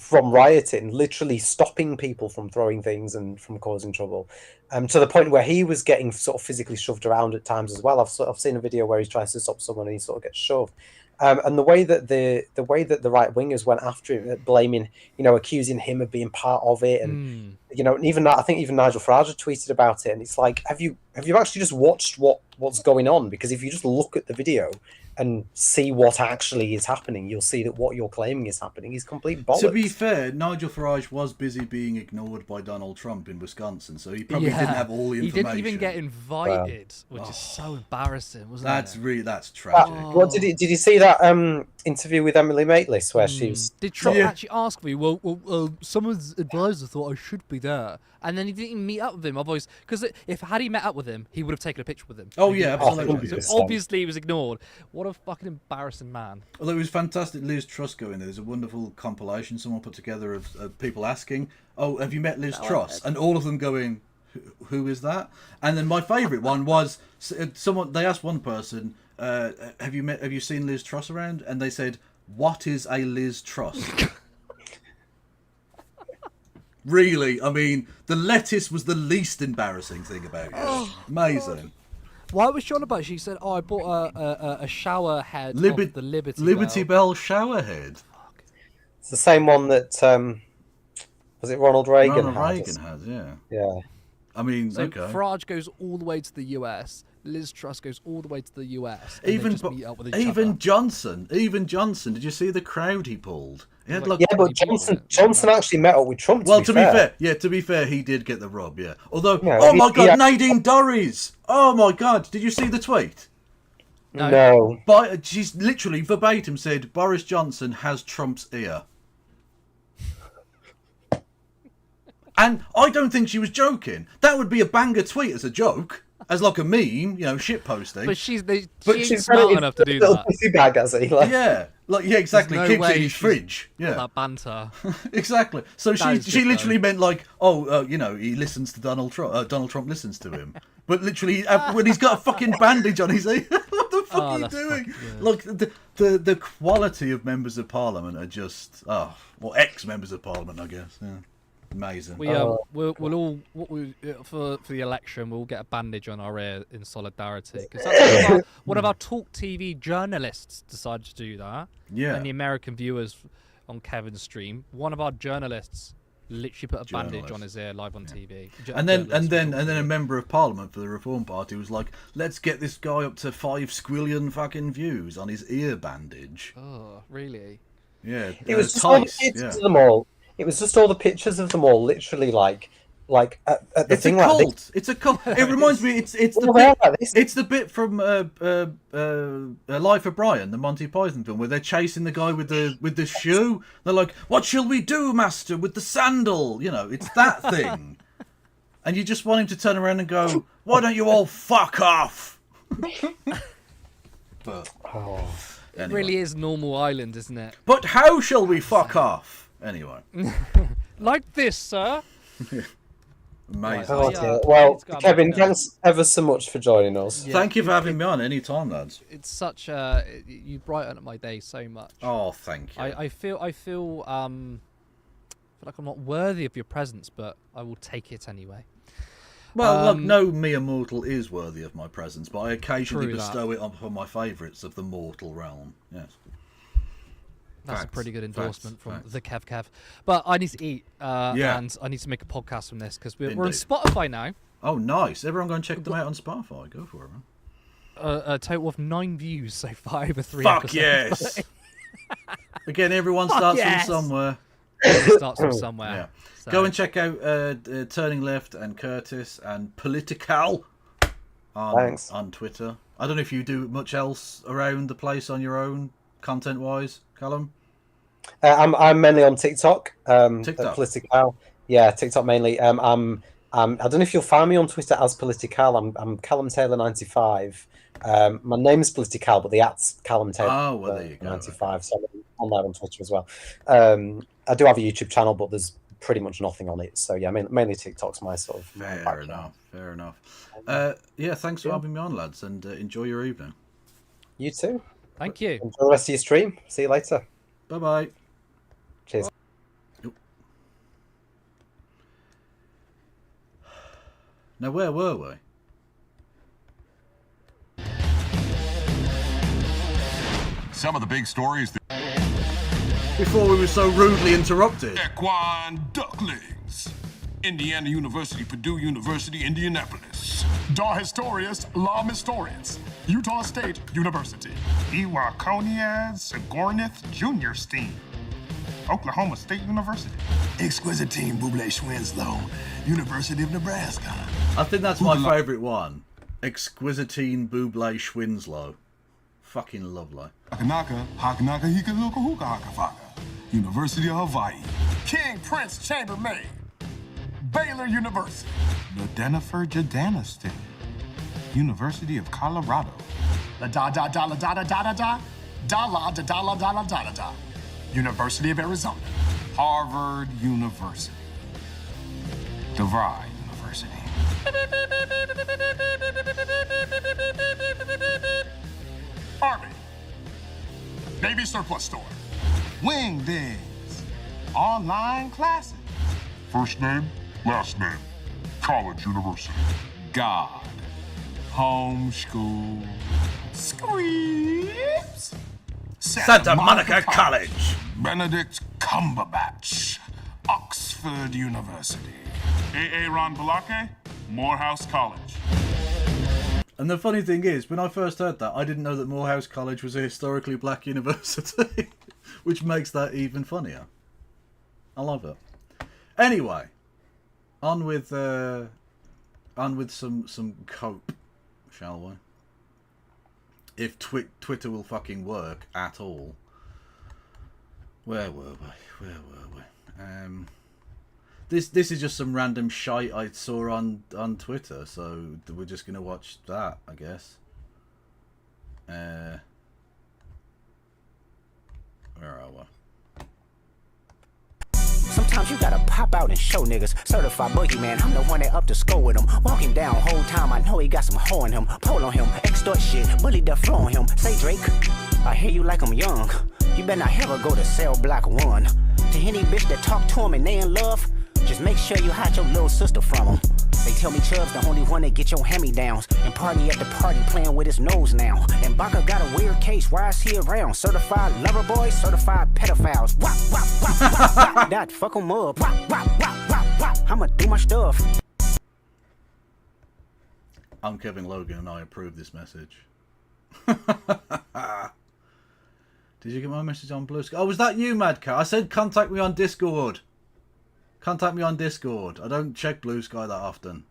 rioting, literally stopping people from throwing things and from causing trouble, to the point where he was getting sort of physically shoved around at times as well. I've seen a video where he's trying to stop someone and he sort of gets shoved. And the way that the right wingers went after him, blaming, you know, accusing him of being part of it, and you know, even I think even Nigel Farage had tweeted about it, and it's like, have you actually just watched what's going on? Because if you just look at the video and see what actually is happening, you'll see that what you're claiming is happening is complete bollocks. To be fair, Nigel Farage was busy being ignored by Donald Trump in Wisconsin, so he probably didn't have all the information. He didn't even get invited, which is so embarrassing, wasn't it? That's tragic. What did you see that interview with Emily Maitlis where she was? Did Trump actually ask me? Well, someone's advisor thought I should be there, and then he didn't even meet up with him. Otherwise, because had he met up with him, he would have taken a picture with him. Oh yeah, absolutely. So obviously he was ignored. What a fucking embarrassing man. Although it was fantastic, Liz Truss going there. There's a wonderful compilation someone put together of people asking, "Oh, have you met Liz Truss?" And all of them going, "Who is that?" And then my favourite one was someone. They asked one person, "Have you seen Liz Truss around?" And they said, "What is a Liz Truss?" Really, I mean, the lettuce was the least embarrassing thing about it. Amazing. Why was she on about? She said, "Oh, I bought a shower head off the Liberty Bell shower head." It's the same one that was it Ronald Reagan had? Ronald Reagan had, yeah. Yeah. I mean, so okay. Farage goes all the way to the US. Liz Truss goes all the way to the US. And Even they just meet up with each other. Johnson. Did you see the crowd he pulled? He had Yeah, but Johnson actually met up with Trump. To be fair, he did get the rub. Yeah. Although, No, oh my God, Nadine Dorries. Oh my God, did you see the tweet? No. She's literally verbatim said Boris Johnson has Trump's ear. And I don't think she was joking. That would be a banger tweet as a joke, as like a meme, you know, shit posting. But she ain't smart enough to do that. Pussy bag, has he? Yeah, exactly. No Keeps way it in his fridge. Yeah, that banter. Exactly. So That she literally meant like, you know, he listens to Donald Trump. Donald Trump listens to him. But literally, when he's got a fucking bandage on his ear, what the fuck are you doing? Like the quality of members of parliament are just ex-members of parliament, I guess. Yeah. Amazing. We'll all for the election we'll get a bandage on our ear in solidarity because one of our Talk TV journalists decided to do that. Yeah. And the American viewers on Kevin's stream, one of our journalists literally put a bandage on his ear live on TV. And then a member of parliament for the Reform Party was like, "Let's get this guy up to 5 squillion fucking views on his ear bandage." Oh, really? Yeah. It was just all the pictures of them all. It was just all the pictures of them all, literally like at the it's thing a like cult. this. It's a cult. It reminds me. It's the Well, bit. like this. It's the bit from Life of Brian, the Monty Python film, where they're chasing the guy with the shoe. They're like, "What shall we do, master, with the sandal?" You know, it's that thing. And you just want him to turn around and go, "Why don't you all fuck off?" But It anyway. really is normal Ireland, isn't it? But how shall we fuck off? Anyway. Like this, sir. Amazing. Well, Kevin, thanks ever so much for joining us. Yeah. Thank you for having me on any time, lads. It's such you brighten up my day so much. Oh, thank you. I feel like I'm not worthy of your presence, but I will take it anyway. Well, look, no mere mortal is worthy of my presence, but I occasionally True bestow it upon my favourites of the mortal realm. Yes. That's a pretty good endorsement from the Kev. But I need to eat, and I need to make a podcast from this because we're on Spotify now. Oh, nice! Everyone go and check them out on Spotify. Go for it, man. A total of 9 views so far over 3 Fuck episodes. yes! Again, everyone starts from somewhere. Starts from somewhere. Yeah. So. Go and check out Turning Left and Curtis and Political on Twitter. I don't know if you do much else around the place on your own, content-wise, Callum. I'm mainly on TikTok. TikTok. Political. Yeah, TikTok mainly. I don't know if you'll find me on Twitter as Political. I'm Callum Taylor 95. My name is Political, but the @'s Callum Taylor. Oh, well, there you go. 95. So on there on Twitter as well. I do have a YouTube channel, but there's pretty much nothing on it. So yeah, mainly TikTok's my sort of Fair enough. Yeah, thanks for having me on, lads, and enjoy your evening. You too. Thank you. Enjoy the rest of your stream. See you later. Bye-bye. Cheers. Now, where were we? Some of the big stories that... Before we were so rudely interrupted. Equine ducklings. Indiana University, Purdue University, Indianapolis. Da Historias, La Mistorians. Utah State University. Ewaconias Sigornith Junior Steam. Oklahoma State University. Exquisite Team Buble Schwinslow, University of Nebraska. I think that's my favourite one. Exquisitine Buble Schwinslow. Fucking lovely. Hakanaka, Hakanaka, Hikaluka, Huka, Hakafaka. University of Hawaii. King Prince Chambermaid. Baylor University. Ladennifer Jadaniston. University of Colorado. La da da da la da da da da da. Da la da da la da la da da da. University of Arizona. Harvard University. DeVry University. Army. Navy Surplus Store. Wingdings. Online classes. First name, last name. College University. God. Homeschool. Squeeps. Santa Monica College. Benedict Cumberbatch. Oxford University. A.A. Ron Balake, Morehouse College. And the funny thing is, when I first heard that, I didn't know that Morehouse College was a historically black university, which makes that even funnier. I love it. Anyway, on with some cope, shall we? If Twitter will fucking work at all. Where were we? This is just some random shite I saw on Twitter, so we're just gonna watch that, I guess. Where are we? Sometimes you gotta pop out and show niggas. Certified boogeyman, I'm the one that up to score with him. Walk him down whole time, I know he got some hoe in him. Pole on him, extort shit, bully the flow on him. Say Drake, I hear you like I'm young. You better not ever go to cell block 1. To any bitch that talk to him and they in love, just make sure you hide your little sister from him. They tell me Chubb's the only one that get your hand-me-downs. And party at the party playing with his nose now. And Baka got a weird case, why is he around? Certified lover boys, certified pedophiles. Wop, wop, wop, wop, wop. That fuck him up. Wop, wop, wop, wop, wop. I'ma do my stuff. I'm Kevin Logan and I approve this message. Did you get my message on Blue Sky? Oh, was that you, Mad Cat? I said contact me on Discord. Contact me on Discord. I don't check Blue Sky that often.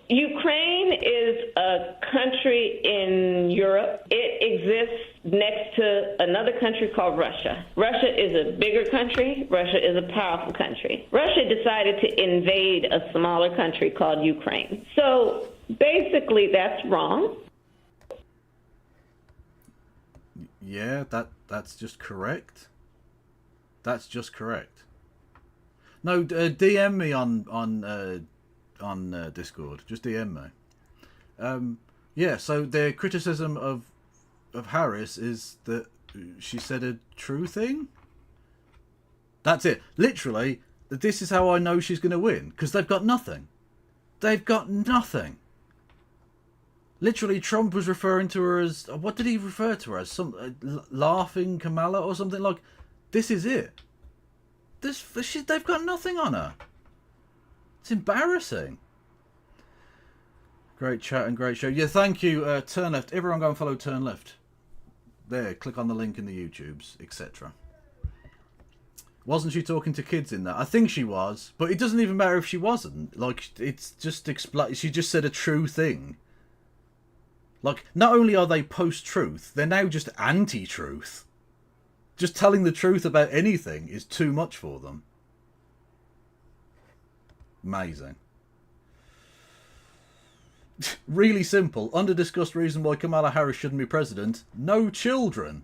Ukraine is a country in Europe. It exists next to another country called Russia. Russia is a bigger country. Russia is a powerful country. Russia decided to invade a smaller country called Ukraine. So basically that's wrong. Yeah, that's just correct. That's just correct. No, DM me on Discord. Just DM me. Yeah. So their criticism of Harris is that she said a true thing. That's it. Literally, this is how I know she's going to win, because they've got nothing. They've got nothing. Literally, Trump was referring to her as... What did he refer to her as? Some laughing Kamala or something like... This is it. They've got nothing on her. It's embarrassing. Great chat and great show. Yeah, thank you. Turn Left. Everyone go and follow Turn Left. There, click on the link in the YouTubes, etc. Wasn't she talking to kids in that? I think she was, but it doesn't even matter if she wasn't. Like, it's just... She just said a true thing. Like, not only are they post-truth, they're now just anti-truth. Just telling the truth about anything is too much for them. Amazing. Really simple. Under-discussed reason why Kamala Harris shouldn't be president. No children.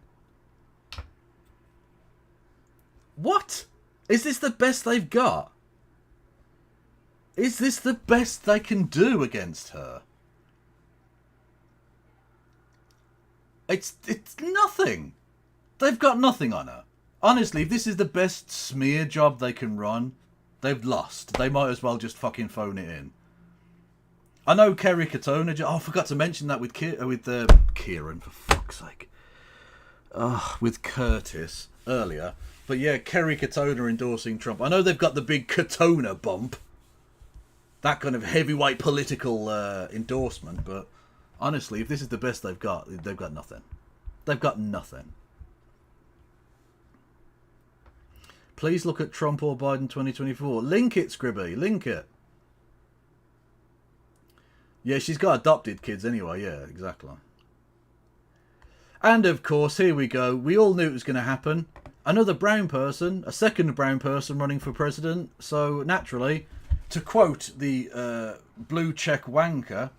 What? Is this the best they've got? Is this the best they can do against her? It's nothing. They've got nothing on her. Honestly, if this is the best smear job they can run, they've lost. They might as well just fucking phone it in. I know Kerry Katona... Oh, I forgot to mention that with Kieran, for fuck's sake. With Curtis earlier. But yeah, Kerry Katona endorsing Trump. I know they've got the big Katona bump. That kind of heavyweight political endorsement. But honestly, if this is the best they've got nothing. They've got nothing. Please look at Trump or Biden 2024. Link it, Scribby. Link it. Yeah, she's got adopted kids anyway. Yeah, exactly. And of course, here we go. We all knew it was going to happen. Another brown person, a second brown person running for president. So naturally, to quote the blue check wanker,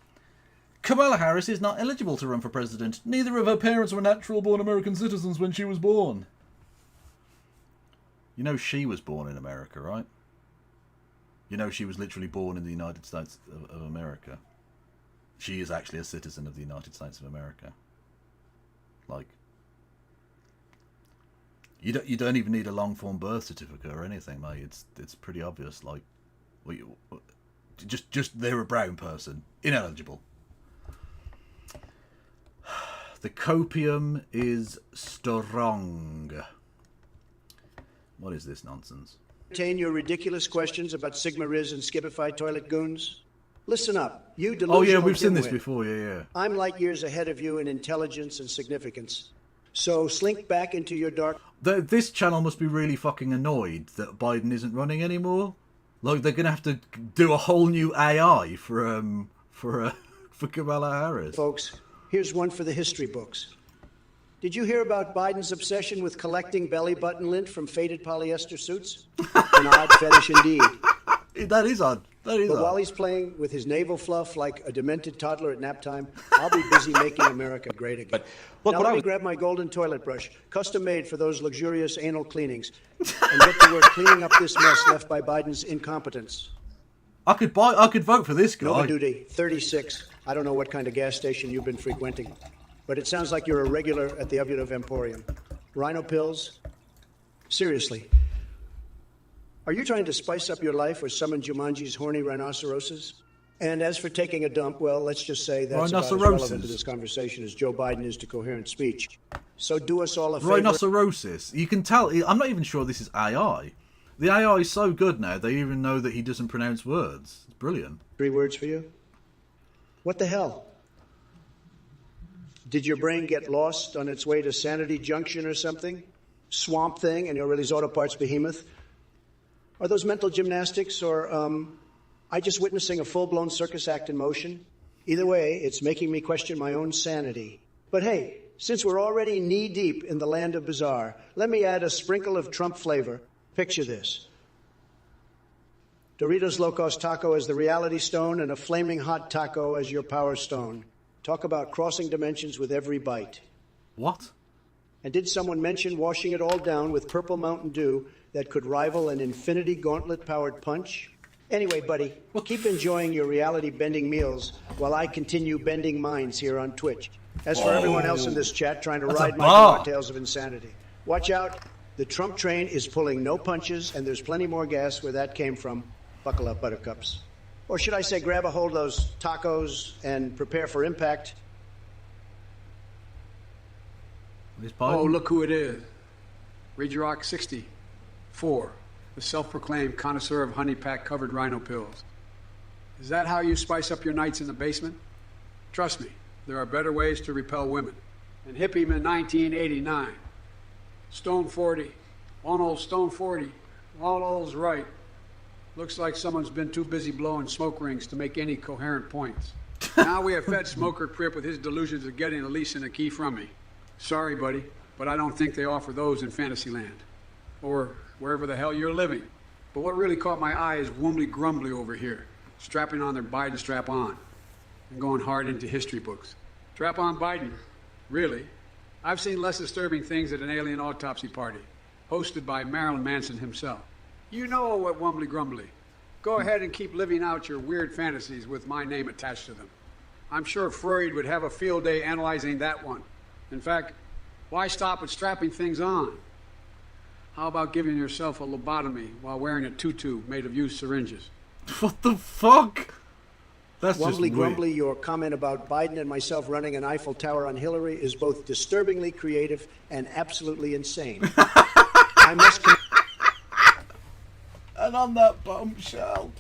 Kamala Harris is not eligible to run for president. Neither of her parents were natural-born American citizens when she was born. You know she was born in America, right? You know she was literally born in the United States of America. She is actually a citizen of the United States of America. Like, you don't even need a long-form birth certificate or anything, mate. It's pretty obvious. Like, just they're a brown person, ineligible. The copium is strong. What is this nonsense? Entertain your ridiculous questions about Sigma Riz and Skipify toilet goons? Listen up, you delusional Oh yeah, we've seen this dimwit. before, yeah. I'm light years ahead of you in intelligence and significance. So slink back into your dark... This channel must be really fucking annoyed that Biden isn't running anymore. Like, they're going to have to do a whole new AI for Kamala Harris. Folks, here's one for the history books. Did you hear about Biden's obsession with collecting belly button lint from faded polyester suits? An odd fetish indeed. That is odd. That is But odd. while he's playing with his navel fluff like a demented toddler at nap time, I'll be busy making America great again. Now let me grab my golden toilet brush, custom made for those luxurious anal cleanings, and get to work cleaning up this mess left by Biden's incompetence. I could vote for this guy. Nova Duty, 36. I don't know what kind of gas station you've been frequenting, but it sounds like you're a regular at the Ovulative Emporium. Rhino pills? Seriously. Are you trying to spice up your life or summon Jumanji's horny rhinoceroses? And as for taking a dump, well, let's just say that's about as relevant to this conversation as Joe Biden is to coherent speech. So do us all a favor. Rhinocerosis. You can tell. I'm not even sure this is AI. The AI is so good now, they even know that he doesn't pronounce words. It's brilliant. 3 words for you? What the hell? Did your brain get lost on its way to Sanity Junction or something? Swamp Thing and O'Reilly's Auto Parts behemoth? Are those mental gymnastics, or I just witnessing a full-blown circus act in motion? Either way, it's making me question my own sanity. But hey, since we're already knee-deep in the land of bizarre, let me add a sprinkle of Trump flavor. Picture this. Doritos Locos Taco as the reality stone and a flaming hot taco as your power stone. Talk about crossing dimensions with every bite. What? And did someone mention washing it all down with purple Mountain Dew that could rival an Infinity Gauntlet-powered punch? Anyway, buddy, keep enjoying your reality-bending meals while I continue bending minds here on Twitch. As for everyone else in this chat trying to ride my cocktails of insanity, watch out. The Trump train is pulling no punches, and there's plenty more gas where that came from. Buckle up, buttercups. Or should I say grab a hold of those tacos and prepare for impact? Oh, look who it is. Rage Rock 64, the self-proclaimed connoisseur of honey pack covered rhino pills. Is that how you spice up your nights in the basement? Trust me, there are better ways to repel women. And Hippie in 1989. Stone 40. On old Stone 40. All old's right. Looks like someone's been too busy blowing smoke rings to make any coherent points. Now we have fed Smoker Crip with his delusions of getting a lease and a key from me. Sorry, buddy, but I don't think they offer those in Fantasyland. Or wherever the hell you're living. But what really caught my eye is Wombly Grumbly over here, strapping on their Biden strap on. and going hard into history books. Strap on Biden. Really? I've seen less disturbing things at an alien autopsy party, hosted by Marilyn Manson himself. You know what Wumbly Grumbly. Go ahead and keep living out your weird fantasies with my name attached to them. I'm sure Freud would have a field day analyzing that one. In fact, why stop at strapping things on? How about giving yourself a lobotomy while wearing a tutu made of used syringes? What the fuck? That's just Wumbly weird. Grumbly, your comment about Biden and myself running an Eiffel Tower on Hillary is both disturbingly creative and absolutely insane. I must. And on that bombshell.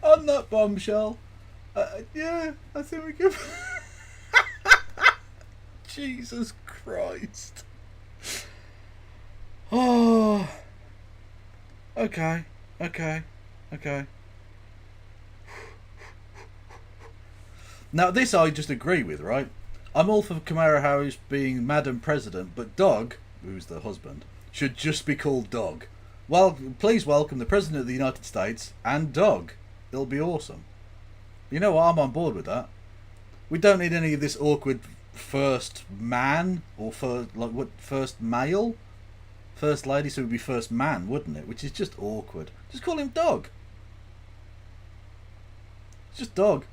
On that bombshell. Yeah, I think we can. Jesus Christ. Oh. Okay. Now, this I just agree with, right? I'm all for Kamala Harris being Madam President, but Doug, who's the husband, should just be called Doug. Well, please welcome the President of the United States and Doug. It'll be awesome. You know what? I'm on board with that. We don't need any of this awkward first man or first male. First lady, so it would be first man, wouldn't it? Which is just awkward. Just call him Doug. It's just Doug.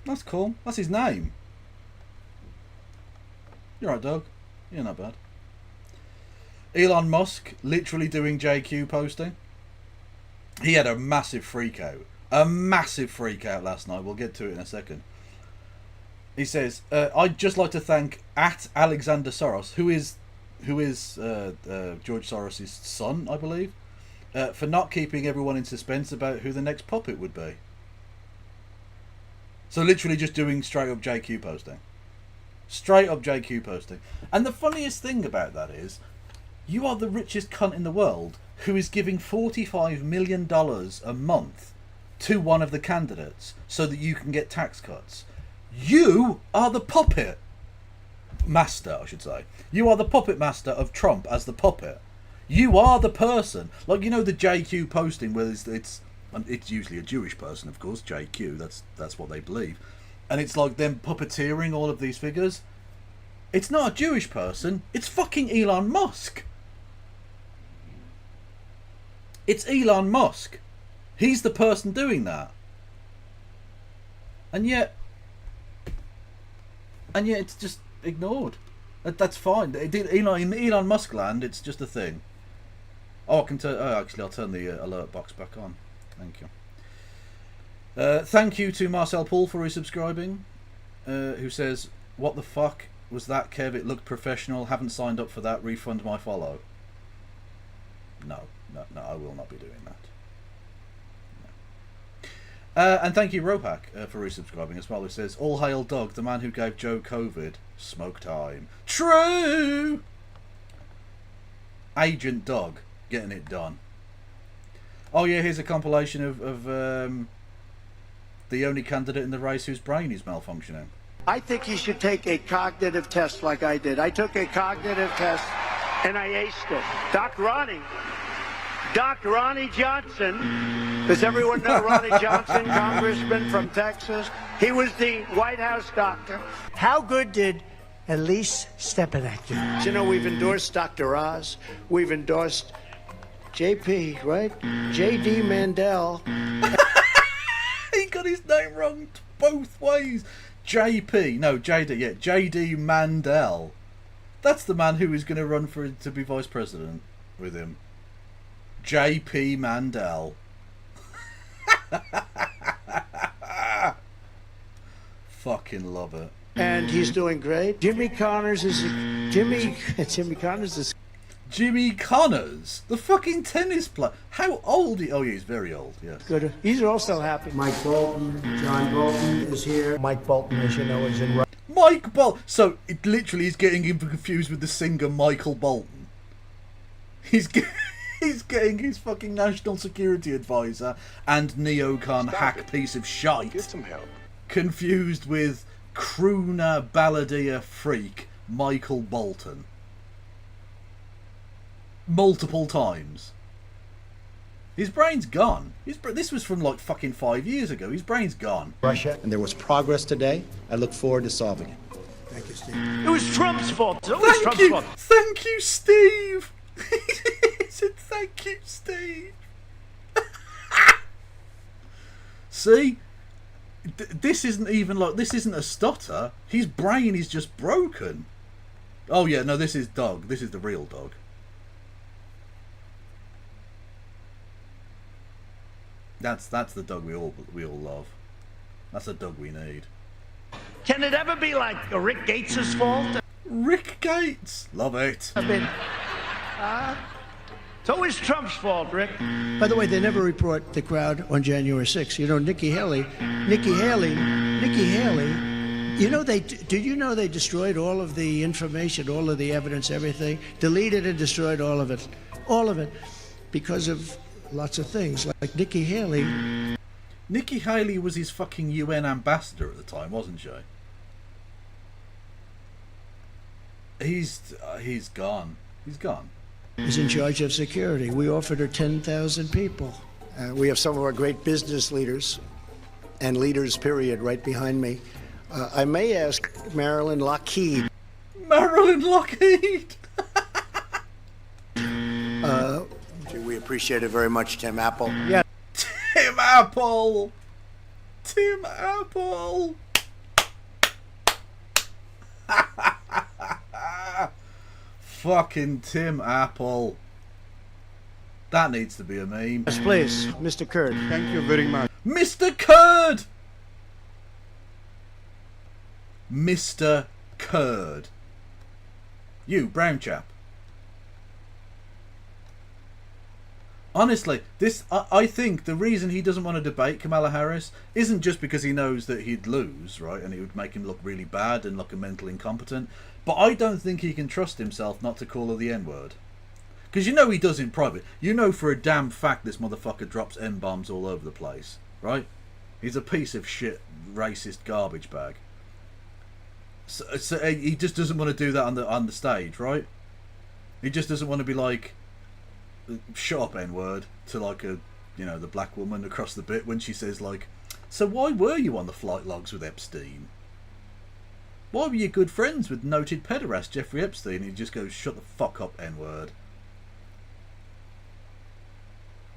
That's cool. That's his name. You're right, Doug. You're not bad. Elon Musk literally doing JQ posting. He had a massive freak out. A massive freak out last night. We'll get to it in a second. He says, I'd just like to thank @Alexander Soros, who is George Soros' son, I believe, for not keeping everyone in suspense about who the next puppet would be. So literally just doing straight up JQ posting. Straight up JQ posting. And the funniest thing about that is, you are the richest cunt in the world who is giving $45 million a month to one of the candidates so that you can get tax cuts. You are the puppet master, I should say. You are the puppet master of Trump as the puppet. You are the person, like, you know, the JQ posting where it's usually a Jewish person, of course. JQ, that's what they believe, and it's like them puppeteering all of these figures. It's not a Jewish person. It's fucking Elon Musk. It's Elon Musk. He's the person doing that, and yet it's just ignored. That's fine. In Elon Musk land, it's just a thing. Oh, I can turn. Oh, actually, I'll turn the alert box back on. Thank you. Thank you to Marcel Paul for resubscribing, who says, "What the fuck was that, Kev? It looked professional. Haven't signed up for that. Refund my follow." No, I will not be doing that. No. And thank you, Ropak, for resubscribing as well, who says, "All hail Doug, the man who gave Joe COVID. Smoke time." True! Agent Doug, getting it done. Oh yeah, here's a compilation of the only candidate in the race whose brain is malfunctioning. I think you should take a cognitive test like I did. I took a cognitive test and I aced it. Dr. Ronnie Johnson. Does everyone know Ronnie Johnson, congressman from Texas? He was the White House doctor. How good did Elise Stepanek do? You know, we've endorsed Dr. Oz. We've endorsed JP, right? JD Mandel. He got his name wrong both ways. JP, no, JD, yeah, JD Mandel. That's the man who is going to run to be vice president with him. JP Mandel. Fucking love it. And he's doing great. Jimmy Connors, Jimmy Connors, the fucking tennis player. How old? Oh, yeah, he's very old. Yeah. Good. He's also happy. Mike Bolton, John Bolton is here. Mike Bolton, as you know, is in. Mike Bolton. So it literally is getting him confused with the singer Michael Bolton. He's getting his fucking national security advisor and neocon hack piece of shite. Get some help. Confused with crooner balladeer freak Michael Bolton. Multiple times. His brain's gone. This was from like fucking 5 years ago. His brain's gone. Russia, and there was progress today. I look forward to solving it. Thank you, Steve. It was Trump's fault. It was Trump's fault. Thank you, Steve. He said, thank you, Steve. See? This isn't even like, this isn't a stutter. His brain is just broken. Oh yeah, no, this is Doug. This is the real Doug. That's the Doug we all love. That's the Doug we need. Can it ever be like Rick Gates' fault? Rick Gates, love it. I mean, it's always Trump's fault, Rick. By the way, they never report the crowd on January 6th. You know, Nikki Haley. You know, did you know they destroyed all of the information, all of the evidence, everything? Deleted and destroyed all of it. All of it. Because of lots of things, like Nikki Haley. Nikki Haley was his fucking UN ambassador at the time, wasn't she? He's gone. He's gone. Is in charge of security. We offered her 10,000 people. We have some of our great business leaders, and leaders, period, right behind me. I may ask Marilyn Lockheed. Marilyn Lockheed! We appreciate it very much, Tim Apple. Yeah. Tim Apple! Tim Apple! Fucking Tim Apple. That needs to be a meme. Yes, please, Mr. Kurd. Thank you very much. Mr. Kurd! Mr. Kurd. You, brown chap. Honestly, I think the reason he doesn't want to debate Kamala Harris isn't just because he knows that he'd lose, right, and it would make him look really bad and look a mental incompetent, but I don't think he can trust himself not to call her the N-word. Because you know he does in private. You know for a damn fact this motherfucker drops N-bombs all over the place, right? He's a piece of shit, racist garbage bag. So he just doesn't want to do that on the stage, right? He just doesn't want to be like, shut up N-word, to like a, you know, the black woman across the bit when she says like, so why were you on the flight logs with Epstein? Why were you good friends with noted pederast Jeffrey Epstein? And he just goes, shut the fuck up N-word.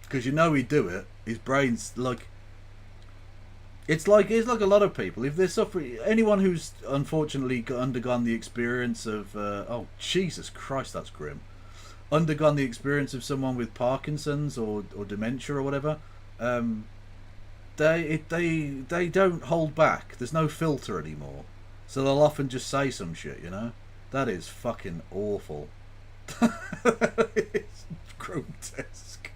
Because you know he'd do it. His brain's like, it's like a lot of people. If they're suffering, anyone who's unfortunately undergone the experience of oh Jesus Christ, that's grim. Undergone the experience of someone with Parkinson's or dementia or whatever, they don't hold back. There's no filter anymore, so they'll often just say some shit. You know, that is fucking awful. It's grotesque.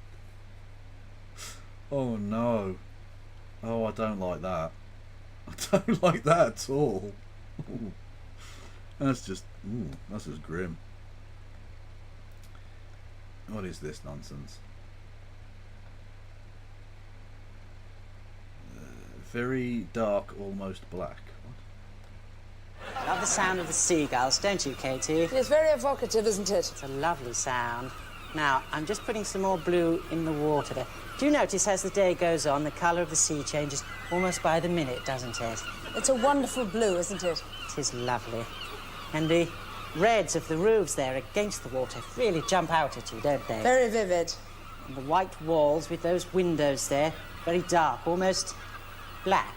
Oh no. Oh, I don't like that. I don't like that at all. Ooh. That's just grim. What is this nonsense? Very dark, almost black. What? Love the sound of the seagulls, don't you, Katie? It's very evocative, isn't it? It's a lovely sound. Now, I'm just putting some more blue in the water there. Do you notice as the day goes on, the colour of the sea changes almost by the minute, doesn't it? It's a wonderful blue, isn't it? It is lovely. And the reds of the roofs there against the water really jump out at you, don't they? Very vivid. And the white walls with those windows there, very dark, almost black.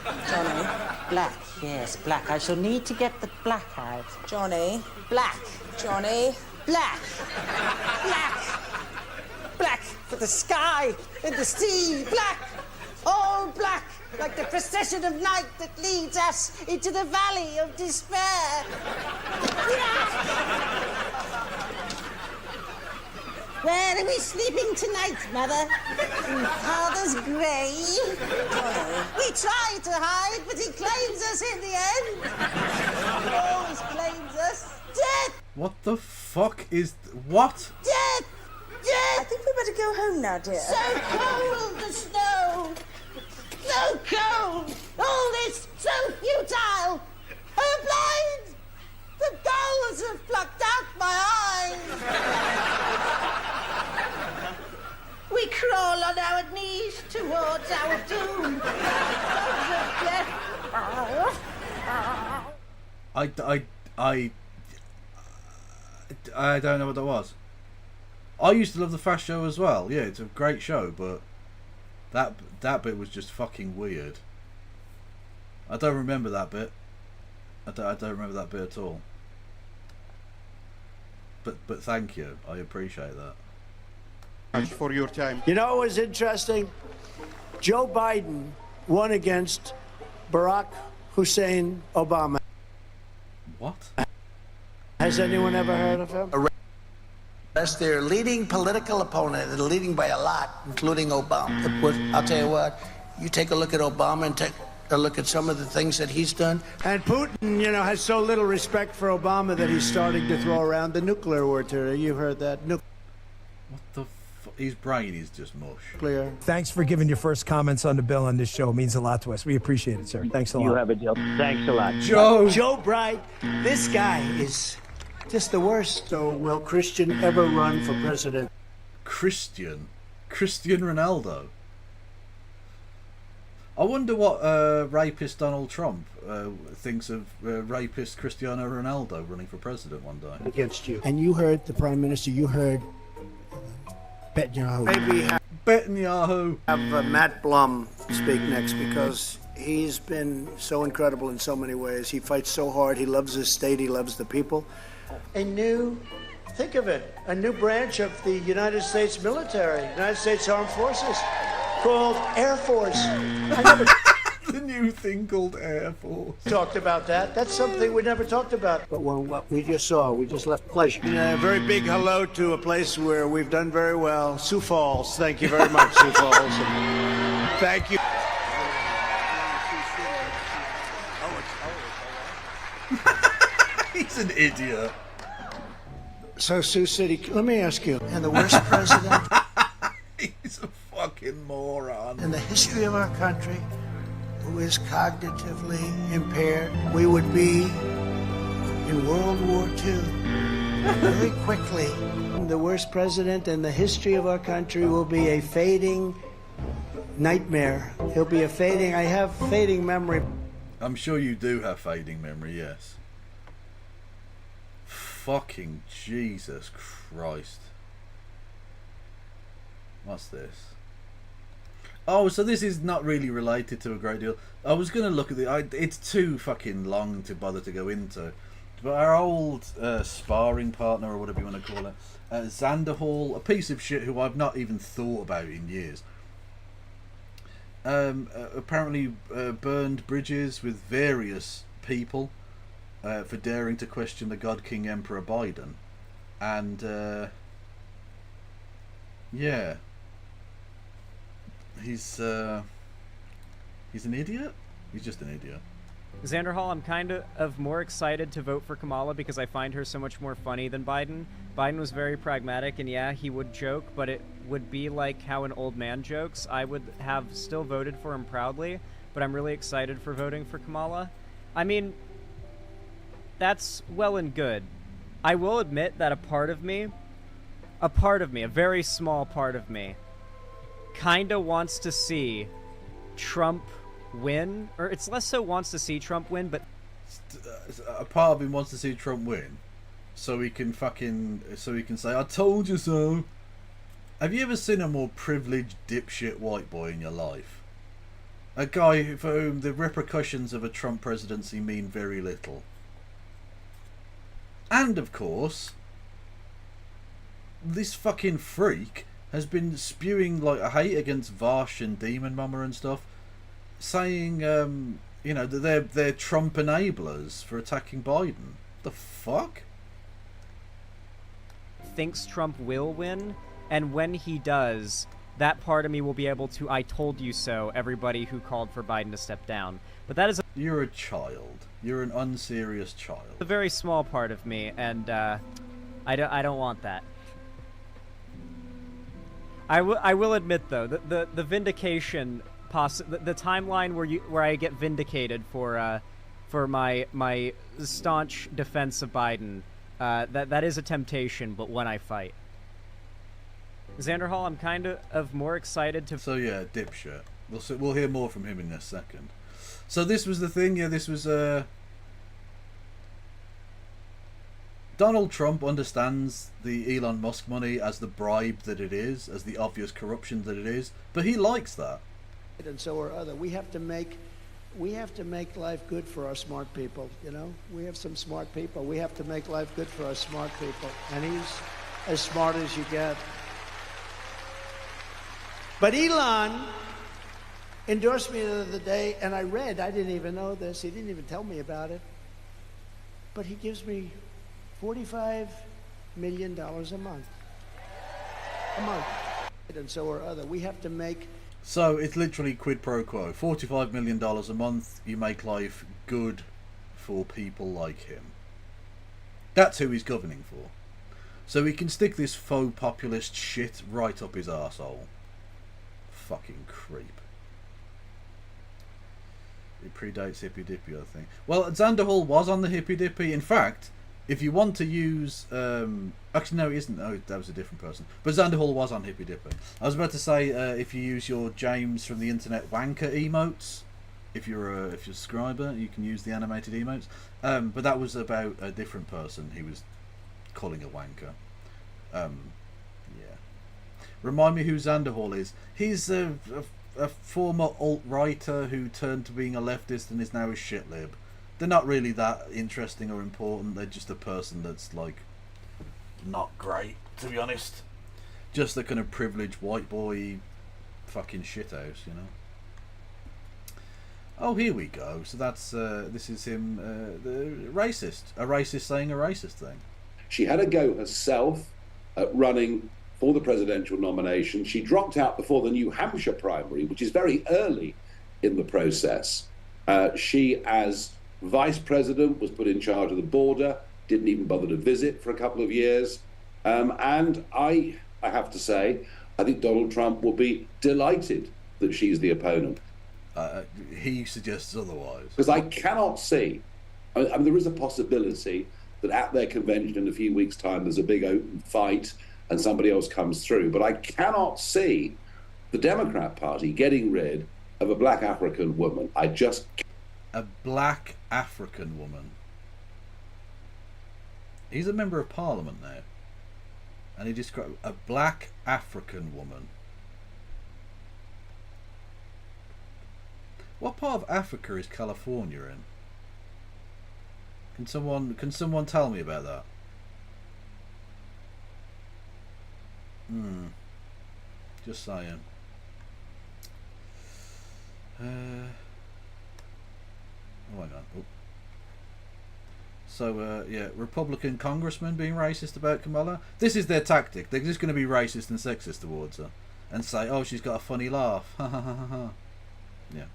Johnny? Black, yes, black. I shall need to get the black out. Johnny? Black. Johnny? Black. Black. Black for the sky and the sea. Black. All black, like the procession of night that leads us into the valley of despair. Where are we sleeping tonight, Mother? In Father's grave? We tried to hide, but he claims us in the end. He always claims us. Death! What the fuck is... What? Death! Death! I think we better go home now, dear. So cold, the snow! So cold! All this so futile! I'm blind! The gulls have plucked out my eyes! We cried crawl on our knees towards our doom. Sons of death. I don't know what that was. I used to love the Fast Show as well. Yeah, it's a great show, but that bit was just fucking weird. I don't remember that bit. I don't remember that bit at all. But thank you. I appreciate that. For your time. You know what was interesting? Joe Biden won against Barack Hussein Obama. What? Has anyone ever heard of him? That's their leading political opponent. They're leading by a lot, including Obama. But I'll tell you what, you take a look at Obama and take a look at some of the things that he's done. And Putin, you know, has so little respect for Obama that he's starting to throw around the nuclear word to her. You heard that? What the his brain is just mush. Nuclear. Thanks for giving your first comments on the bill on this show. It means a lot to us. We appreciate it, sir. Thanks a lot. You have a deal. Thanks a lot. Joe Bright, this guy is just the worst. So will Christian ever run for president? Cristiano Ronaldo. I wonder what rapist Donald Trump thinks of rapist Cristiano Ronaldo running for president one day. Against you. And you heard the Prime Minister, you heard Netanyahu. Maybe Netanyahu. Have Matt Blum speak next because he's been so incredible in so many ways. He fights so hard. He loves his state. He loves the people. Think of it, a new branch of the United States military, United States Armed Forces, called Air Force. I never the new thing called Air Force. Talked about that. That's something we never talked about. But what we just saw, we just left pleasure. A very big hello to a place where we've done very well, Sioux Falls. Thank you very much, Sioux Falls. Thank you. He's an idiot. So, Sioux City, let me ask you, and the worst president He's a fucking moron. in the history of our country who is cognitively impaired, we would be in World War II very quickly. The worst president in the history of our country will be a fading nightmare. He'll be a fading, I have fading memory. I'm sure you do have fading memory, yes. Fucking Jesus Christ. What's this? Oh, so this is not really related to a great deal. I was going to look at it's too fucking long to bother to go into. But our old sparring partner, or whatever you want to call it, Xander Hall, a piece of shit who I've not even thought about in years, apparently burned bridges with various people for daring to question the God King Emperor Biden. And yeah, he's an idiot. He's just an idiot. Xander Hall, I'm kind of more excited to vote for Kamala because I find her so much more funny than Biden. Biden was very pragmatic, and yeah, he would joke, but it would be like how an old man jokes. I would have still voted for him proudly, but I'm really excited for voting for Kamala. I mean, that's well and good. I will admit that a very small part of me, kinda wants to see Trump win, or it's less so wants to see Trump win, but a part of him wants to see Trump win, so he can say, "I told you so." Have you ever seen a more privileged dipshit white boy in your life? A guy for whom the repercussions of a Trump presidency mean very little. And of course, this fucking freak has been spewing like a hate against Vash and Demon Mama and stuff, saying, you know, that they're Trump enablers for attacking Biden. The fuck? thinks Trump will win, and when he does, that part of me will be able to "I told you so" everybody who called for Biden to step down. But that is You're a child. You're an unserious child. a very small part of me, and I don't want that. I will admit though, the vindication the timeline where I get vindicated for my staunch defense of Biden, that is a temptation, but when I fight. Xander Hall, I'm kind of more excited to... So yeah, dipshit. We'll hear more from him in a second. So this was the thing, yeah, this was... Donald Trump understands the Elon Musk money as the bribe that it is, as the obvious corruption that it is, but he likes that. And so are other. We have to make life good for our smart people, you know? We have some smart people. We have to make life good for our smart people. And he's as smart as you get. But Elon endorsed me the other day, and I didn't even know this. He didn't even tell me about it. But he gives me $45 million a month. And so are other. We have to make... So it's literally quid pro quo. $45 million a month, you make life good for people like him. That's who he's governing for. So he can stick this faux populist shit right up his arsehole. Fucking creep. It predates Hippy Dippy, I think. Well, Xander Hall was on the Hippy Dippy. In fact, if you want to use... actually, no, he isn't. Oh, that was a different person. But Xander Hall was on Hippy Dippy. I was about to say, if you use your James from the internet wanker emotes, if you're a subscriber, you can use the animated emotes. But that was about a different person he was calling a wanker. Yeah. Remind me who Xander Hall is. He's a former alt-writer who turned to being a leftist and is now a shitlib. They're not really that interesting or important. They're just a person that's, like, not great, to be honest. Just a kind of privileged white boy fucking shithouse, you know? Oh, here we go. So that's, this is him, the racist. A racist saying a racist thing. She had a go herself at running for the presidential nomination. She dropped out before the New Hampshire primary, which is very early in the process. She, as vice president, was put in charge of the border, didn't even bother to visit for a couple of years. And I have to say, I think Donald Trump will be delighted that she's the opponent. He suggests otherwise. Because I cannot see, I mean, there is a possibility that at their convention in a few weeks' time, there's a big open fight and somebody else comes through. But I cannot see the Democrat Party getting rid of a black African woman. I just... A black African woman. He's a member of parliament now. And he described a black African woman. What part of Africa is California in? Can someone tell me about that? Just saying. Oh, hang on. Oh. So, yeah, Republican congressman being racist about Kamala. This is their tactic. They're just going to be racist and sexist towards her. And say, oh, she's got a funny laugh. Ha ha ha ha ha. Yeah.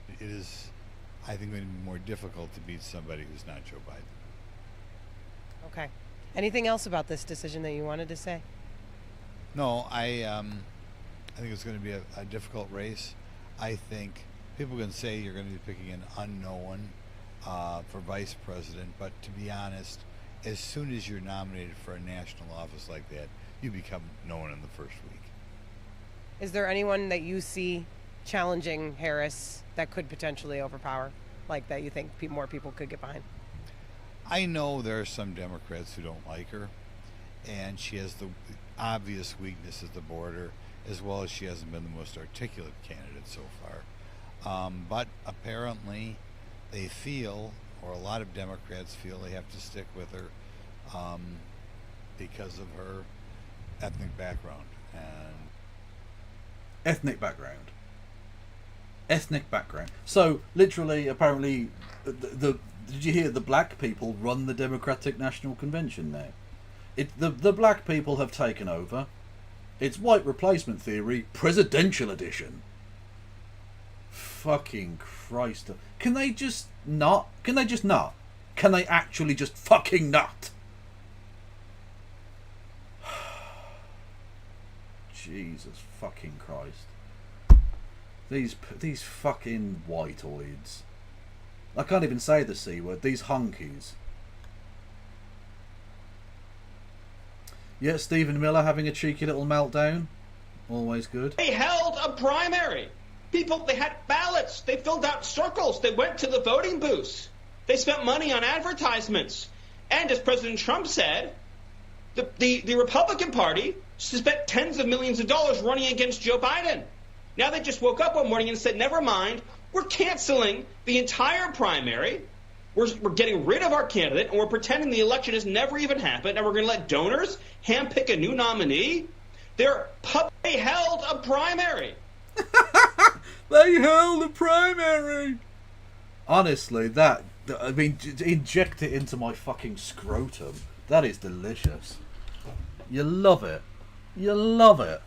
It is, I think, going to be more difficult to beat somebody who's not Joe Biden. Okay. Anything else about this decision that you wanted to say? No, I think it's going to be a difficult race. I think people can say you're going to be picking an unknown for vice president, but to be honest, as soon as you're nominated for a national office like that, you become known in the first week. Is there anyone that you see challenging Harris that could potentially overpower, like that you think more people could get behind? I know there are some Democrats who don't like her, and she has the obvious weakness at the border, as well as she hasn't been the most articulate candidate so far. But apparently they feel, or a lot of Democrats feel, they have to stick with her because of her ethnic background. And Ethnic background. So, literally, apparently, did you hear the black people run the Democratic National Convention now? The black people have taken over. It's white replacement theory, presidential edition. Fucking Christ. Can they just not? Can they just not? Can they actually just fucking not? Jesus fucking Christ. These fucking whiteoids. I can't even say the C word. These honkies. Yeah, Stephen Miller having a cheeky little meltdown. Always good. They held a primary. People, they had ballots. They filled out circles. They went to the voting booths. They spent money on advertisements. And as President Trump said, the Republican Party spent tens of millions of dollars running against Joe Biden. Now they just woke up one morning and said, never mind, we're canceling the entire primary. We're getting rid of our candidate, and we're pretending the election has never even happened, and we're going to let donors handpick a new nominee. They held a primary. They held a primary. Honestly, I mean, inject it into my fucking scrotum. That is delicious. You love it. You love it.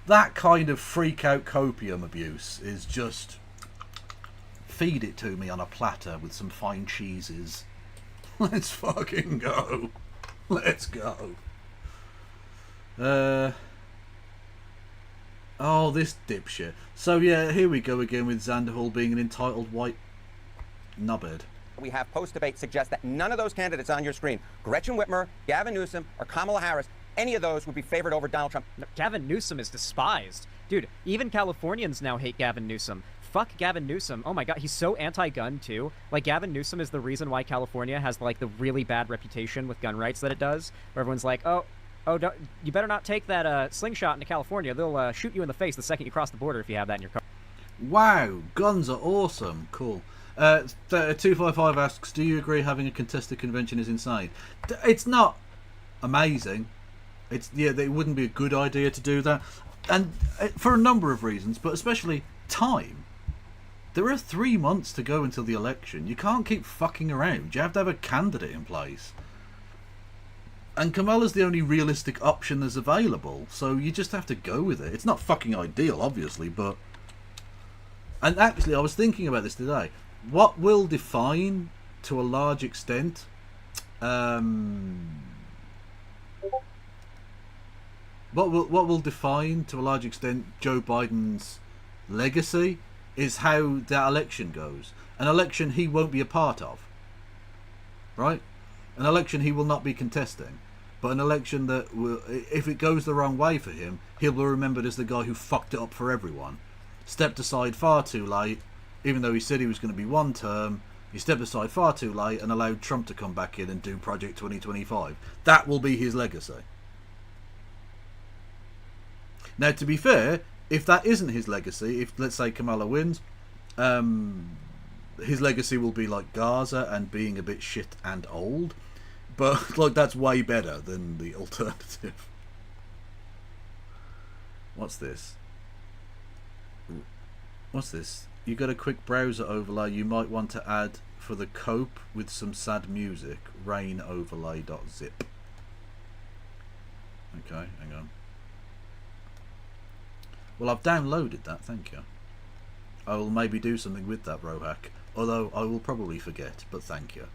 That kind of freak-out copium abuse is just... Feed it to me on a platter with some fine cheeses. Let's fucking go. Let's go. Oh, this dipshit. So yeah, here we go again with Zanderhall being an entitled white knobhead. We have post-debate suggest that none of those candidates on your screen, Gretchen Whitmer, Gavin Newsom, or Kamala Harris, any of those would be favored over Donald Trump. No, Gavin Newsom is despised. Dude, even Californians now hate Gavin Newsom. Fuck Gavin Newsom. Oh my god, he's so anti-gun too. Like, Gavin Newsom is the reason why California has like the really bad reputation with gun rights that it does, where everyone's like, oh, you better not take that slingshot into California. They'll shoot you in the face the second you cross the border if you have that in your car. Wow, guns are awesome. Cool. 255 asks, do you agree having a contested convention is insane? It's not amazing. It wouldn't be a good idea to do that, and for a number of reasons, but especially time. There are 3 months to go until the election. You can't keep fucking around. You have to have a candidate in place. And Kamala's the only realistic option that's available, so you just have to go with it. It's not fucking ideal, obviously, but... And actually, I was thinking about this today. What will define, to a large extent... What will define, to a large extent, Joe Biden's legacy is how that election goes. An election he won't be a part of. Right? An election he will not be contesting. But an election that, will, if it goes the wrong way for him, he'll be remembered as the guy who fucked it up for everyone. Stepped aside far too late, even though he said he was going to be one term. He stepped aside far too late and allowed Trump to come back in and do Project 2025. That will be his legacy. Now, to be fair, if that isn't his legacy, if, let's say, Kamala wins, his legacy will be like Gaza and being a bit shit and old. But, like, that's way better than the alternative. What's this? What's this? You got a quick browser overlay you might want to add for the cope with some sad music. Rainoverlay.zip. Okay, hang on. Well, I've downloaded that, thank you. I will maybe do something with that, Rohack. Although I will probably forget, but thank you.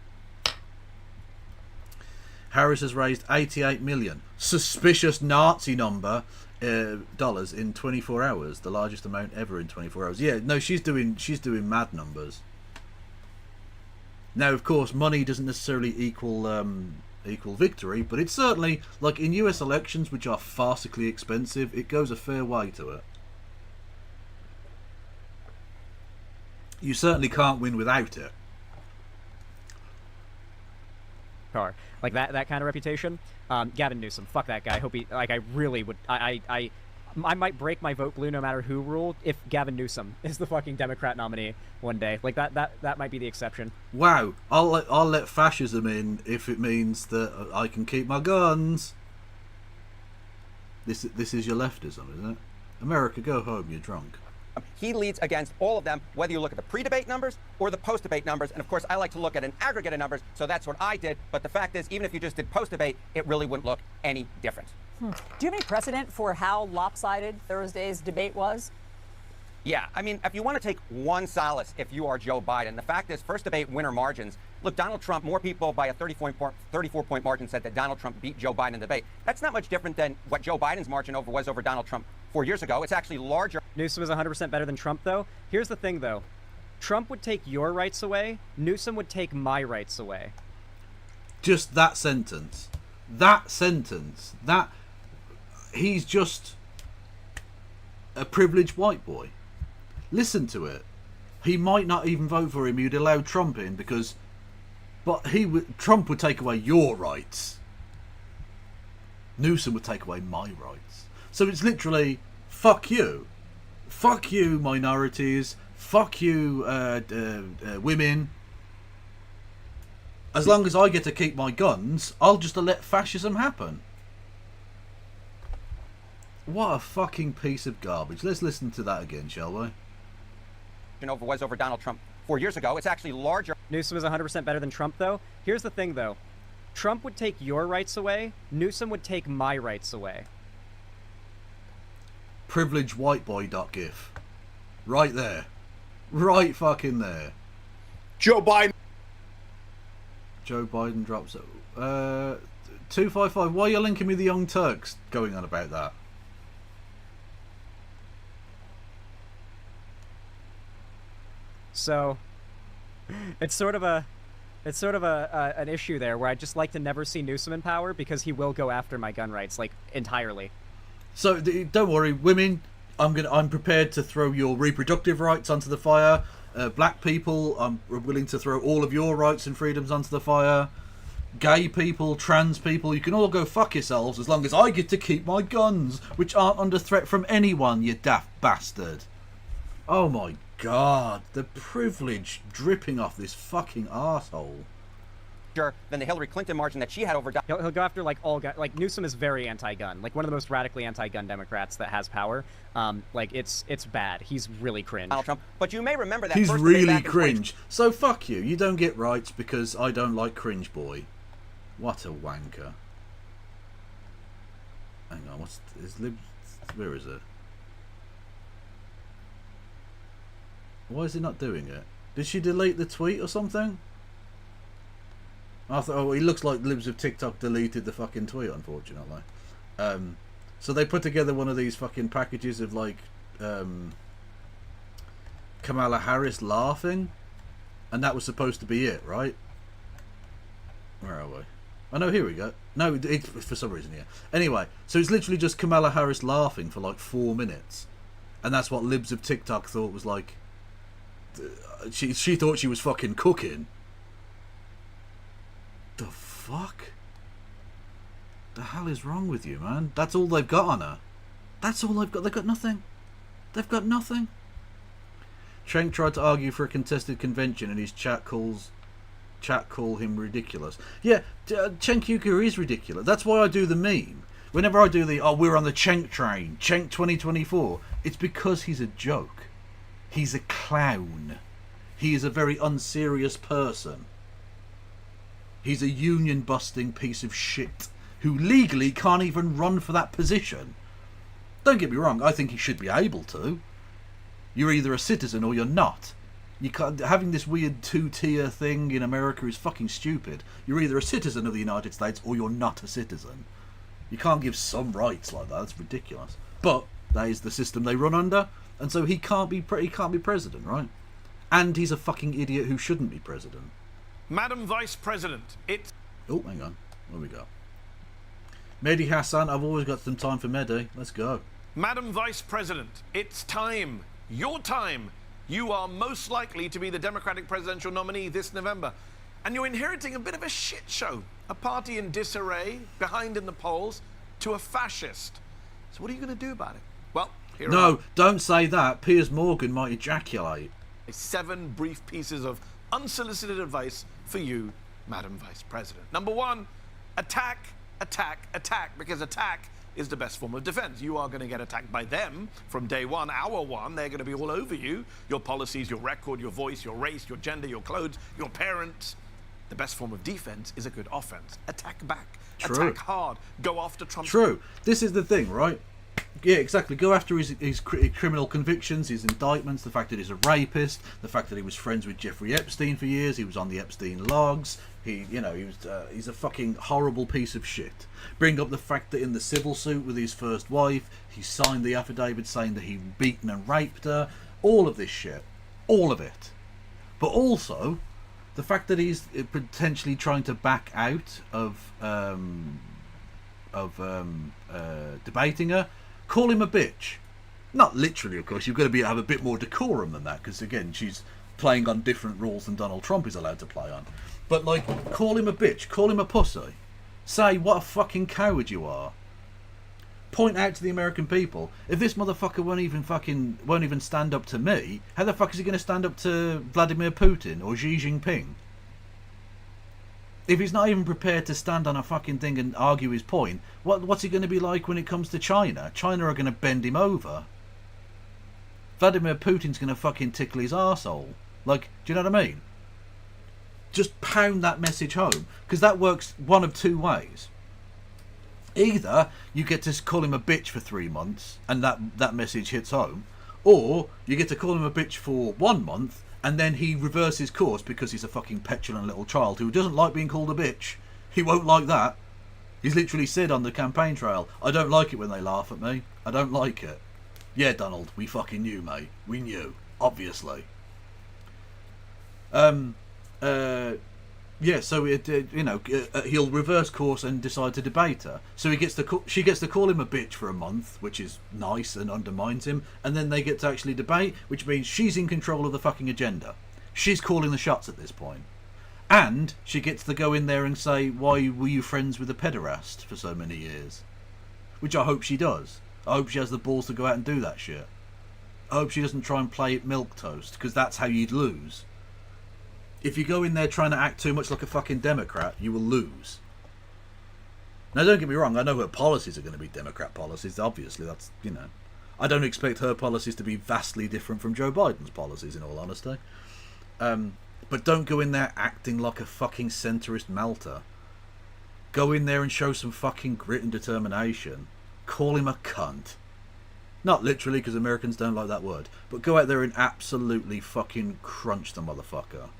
Harris has raised 88 million. Suspicious Nazi number. Dollars in 24 hours. The largest amount ever in 24 hours. Yeah, no, she's doing mad numbers. Now, of course, money doesn't necessarily equal victory, but it's certainly, like in US elections, which are farcically expensive, it goes a fair way to it. You certainly can't win without it. Car. Like that kind of reputation. Gavin Newsom, fuck that guy. I hope he, like, I really would, I might break my vote blue no matter who ruled if Gavin Newsom is the fucking Democrat nominee one day. Like that might be the exception. Wow, I'll let fascism in if it means that I can keep my guns. This is your leftism, isn't it? America, go home, you're drunk. He leads against all of them, whether you look at the pre-debate numbers or the post-debate numbers. And of course, I like to look at an aggregate of numbers, so that's what I did. But the fact is, even if you just did post-debate, it really wouldn't look any different. Do you have any precedent for how lopsided Thursday's debate was? Yeah, I mean, if you want to take one solace if you are Joe Biden, the fact is, first debate winner margins. Look, Donald Trump, more people by a 34-point margin said that Donald Trump beat Joe Biden in the debate. That's not much different than what Joe Biden's margin was over Donald Trump 4 years ago. It's actually larger. Newsom is 100% better than Trump, though. Here's the thing, though. Trump would take your rights away. Newsom would take my rights away. Just that sentence. That sentence, that he's just a privileged white boy. Listen to it. He might not even vote for him. He'd allow Trump in because, but Trump would take away your rights. Newsom would take away my rights. So it's literally, fuck you. Fuck you, minorities. Fuck you, women. As long as I get to keep my guns, I'll just let fascism happen. What a fucking piece of garbage. Let's listen to that again, shall we? Was over Donald Trump 4 years ago. It's actually larger. Newsom is 100% better than Trump, though. Here's the thing, though. Trump would take your rights away. Newsom would take my rights away. Privileged white boy.gif. Right there. Right fucking there. Joe Biden. Joe Biden drops it. 255. Why are you linking me the Young Turks going on about that? So, it's sort of an issue there where I'd just like to never see Newsom in power because he will go after my gun rights, like, entirely. So don't worry, women. I'm prepared to throw your reproductive rights onto the fire. Black people, I'm willing to throw all of your rights and freedoms onto the fire. Gay people, trans people, you can all go fuck yourselves as long as I get to keep my guns, which aren't under threat from anyone, you daft bastard. Oh my God, the privilege dripping off this fucking arsehole. Than the Hillary Clinton margin that she had over. He'll go after like all guns. Like Newsom is very anti-gun, like one of the most radically anti-gun Democrats that has power. Like it's bad. He's really cringe. Donald Trump. But you may remember that. He's first really cringe. So fuck you. You don't get rights because I don't like cringe boy. What a wanker. Hang on, where is it? Why is he not doing it? Did she delete the tweet or something? I thought, oh, he looks like Libs of TikTok deleted the fucking tweet, unfortunately. So they put together one of these fucking packages of like Kamala Harris laughing, and that was supposed to be it, right? Where are we? Oh no, here we go. No, it's for some reason here. Anyway, so it's literally just Kamala Harris laughing for like 4 minutes, and that's what Libs of TikTok thought was like. She thought she was fucking cooking. The fuck? The hell is wrong with you, man? That's all they've got on her. That's all they've got. They've got nothing. They've got nothing. Cenk tried to argue for a contested convention, and his chat call him ridiculous. Yeah, Cenk Uygur is ridiculous. That's why I do the meme. Whenever I do the we're on the Cenk train, Cenk 2024, it's because he's a joke. He's a clown. He is a very unserious person. He's a union-busting piece of shit who legally can't even run for that position. Don't get me wrong, I think he should be able to. You're either a citizen or you're not. You can't, having this weird two-tier thing in America is fucking stupid. You're either a citizen of the United States or you're not a citizen. You can't give some rights like that. That's ridiculous. But that is the system they run under, and so he can't be president, right? And he's a fucking idiot who shouldn't be president. Madam Vice President, it's... Oh, hang on. Where we go? Mehdi Hassan, I've always got some time for Mehdi. Let's go. Madam Vice President, it's time. Your time. You are most likely to be the Democratic presidential nominee this November. And you're inheriting a bit of a shit show. A party in disarray, behind in the polls, to a fascist. So what are you going to do about it? Well, here are... don't say that. Piers Morgan might ejaculate. 7 brief pieces of unsolicited advice for you, Madam Vice President. Number 1, attack, attack, attack, because attack is the best form of defense. You are going to get attacked by them from day one, hour one. They're going to be all over you. Your policies, your record, your voice, your race, your gender, your clothes, your parents. The best form of defense is a good offense. Attack back. True. Attack hard. Go after Trump. True. This is the thing, right? Yeah, exactly. Go after his criminal convictions, his indictments, the fact that he's a rapist, the fact that he was friends with Jeffrey Epstein for years, he was on the Epstein logs, he's a fucking horrible piece of shit. Bring up the fact that in the civil suit with his first wife, he signed the affidavit saying that he'd beaten and raped her. All of this shit. All of it. But also, the fact that he's potentially trying to back out of debating her, call him a bitch. Not literally, of course. You've got to have a bit more decorum than that, because again, she's playing on different rules than Donald Trump is allowed to play on. But like, call him a bitch, call him a pussy, say what a fucking coward you are. Point out to the American people, if this motherfucker won't even stand up to me, how the fuck is he going to stand up to Vladimir Putin or Xi Jinping? If he's not even prepared to stand on a fucking thing and argue his point, what's he going to be like when it comes to China? China are going to bend him over. Vladimir Putin's going to fucking tickle his arsehole. Like, do you know what I mean? Just pound that message home, because that works one of two ways. Either you get to call him a bitch for 3 months and that message hits home, or you get to call him a bitch for 1 month and then he reverses course because he's a fucking petulant little child who doesn't like being called a bitch. He won't like that. He's literally said on the campaign trail, I don't like it when they laugh at me. I don't like it. Yeah, Donald, we fucking knew, mate. We knew, obviously. Yeah, so he'll reverse course and decide to debate her. So she gets to call him a bitch for a month, which is nice and undermines him, and then they get to actually debate, which means she's in control of the fucking agenda. She's calling the shots at this point. And she gets to go in there and say, why were you friends with a pederast for so many years? Which I hope she does. I hope she has the balls to go out and do that shit. I hope she doesn't try and play it milquetoast, because that's how you'd lose. If you go in there trying to act too much like a fucking Democrat, you will lose. Now, don't get me wrong, I know her policies are going to be Democrat policies, obviously, that's, I don't expect her policies to be vastly different from Joe Biden's policies, in all honesty. But don't go in there acting like a fucking centrist melter. Go in there and show some fucking grit and determination. Call him a cunt. Not literally, because Americans don't like that word, but go out there and absolutely fucking crunch the motherfucker.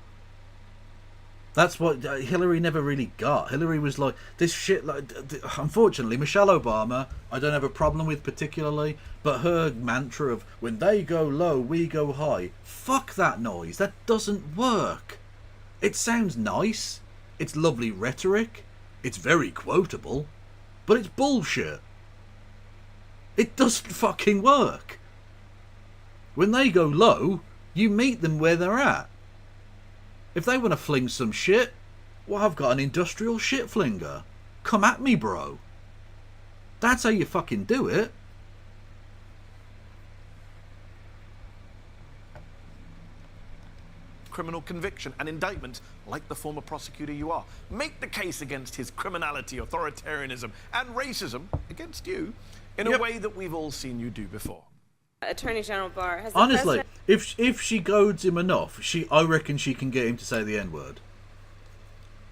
That's what Hillary never really got. Hillary was like, this shit, like, unfortunately, Michelle Obama, I don't have a problem with particularly, but her mantra of, when they go low, we go high. Fuck that noise. That doesn't work. It sounds nice. It's lovely rhetoric. It's very quotable. But it's bullshit. It doesn't fucking work. When they go low, you meet them where they're at. If they want to fling some shit, well, I've got an industrial shit flinger. Come at me, bro. That's how you fucking do it. Criminal conviction and indictment, like the former prosecutor you are. Make the case against his criminality, authoritarianism, and racism against you in a way that we've all seen you do before. Attorney General Barr has honestly, if she goads him enough, I reckon she can get him to say the N-word.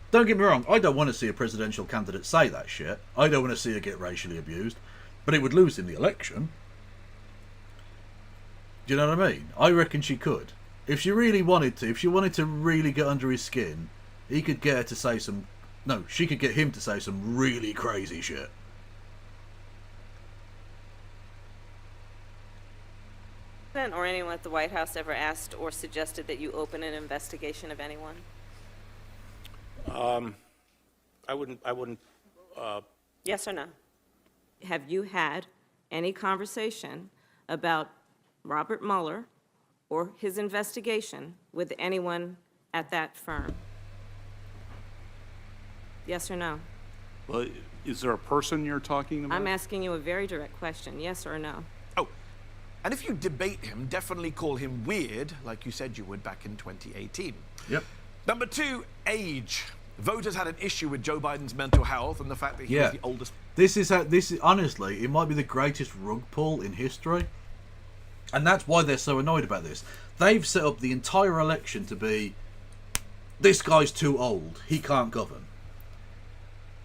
Don't get me wrong, I don't want to see a presidential candidate say that shit. I don't want to see her get racially abused, but it would lose him the election. Do you know what I mean? I reckon she could. If she really wanted to, if she wanted to really get under his skin, he could get her to say some... No, she could get him to say some really crazy shit. Or anyone at the White House ever asked or suggested that you open an investigation of anyone? I wouldn't. Yes or no? Have you had any conversation about Robert Mueller or his investigation with anyone at that firm? Yes or no? Well, is there a person you're talking about? I'm asking you a very direct question. Yes or no? And if you debate him, definitely call him weird, like you said you would back in 2018. Yep. Number 2, age. Voters had an issue with Joe Biden's mental health and the fact that he was the oldest. This is honestly, it might be the greatest rug pull in history. And that's why they're so annoyed about this. They've set up the entire election to be, this guy's too old, he can't govern.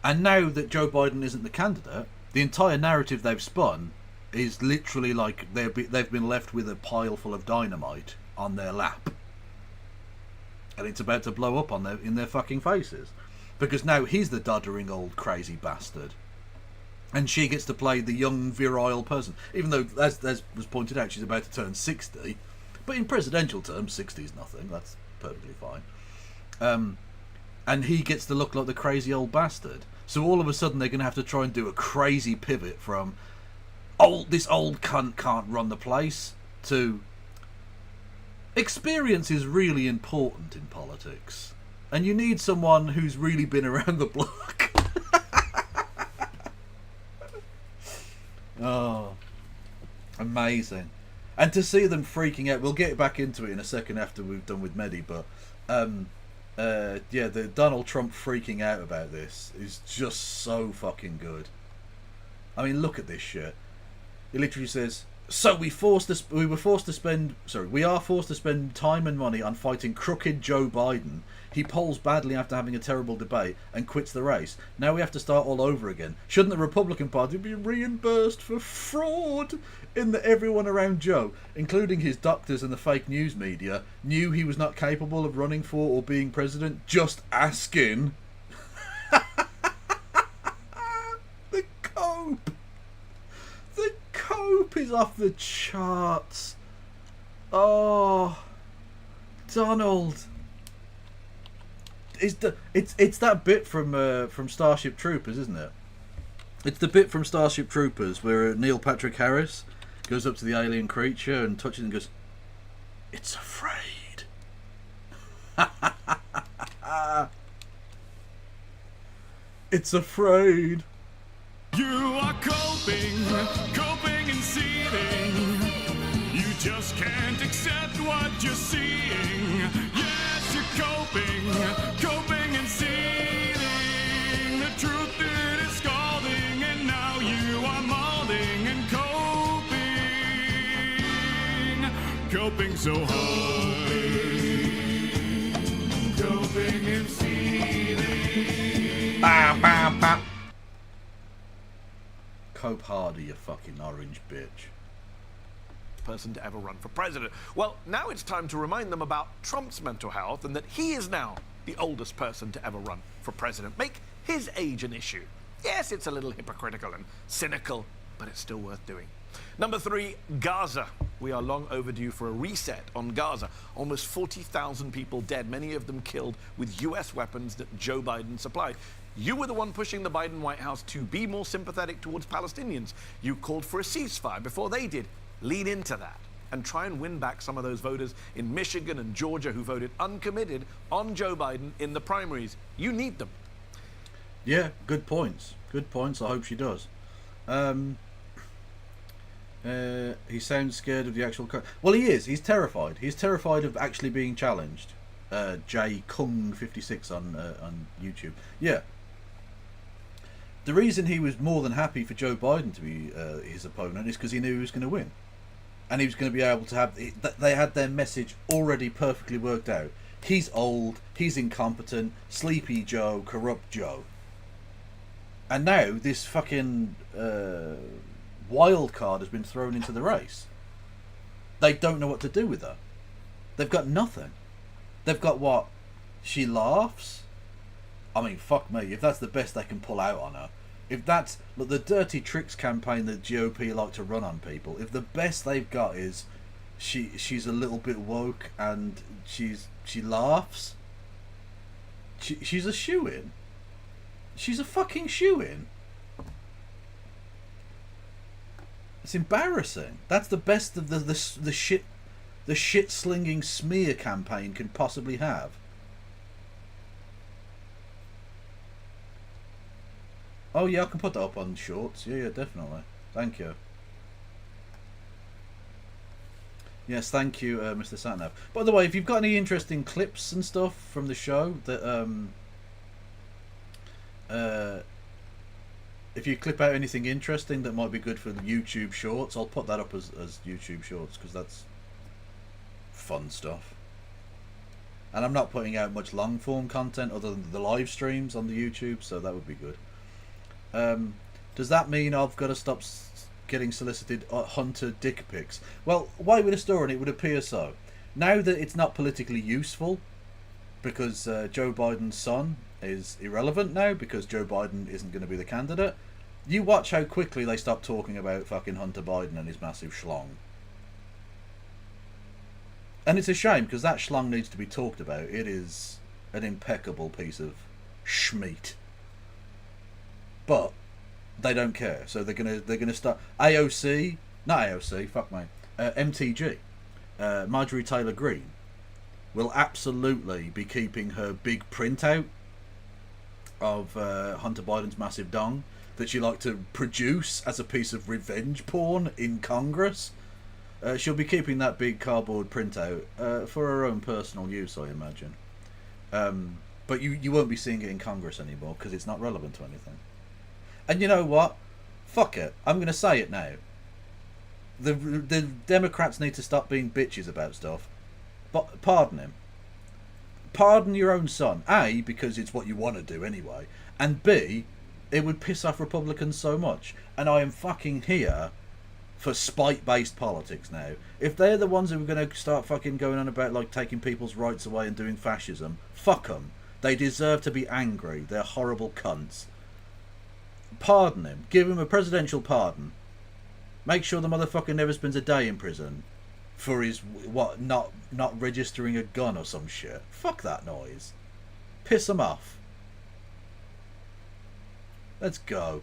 And now that Joe Biden isn't the candidate, the entire narrative they've spun is literally like they've been left with a pile full of dynamite on their lap, and it's about to blow up in their fucking faces, because now he's the doddering old crazy bastard, and she gets to play the young virile person, even though as was pointed out, she's about to turn 60, but in presidential terms 60 is nothing. That's perfectly fine. And he gets to look like the crazy old bastard. So all of a sudden they're going to have to try and do a crazy pivot from this old cunt can't run the place to experience is really important in politics. And you need someone who's really been around the block. Oh, amazing. And to see them freaking out, we'll get back into it in a second after we've done with Mehdi, but yeah, the Donald Trump freaking out about this is just so fucking good. I mean, look at this shit. He literally says, so we are forced to spend time and money on fighting crooked Joe Biden. He polls badly after having a terrible debate and quits the race. Now we have to start all over again. Shouldn't the Republican Party be reimbursed for fraud in that everyone around Joe, including his doctors and the fake news media, knew he was not capable of running for or being president? Just asking. The cope. The cope is off the charts. Oh, Donald. It's that bit from Starship Troopers, isn't it? It's the bit from Starship Troopers where Neil Patrick Harris goes up to the alien creature and touches it and goes, "It's afraid." It's afraid. You are coping and seething. You just can't accept what you're seeing. Yes, you're coping and seething. The truth it is scalding, and now you are molding and coping so hard. Coping and seething. Bam, bam, bam. Cope harder, you fucking orange bitch. Person to ever run for president. Well, now it's time to remind them about Trump's mental health and that he is now the oldest person to ever run for president. Make his age an issue. Yes, it's a little hypocritical and cynical, but it's still worth doing. Number 3, Gaza. We are long overdue for a reset on Gaza. Almost 40,000 people dead, many of them killed with US weapons that Joe Biden supplied. You were the one pushing the Biden White House to be more sympathetic towards Palestinians. You called for a ceasefire before they did. Lean into that and try and win back some of those voters in Michigan and Georgia who voted uncommitted on Joe Biden in the primaries. You need them. Yeah, good points. Good points. I hope she does. He sounds scared of the actual... Well, he is. He's terrified. He's terrified of actually being challenged. J Kung 56 on YouTube. Yeah. The reason he was more than happy for Joe Biden to be his opponent is because he knew he was going to win. And he was going to be able to have... They had their message already perfectly worked out. He's old, he's incompetent, sleepy Joe, corrupt Joe. And now this fucking wild card has been thrown into the race. They don't know what to do with her. They've got nothing. They've got what? She laughs? I mean, fuck me, if that's the best they can pull out on her. If that's... Look, the dirty tricks campaign that GOP like to run on people, if the best they've got is she's a little bit woke and she laughs, she's a shoo-in. She's a fucking shoo-in. It's embarrassing. That's the best of the shit-slinging smear campaign can possibly have. Oh yeah, I can put that up on shorts. Yeah, definitely. Thank you. Yes, thank you, Mr. Satnav. By the way, if you've got any interesting clips and stuff from the show that if you clip out anything interesting that might be good for the YouTube shorts, I'll put that up as YouTube shorts because that's fun stuff. And I'm not putting out much long form content other than the live streams on the YouTube, so that would be good. Does that mean I've got to stop getting solicited Hunter dick pics? Well, why would a store on it would appear so? Now that it's not politically useful, because Joe Biden's son is irrelevant now, because Joe Biden isn't going to be the candidate, you watch how quickly they stop talking about fucking Hunter Biden and his massive schlong. And it's a shame, because that schlong needs to be talked about. It is an impeccable piece of schmeat. but they don't care. So they're gonna start AOC, not AOC, fuck me, MTG, Marjorie Taylor Greene, will absolutely be keeping her big printout of Hunter Biden's massive dong that she liked to produce as a piece of revenge porn in Congress. She'll be keeping that big cardboard printout for her own personal use, I imagine. But you won't be seeing it in Congress anymore because it's not relevant to anything. And you know what? Fuck it. I'm going to say it now. The Democrats need to stop being bitches about stuff. But pardon him. Pardon your own son. A, because it's what you want to do anyway. And B, it would piss off Republicans so much. And I am fucking here for spite-based politics now. If they're the ones who are going to start fucking going on about like taking people's rights away and doing fascism, fuck them. They deserve to be angry. They're horrible cunts. Pardon him. Give him a presidential pardon. Make sure the motherfucker never spends a day in prison for his not registering a gun or some shit. Fuck that noise. Piss him off. Let's go.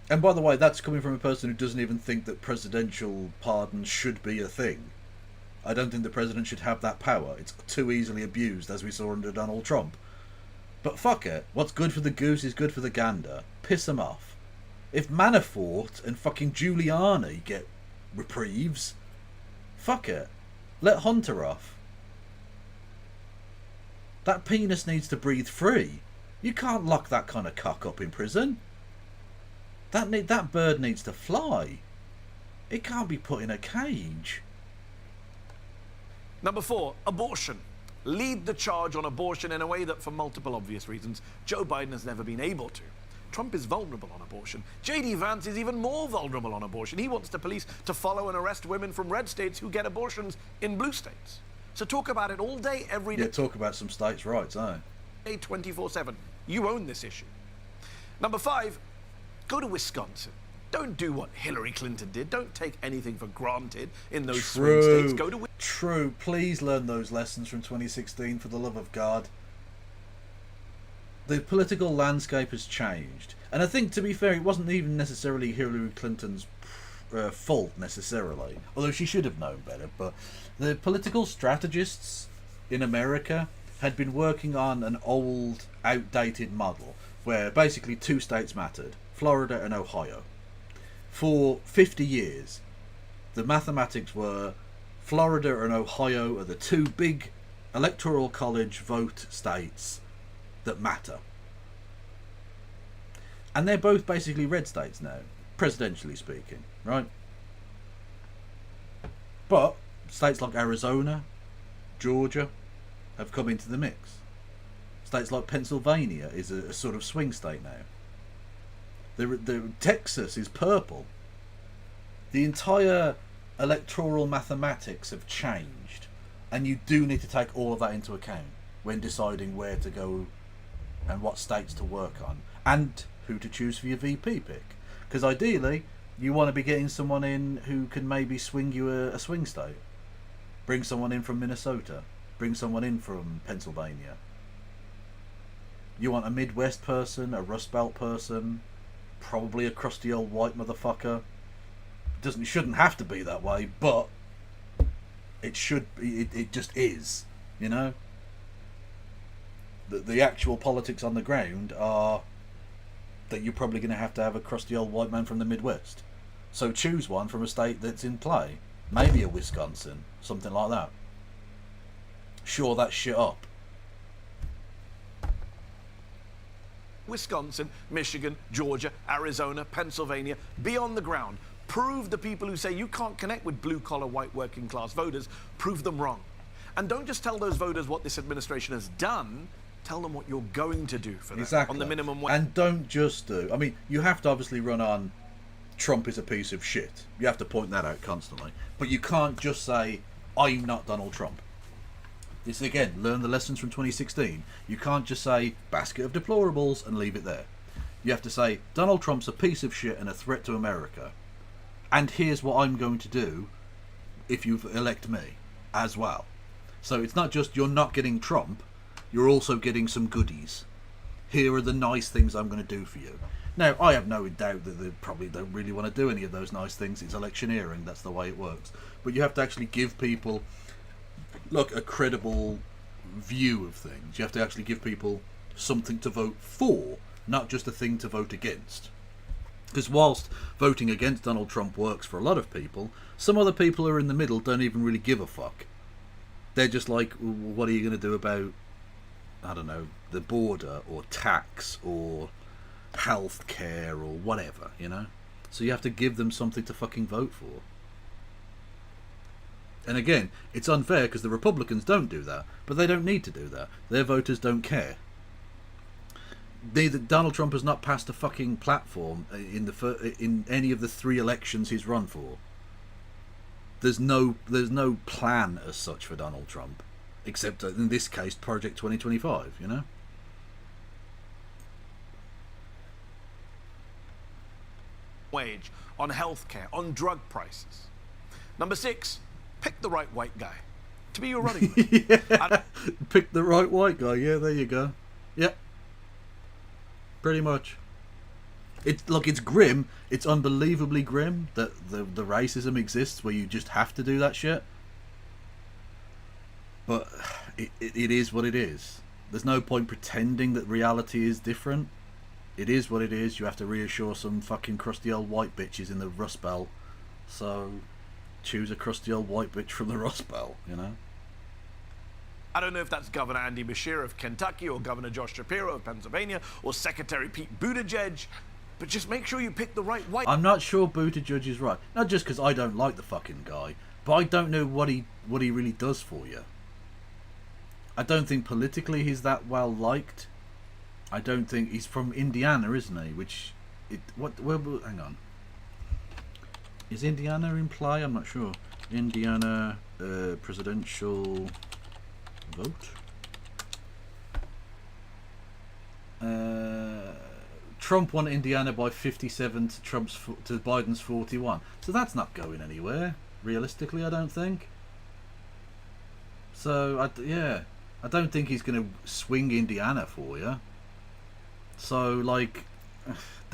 And by the way, that's coming from a person who doesn't even think that presidential pardons should be a thing. I don't think the president should have that power. It's too easily abused, as we saw under Donald Trump. But fuck it. What's good for the goose is good for the gander. Piss them off. If Manafort and fucking Giuliani get reprieves, fuck it. Let Hunter off. That penis needs to breathe free. You can't lock that kind of cock up in prison. That bird needs to fly. It can't be put in a cage. Number 4, abortion. Lead the charge on abortion in a way that, for multiple obvious reasons, Joe Biden has never been able to. Trump is vulnerable on abortion. J.D. Vance is even more vulnerable on abortion. He wants the police to follow and arrest women from red states who get abortions in blue states. So talk about it all day, every day. Yeah, talk about some states' rights, eh? 24/7. You own this issue. Number 5, go to Wisconsin. Don't do what Hillary Clinton did. Don't take anything for granted in those swing states. Go to True. Please learn those lessons from 2016, for the love of God. The political landscape has changed. And I think, to be fair, it wasn't even necessarily Hillary Clinton's fault, necessarily. Although she should have known better. But the political strategists in America had been working on an old, outdated model where basically 2 states mattered, Florida and Ohio. For 50 years, the mathematics were Florida and Ohio are the 2 big electoral college vote states that matter. And they're both basically red states now, presidentially speaking, right? But states like Arizona, Georgia have come into the mix. States like Pennsylvania is a sort of swing state now. The Texas is purple. The entire electoral mathematics have changed, and you do need to take all of that into account when deciding where to go and what states to work on and who to choose for your VP pick. Because ideally, you want to be getting someone in who can maybe swing you a swing state. Bring someone in from Minnesota. Bring someone in from Pennsylvania. You want a Midwest person, a Rust Belt person, probably a crusty old white motherfucker. Shouldn't have to be that way, but it should be. It just is, you know. The actual politics on the ground are that you're probably going to have a crusty old white man from the Midwest. So choose one from a state that's in play. Maybe a Wisconsin, something like that. Shore that shit up. Wisconsin, Michigan, Georgia, Arizona, Pennsylvania, be on the ground. Prove the people who say you can't connect with blue-collar, white working-class voters, prove them wrong. And don't just tell those voters what this administration has done, tell them what you're going to do for them on the minimum wage. And don't just do... I mean, you have to obviously run on Trump is a piece of shit. You have to point that out constantly. But you can't just say, I'm not Donald Trump. This, again, learn the lessons from 2016. You can't just say, basket of deplorables, and leave it there. You have to say, Donald Trump's a piece of shit and a threat to America. And here's what I'm going to do if you elect me as well. So it's not just you're not getting Trump, you're also getting some goodies. Here are the nice things I'm going to do for you. Now, I have no doubt that they probably don't really want to do any of those nice things. It's electioneering, that's the way it works. But you have to actually give people, look, a credible view of things. You have to actually give people something to vote for, not just a thing to vote against. Because whilst voting against Donald Trump works for a lot of people, some other people who are in the middle don't even really give a fuck. They're just like, what are you going to do about, I don't know, the border or tax or health care or whatever, you know? So you have to give them something to fucking vote for. And again, it's unfair because the Republicans don't do that, but they don't need to do that. Their voters don't care. Donald Trump has not passed a fucking platform in any of the 3 elections he's run for. There's no plan as such for Donald Trump, except in this case, Project 2025. You know. Wage on healthcare, on drug prices. Number 6, pick the right white guy to be your running mate. Pick the right white guy. Yeah, there you go. Yep. Pretty much. It's grim. It's unbelievably grim that the racism exists where you just have to do that shit. But it is what it is. There's no point pretending that reality is different. It is what it is. You have to reassure some fucking crusty old white bitches in the Rust Belt. So choose a crusty old white bitch from the Rust Belt, you know? I don't know if that's Governor Andy Beshear of Kentucky or Governor Josh Shapiro of Pennsylvania or Secretary Pete Buttigieg, but just make sure you pick the right white... I'm not sure Buttigieg is right. Not just because I don't like the fucking guy, but I don't know what he really does for you. I don't think politically he's that well liked. I don't think... He's from Indiana, isn't he? Which... hang on. Is Indiana in play? I'm not sure. Indiana presidential... vote. Trump won Indiana by 57 to Biden's 41. So that's not going anywhere, realistically, I don't think. So, I don't think he's going to swing Indiana for you. So, like,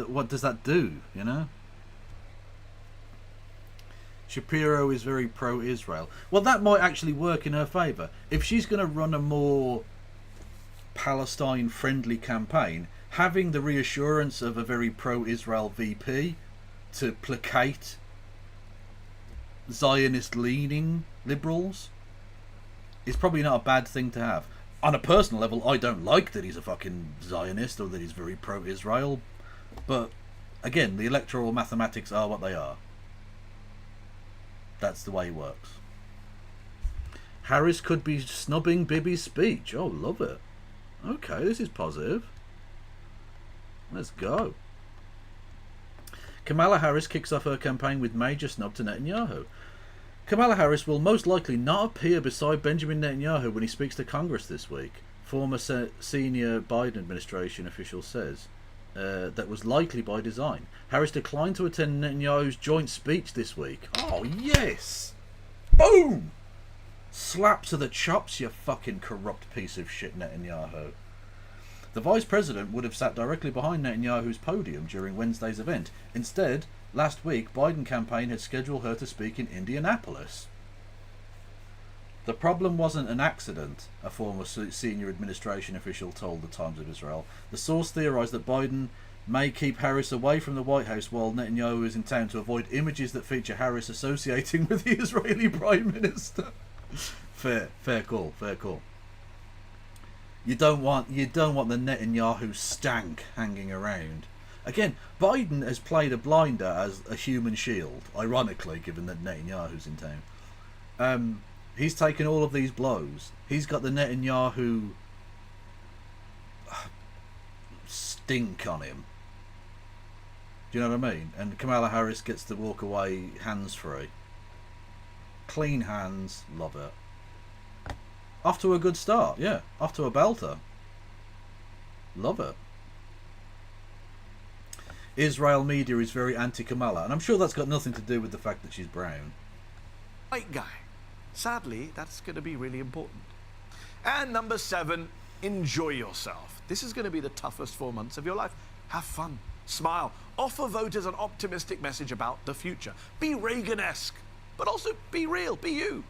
what does that do, you know? Shapiro is very pro-Israel. Well, that might actually work in her favour. If she's going to run a more Palestine-friendly campaign, having the reassurance of a very pro-Israel VP to placate Zionist-leaning liberals is probably not a bad thing to have. On a personal level, I don't like that he's a fucking Zionist or that he's very pro-Israel. But, again, the electoral mathematics are what they are. That's the way it works. Harris could be snubbing Bibi's speech. Oh, love it. Okay, this is positive. Let's go. Kamala Harris kicks off her campaign with major snub to Netanyahu. Kamala Harris will most likely not appear beside Benjamin Netanyahu when he speaks to Congress this week, former senior Biden administration official says. That was likely by design. Harris declined to attend Netanyahu's joint speech this week. Oh, yes! Boom! Slap to the chops, you fucking corrupt piece of shit, Netanyahu. The vice president would have sat directly behind Netanyahu's podium during Wednesday's event. Instead, last week, Biden campaign had scheduled her to speak in Indianapolis. The problem wasn't an accident, a former senior administration official told the Times of Israel. The source theorized that Biden may keep Harris away from the White House while Netanyahu is in town to avoid images that feature Harris associating with the Israeli Prime Minister. Fair call. You don't want the Netanyahu stank hanging around. Again, Biden has played a blinder as a human shield, ironically, given that Netanyahu's in town. He's taken all of these blows. He's got the Netanyahu stink on him. Do you know what I mean? And Kamala Harris gets to walk away hands-free. Clean hands, love it. Off to a good start, yeah. Off to a belter. Love it. Israel media is very anti-Kamala, and I'm sure that's got nothing to do with the fact that she's brown. White guy Sadly, that's going to be really important. And number 7, enjoy yourself. This is going to be the toughest 4 months of your life. Have fun, smile, offer voters an optimistic message about the future. Be Reagan-esque, but also be real, be you.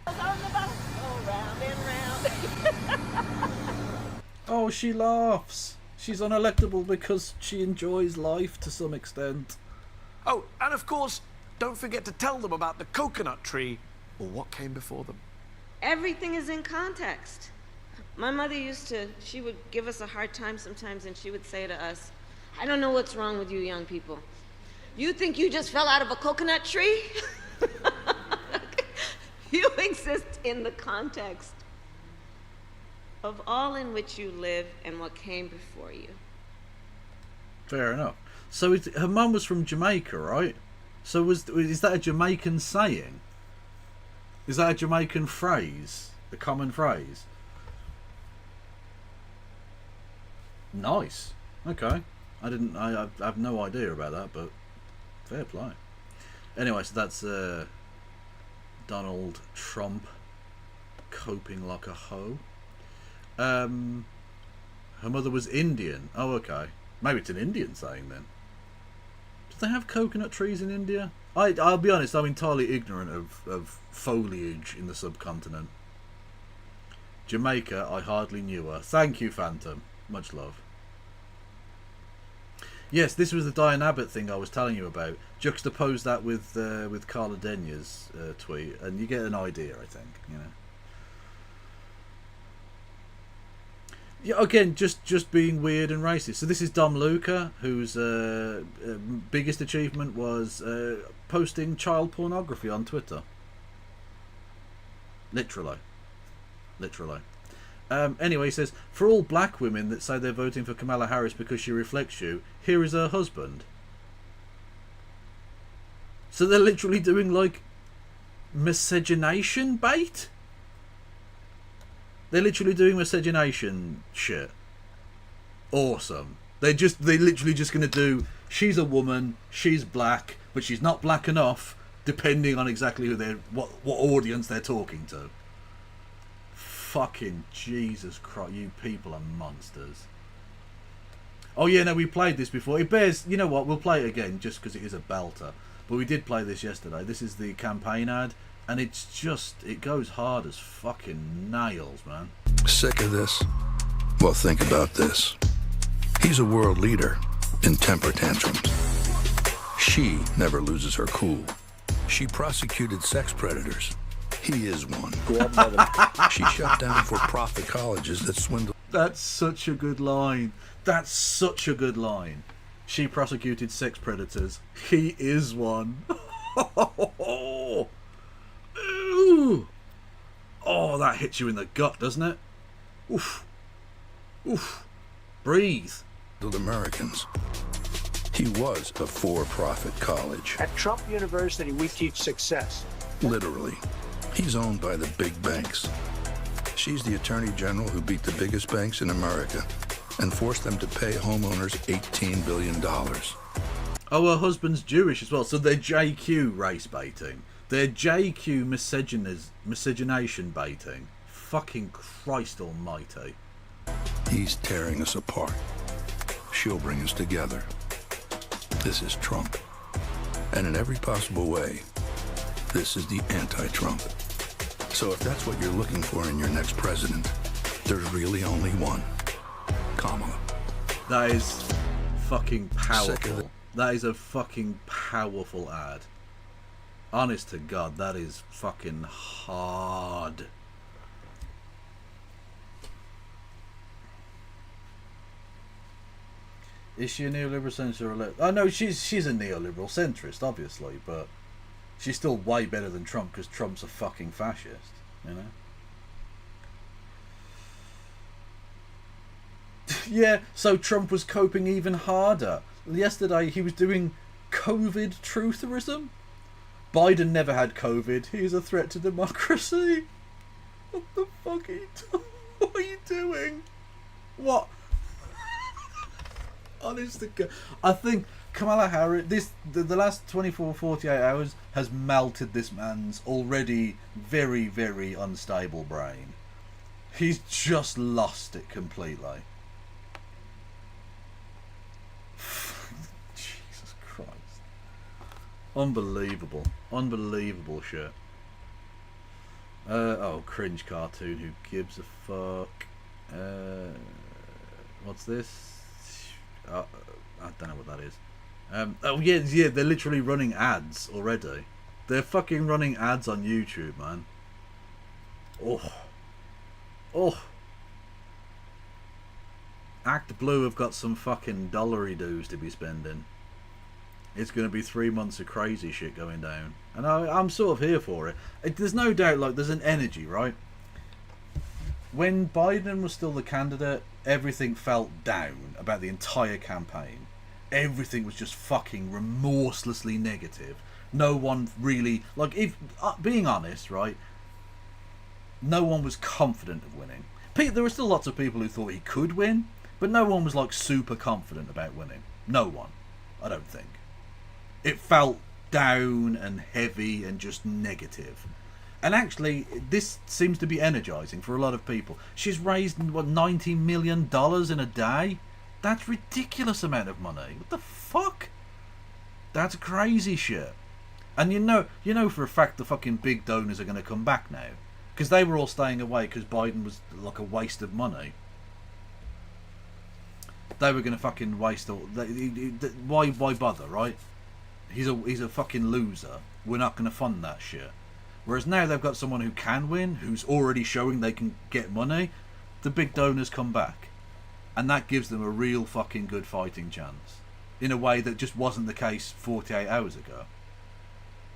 Oh, she laughs. She's unelectable because she enjoys life to some extent. Oh, and of course, don't forget to tell them about the coconut tree or what came before them. Everything is in context. My mother she would give us a hard time sometimes, and she would say to us, I don't know what's wrong with you young people. You think you just fell out of a coconut tree? You exist in the context of all in which you live and what came before you. Fair enough. So her mum was from Jamaica, right? So is that a Jamaican saying? Is that a Jamaican phrase? A common phrase? Nice. Okay. I have no idea about that, but fair play. Anyway, so that's Donald Trump coping like a hoe. Her mother was Indian. Oh, okay. Maybe it's an Indian saying then. Do they have coconut trees in India? I'll be honest, I'm entirely ignorant of foliage in the subcontinent. Jamaica, I hardly knew her. Thank you, Phantom. Much love. Yes, this was the Diane Abbott thing I was telling you about. Juxtapose that with Carla Denya's tweet, and you get an idea, I think. You know. Yeah, again, just being weird and racist. So this is Dom Luca, whose biggest achievement was posting child pornography on Twitter. Literally. Anyway, he says, for all black women that say they're voting for Kamala Harris because she reflects you, here is her husband. So they're literally doing, like, miscegenation bait? They're literally doing miscegenation shit. Awesome. They're literally just going to do, she's a woman, she's black, but she's not black enough, depending on exactly what audience they're talking to. Fucking Jesus Christ, you people are monsters. Oh yeah, no, we played this before. It bears, you know what, we'll play it again just because it is a belter. But we did play this yesterday. This is the campaign ad, and it goes hard as fucking nails, man. Sick of this? Well, think about this. He's a world leader in temper tantrums. She never loses her cool. She prosecuted sex predators. He is one. She shut down for-profit colleges that swindle. That's such a good line. That's such a good line. She prosecuted sex predators. He is one. Ooh. Oh, that hits you in the gut, doesn't it? Oof. Oof. Breathe. Americans. He was a for-profit college. At Trump University, we teach success. Literally. He's owned by the big banks. She's the attorney general who beat the biggest banks in America and forced them to pay homeowners $18 billion. Oh, her husband's Jewish as well, so they're JQ race baiting. They're JQ miscegenation baiting. Fucking Christ almighty. He's tearing us apart. She'll bring us together. This is Trump. And in every possible way, this is the anti-Trump. So if that's what you're looking for in your next president, there's really only one. Kamala. That is fucking powerful. That is a fucking powerful ad. Honest to God, that is fucking hard. Is she a neoliberal centrist? Oh no, she's a neoliberal centrist, obviously, but she's still way better than Trump because Trump's a fucking fascist, you know? Yeah, so Trump was coping even harder. Yesterday he was doing COVID trutherism. Biden never had COVID. He's a threat to democracy. What the fuck are you doing? What are you doing? What? Honest to God. I think Kamala Harris, the last 24, 48 hours has melted this man's already very, very unstable brain. He's just lost it completely. Jesus Christ. Unbelievable. Unbelievable shit. Oh, cringe cartoon, who gives a fuck? What's this? I don't know what that is. Oh yeah, they're literally running ads already. They're fucking running ads on YouTube, man. Oh. Act Blue have got some fucking dollary dues to be spending. It's going to be 3 months of crazy shit going down. And I'm sort of here for it. There's no doubt, like, there's an energy, right? When Biden was still the candidate, everything felt down about the entire campaign. Everything was just fucking remorselessly negative. No one really, like, if being honest, right? No one was confident of winning. There were still lots of people who thought he could win, but no one was like super confident about winning. No one, I don't think. It felt down and heavy and just negative. And actually, this seems to be energizing for a lot of people. She's raised, what, $90 million in a day? That's ridiculous amount of money. What the fuck? That's crazy shit. And you know for a fact the fucking big donors are going to come back now. Because they were all staying away because Biden was like a waste of money. They were going to fucking waste all... Why bother, right? He's a fucking loser. We're not going to fund that shit. Whereas now they've got someone who can win, who's already showing they can get money. The big donors come back. And that gives them a real fucking good fighting chance. In a way that just wasn't the case 48 hours ago.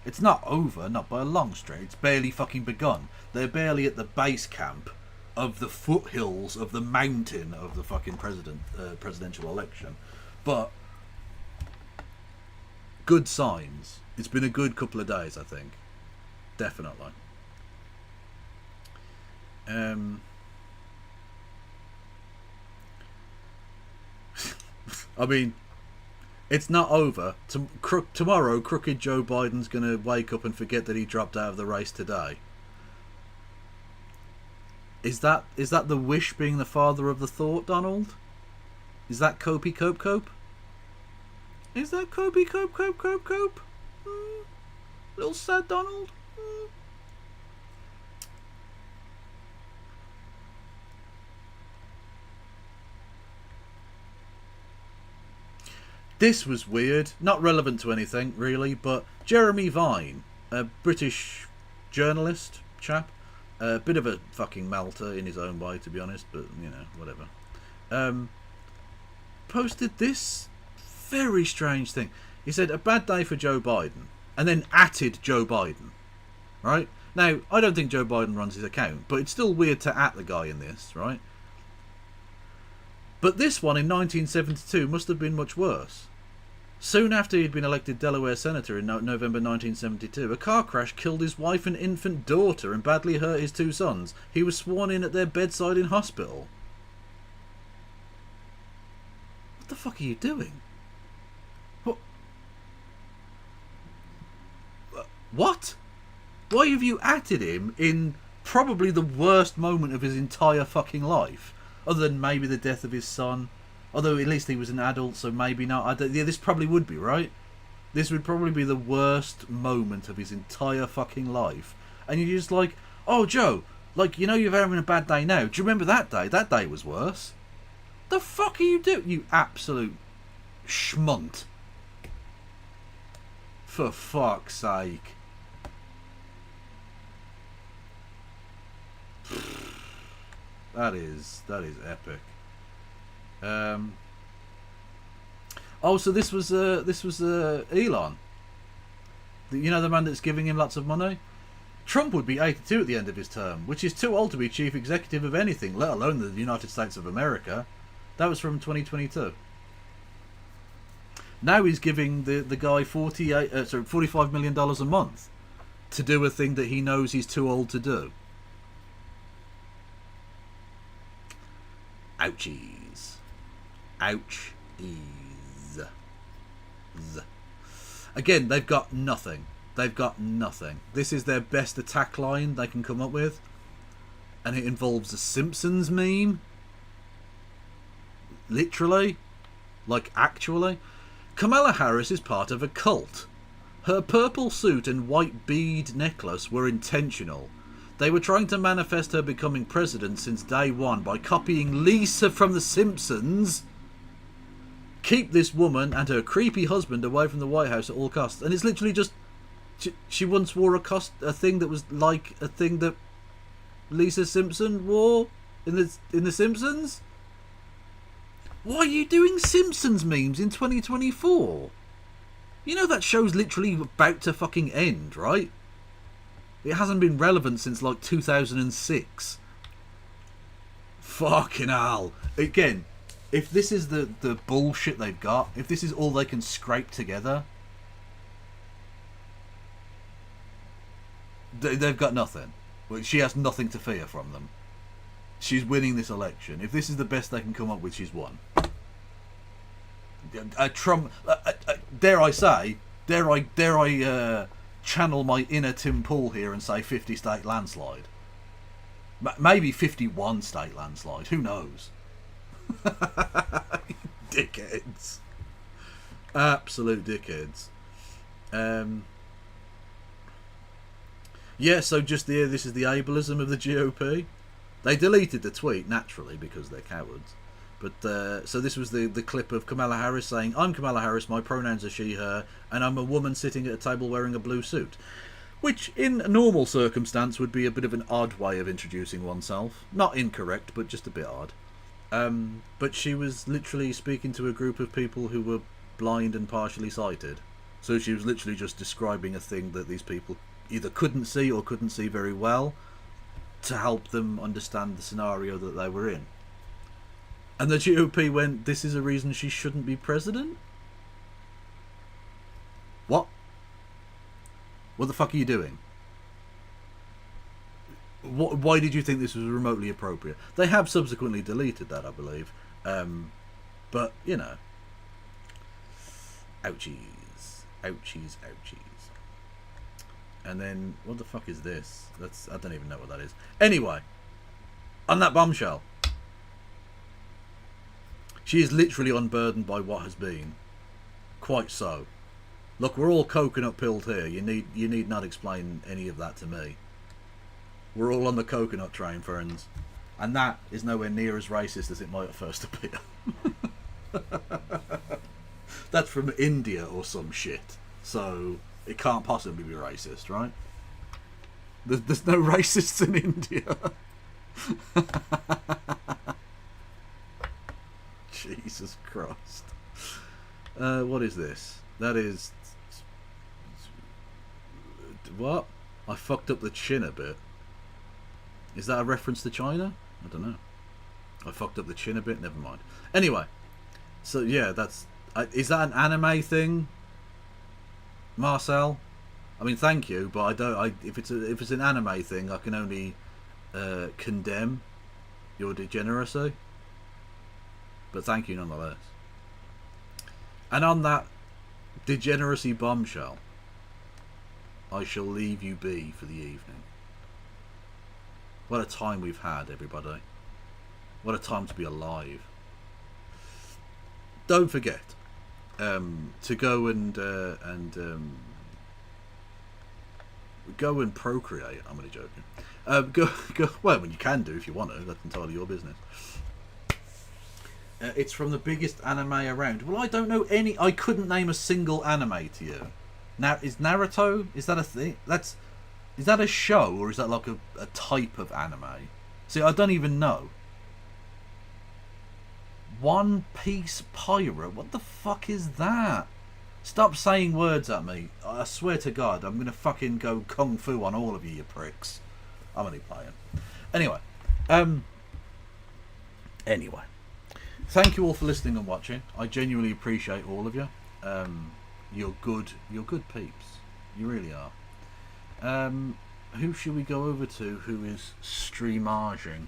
It's not over, not by a long stretch. It's barely fucking begun. They're barely at the base camp of the foothills of the mountain of the fucking presidential election. But good signs. It's been a good couple of days, I think. Definitely. I mean, it's not over. Tomorrow, crooked Joe Biden's going to wake up and forget that he dropped out of the race today. Is that the wish being the father of the thought, Donald? Is that Copey Cope? Is that Copey Cope? Little sad Donald? This was weird, not relevant to anything really, but Jeremy Vine, a British journalist chap, a bit of a fucking melter in his own way, to be honest, but you know, whatever, posted this very strange thing. He said, a bad day for Joe Biden, and then atted Joe Biden, right? Now, I don't think Joe Biden runs his account, but it's still weird to at the guy in this, right? But this one in 1972 must have been much worse. Soon after he'd been elected Delaware Senator in November 1972, a car crash killed his wife and infant daughter and badly hurt his 2 sons. He was sworn in at their bedside in hospital. What the fuck are you doing? What? Why have you atted him in probably the worst moment of his entire fucking life? Other than maybe the death of his son. Although at least he was an adult, so maybe not. Yeah, this probably would be, right? This would probably be the worst moment of his entire fucking life. And you're just like, oh, Joe, like, you know you're having a bad day now. Do you remember that day? That day was worse. The fuck are you doing? You absolute schmunt. For fuck's sake. That is epic. Oh, so this was Elon. You know, the man that's giving him lots of money? Trump would be 82 at the end of his term, which is too old to be chief executive of anything, let alone the United States of America. That was from 2022. Now he's giving the guy $45 million a month to do a thing that he knows he's too old to do. Ouchies. Ouchies. Again, they've got nothing. They've got nothing. This is their best attack line they can come up with. And it involves a Simpsons meme. Literally. Like, actually. Kamala Harris is part of a cult. Her purple suit and white bead necklace were intentional. They were trying to manifest her becoming president since day one by copying Lisa from The Simpsons. Keep this woman and her creepy husband away from the White House at all costs. And it's literally just... She once wore a thing that was like a thing that Lisa Simpson wore in the Simpsons? Why are you doing Simpsons memes in 2024? You know that show's literally about to fucking end, right? It hasn't been relevant since like 2006. Fucking hell. Again, if this is the bullshit they've got, if this is all they can scrape together, they've got nothing. Well, she has nothing to fear from them. She's winning this election. If this is the best they can come up with, she's won. Trump, dare I channel my inner Tim Pool here and say 50 state landslide. Maybe 51 state landslide. Who knows? Dickheads. Absolute dickheads. Yeah, so just this is the ableism of the GOP. They deleted the tweet, naturally, because they're cowards. But, so this was the clip of Kamala Harris saying, "I'm Kamala Harris, my pronouns are she, her, and I'm a woman sitting at a table wearing a blue suit." Which, in a normal circumstance, would be a bit of an odd way of introducing oneself. Not incorrect, but just a bit odd. But she was literally speaking to a group of people who were blind and partially sighted. So she was literally just describing a thing that these people either couldn't see or couldn't see very well to help them understand the scenario that they were in. And the GOP went, "This is a reason she shouldn't be president?" What? What the fuck are you doing? Why did you think this was remotely appropriate? They have subsequently deleted that, I believe. But, you know. Ouchies. Ouchies, ouchies. And then, what the fuck is this? I don't even know what that is. Anyway, on that bombshell. She is literally unburdened by what has been. Quite so. Look, we're all coconut pilled here. You need not explain any of that to me. We're all on the coconut train, friends. And that is nowhere near as racist as it might at first appear. That's from India or some shit. So it can't possibly be racist, right? There's no racists in India. Jesus Christ. What is this? That is... What? I fucked up the chin a bit. Is that a reference to China? I don't know. I fucked up the chin a bit. Never mind. Anyway. So yeah, that's... is that an anime thing? Marcel? I mean, thank you, but I don't... if it's an anime thing, I can only condemn your degeneracy. But thank you nonetheless. And on that degeneracy bombshell, I shall leave you be for the evening. What a time we've had, everybody. What a time to be alive. Don't forget to go and go and procreate. I'm only joking. Go. Well, I mean, you can do if you want to. That's entirely your business. It's from the biggest anime around. Well, I don't know any. I couldn't name a single anime to you. Now, is Naruto? Is that a thing? Is that a show or is that like a type of anime? See, I don't even know. One Piece Pirate? What the fuck is that? Stop saying words at me. I swear to God, I'm gonna fucking go kung fu on all of you, you pricks. I'm only playing. Anyway. Anyway. Thank you all for listening and watching. I genuinely appreciate all of you. You're good peeps. You really are. Who should we go over to who is streamaging?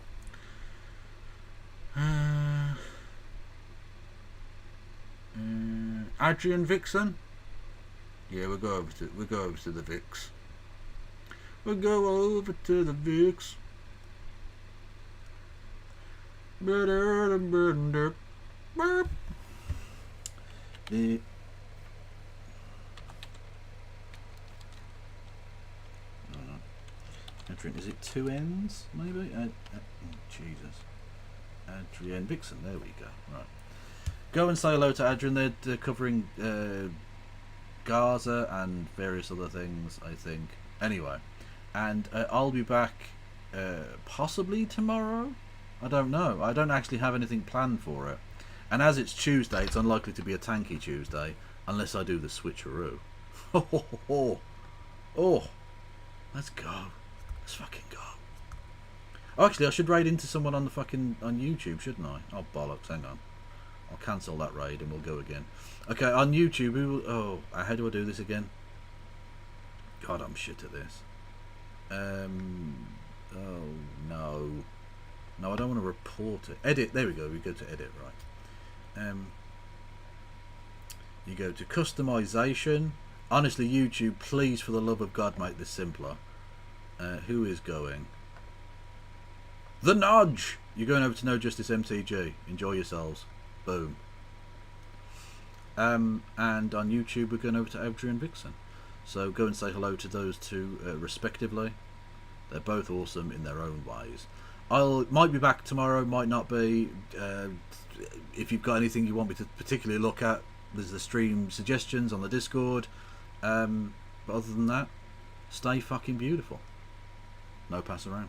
Adrian Vixen. Yeah, we'll go over to the Vix. We'll go over to the Vix. Adrian, is it 2 N's maybe? Jesus. Adrian Vixen, there we go. Right. Go and say hello to Adrian. They're covering Gaza and various other things, I think. Anyway, and I'll be back possibly tomorrow. I don't know. I don't actually have anything planned for it. And as it's Tuesday, it's unlikely to be a tanky Tuesday unless I do the switcheroo. Oh, let's go. Let's fucking go. Oh, actually, I should raid into someone on YouTube, shouldn't I? Oh, bollocks, hang on. I'll cancel that raid and we'll go again. Okay, on YouTube, how do I do this again? God, I'm shit at this. Oh, no. No, I don't want to report it. Edit, there we go, we go to edit, right. You go to customization. Honestly, YouTube, please, for the love of God, make this simpler. Who is going? The Nudge! You're going over to No Justice MTG. Enjoy yourselves. Boom. And on YouTube, we're going over to Adrian Vixen. So go and say hello to those two respectively. They're both awesome in their own ways. Might be back tomorrow, might not be. If you've got anything you want me to particularly look at, there's the stream suggestions on the Discord. But other than that, stay fucking beautiful. No pass around.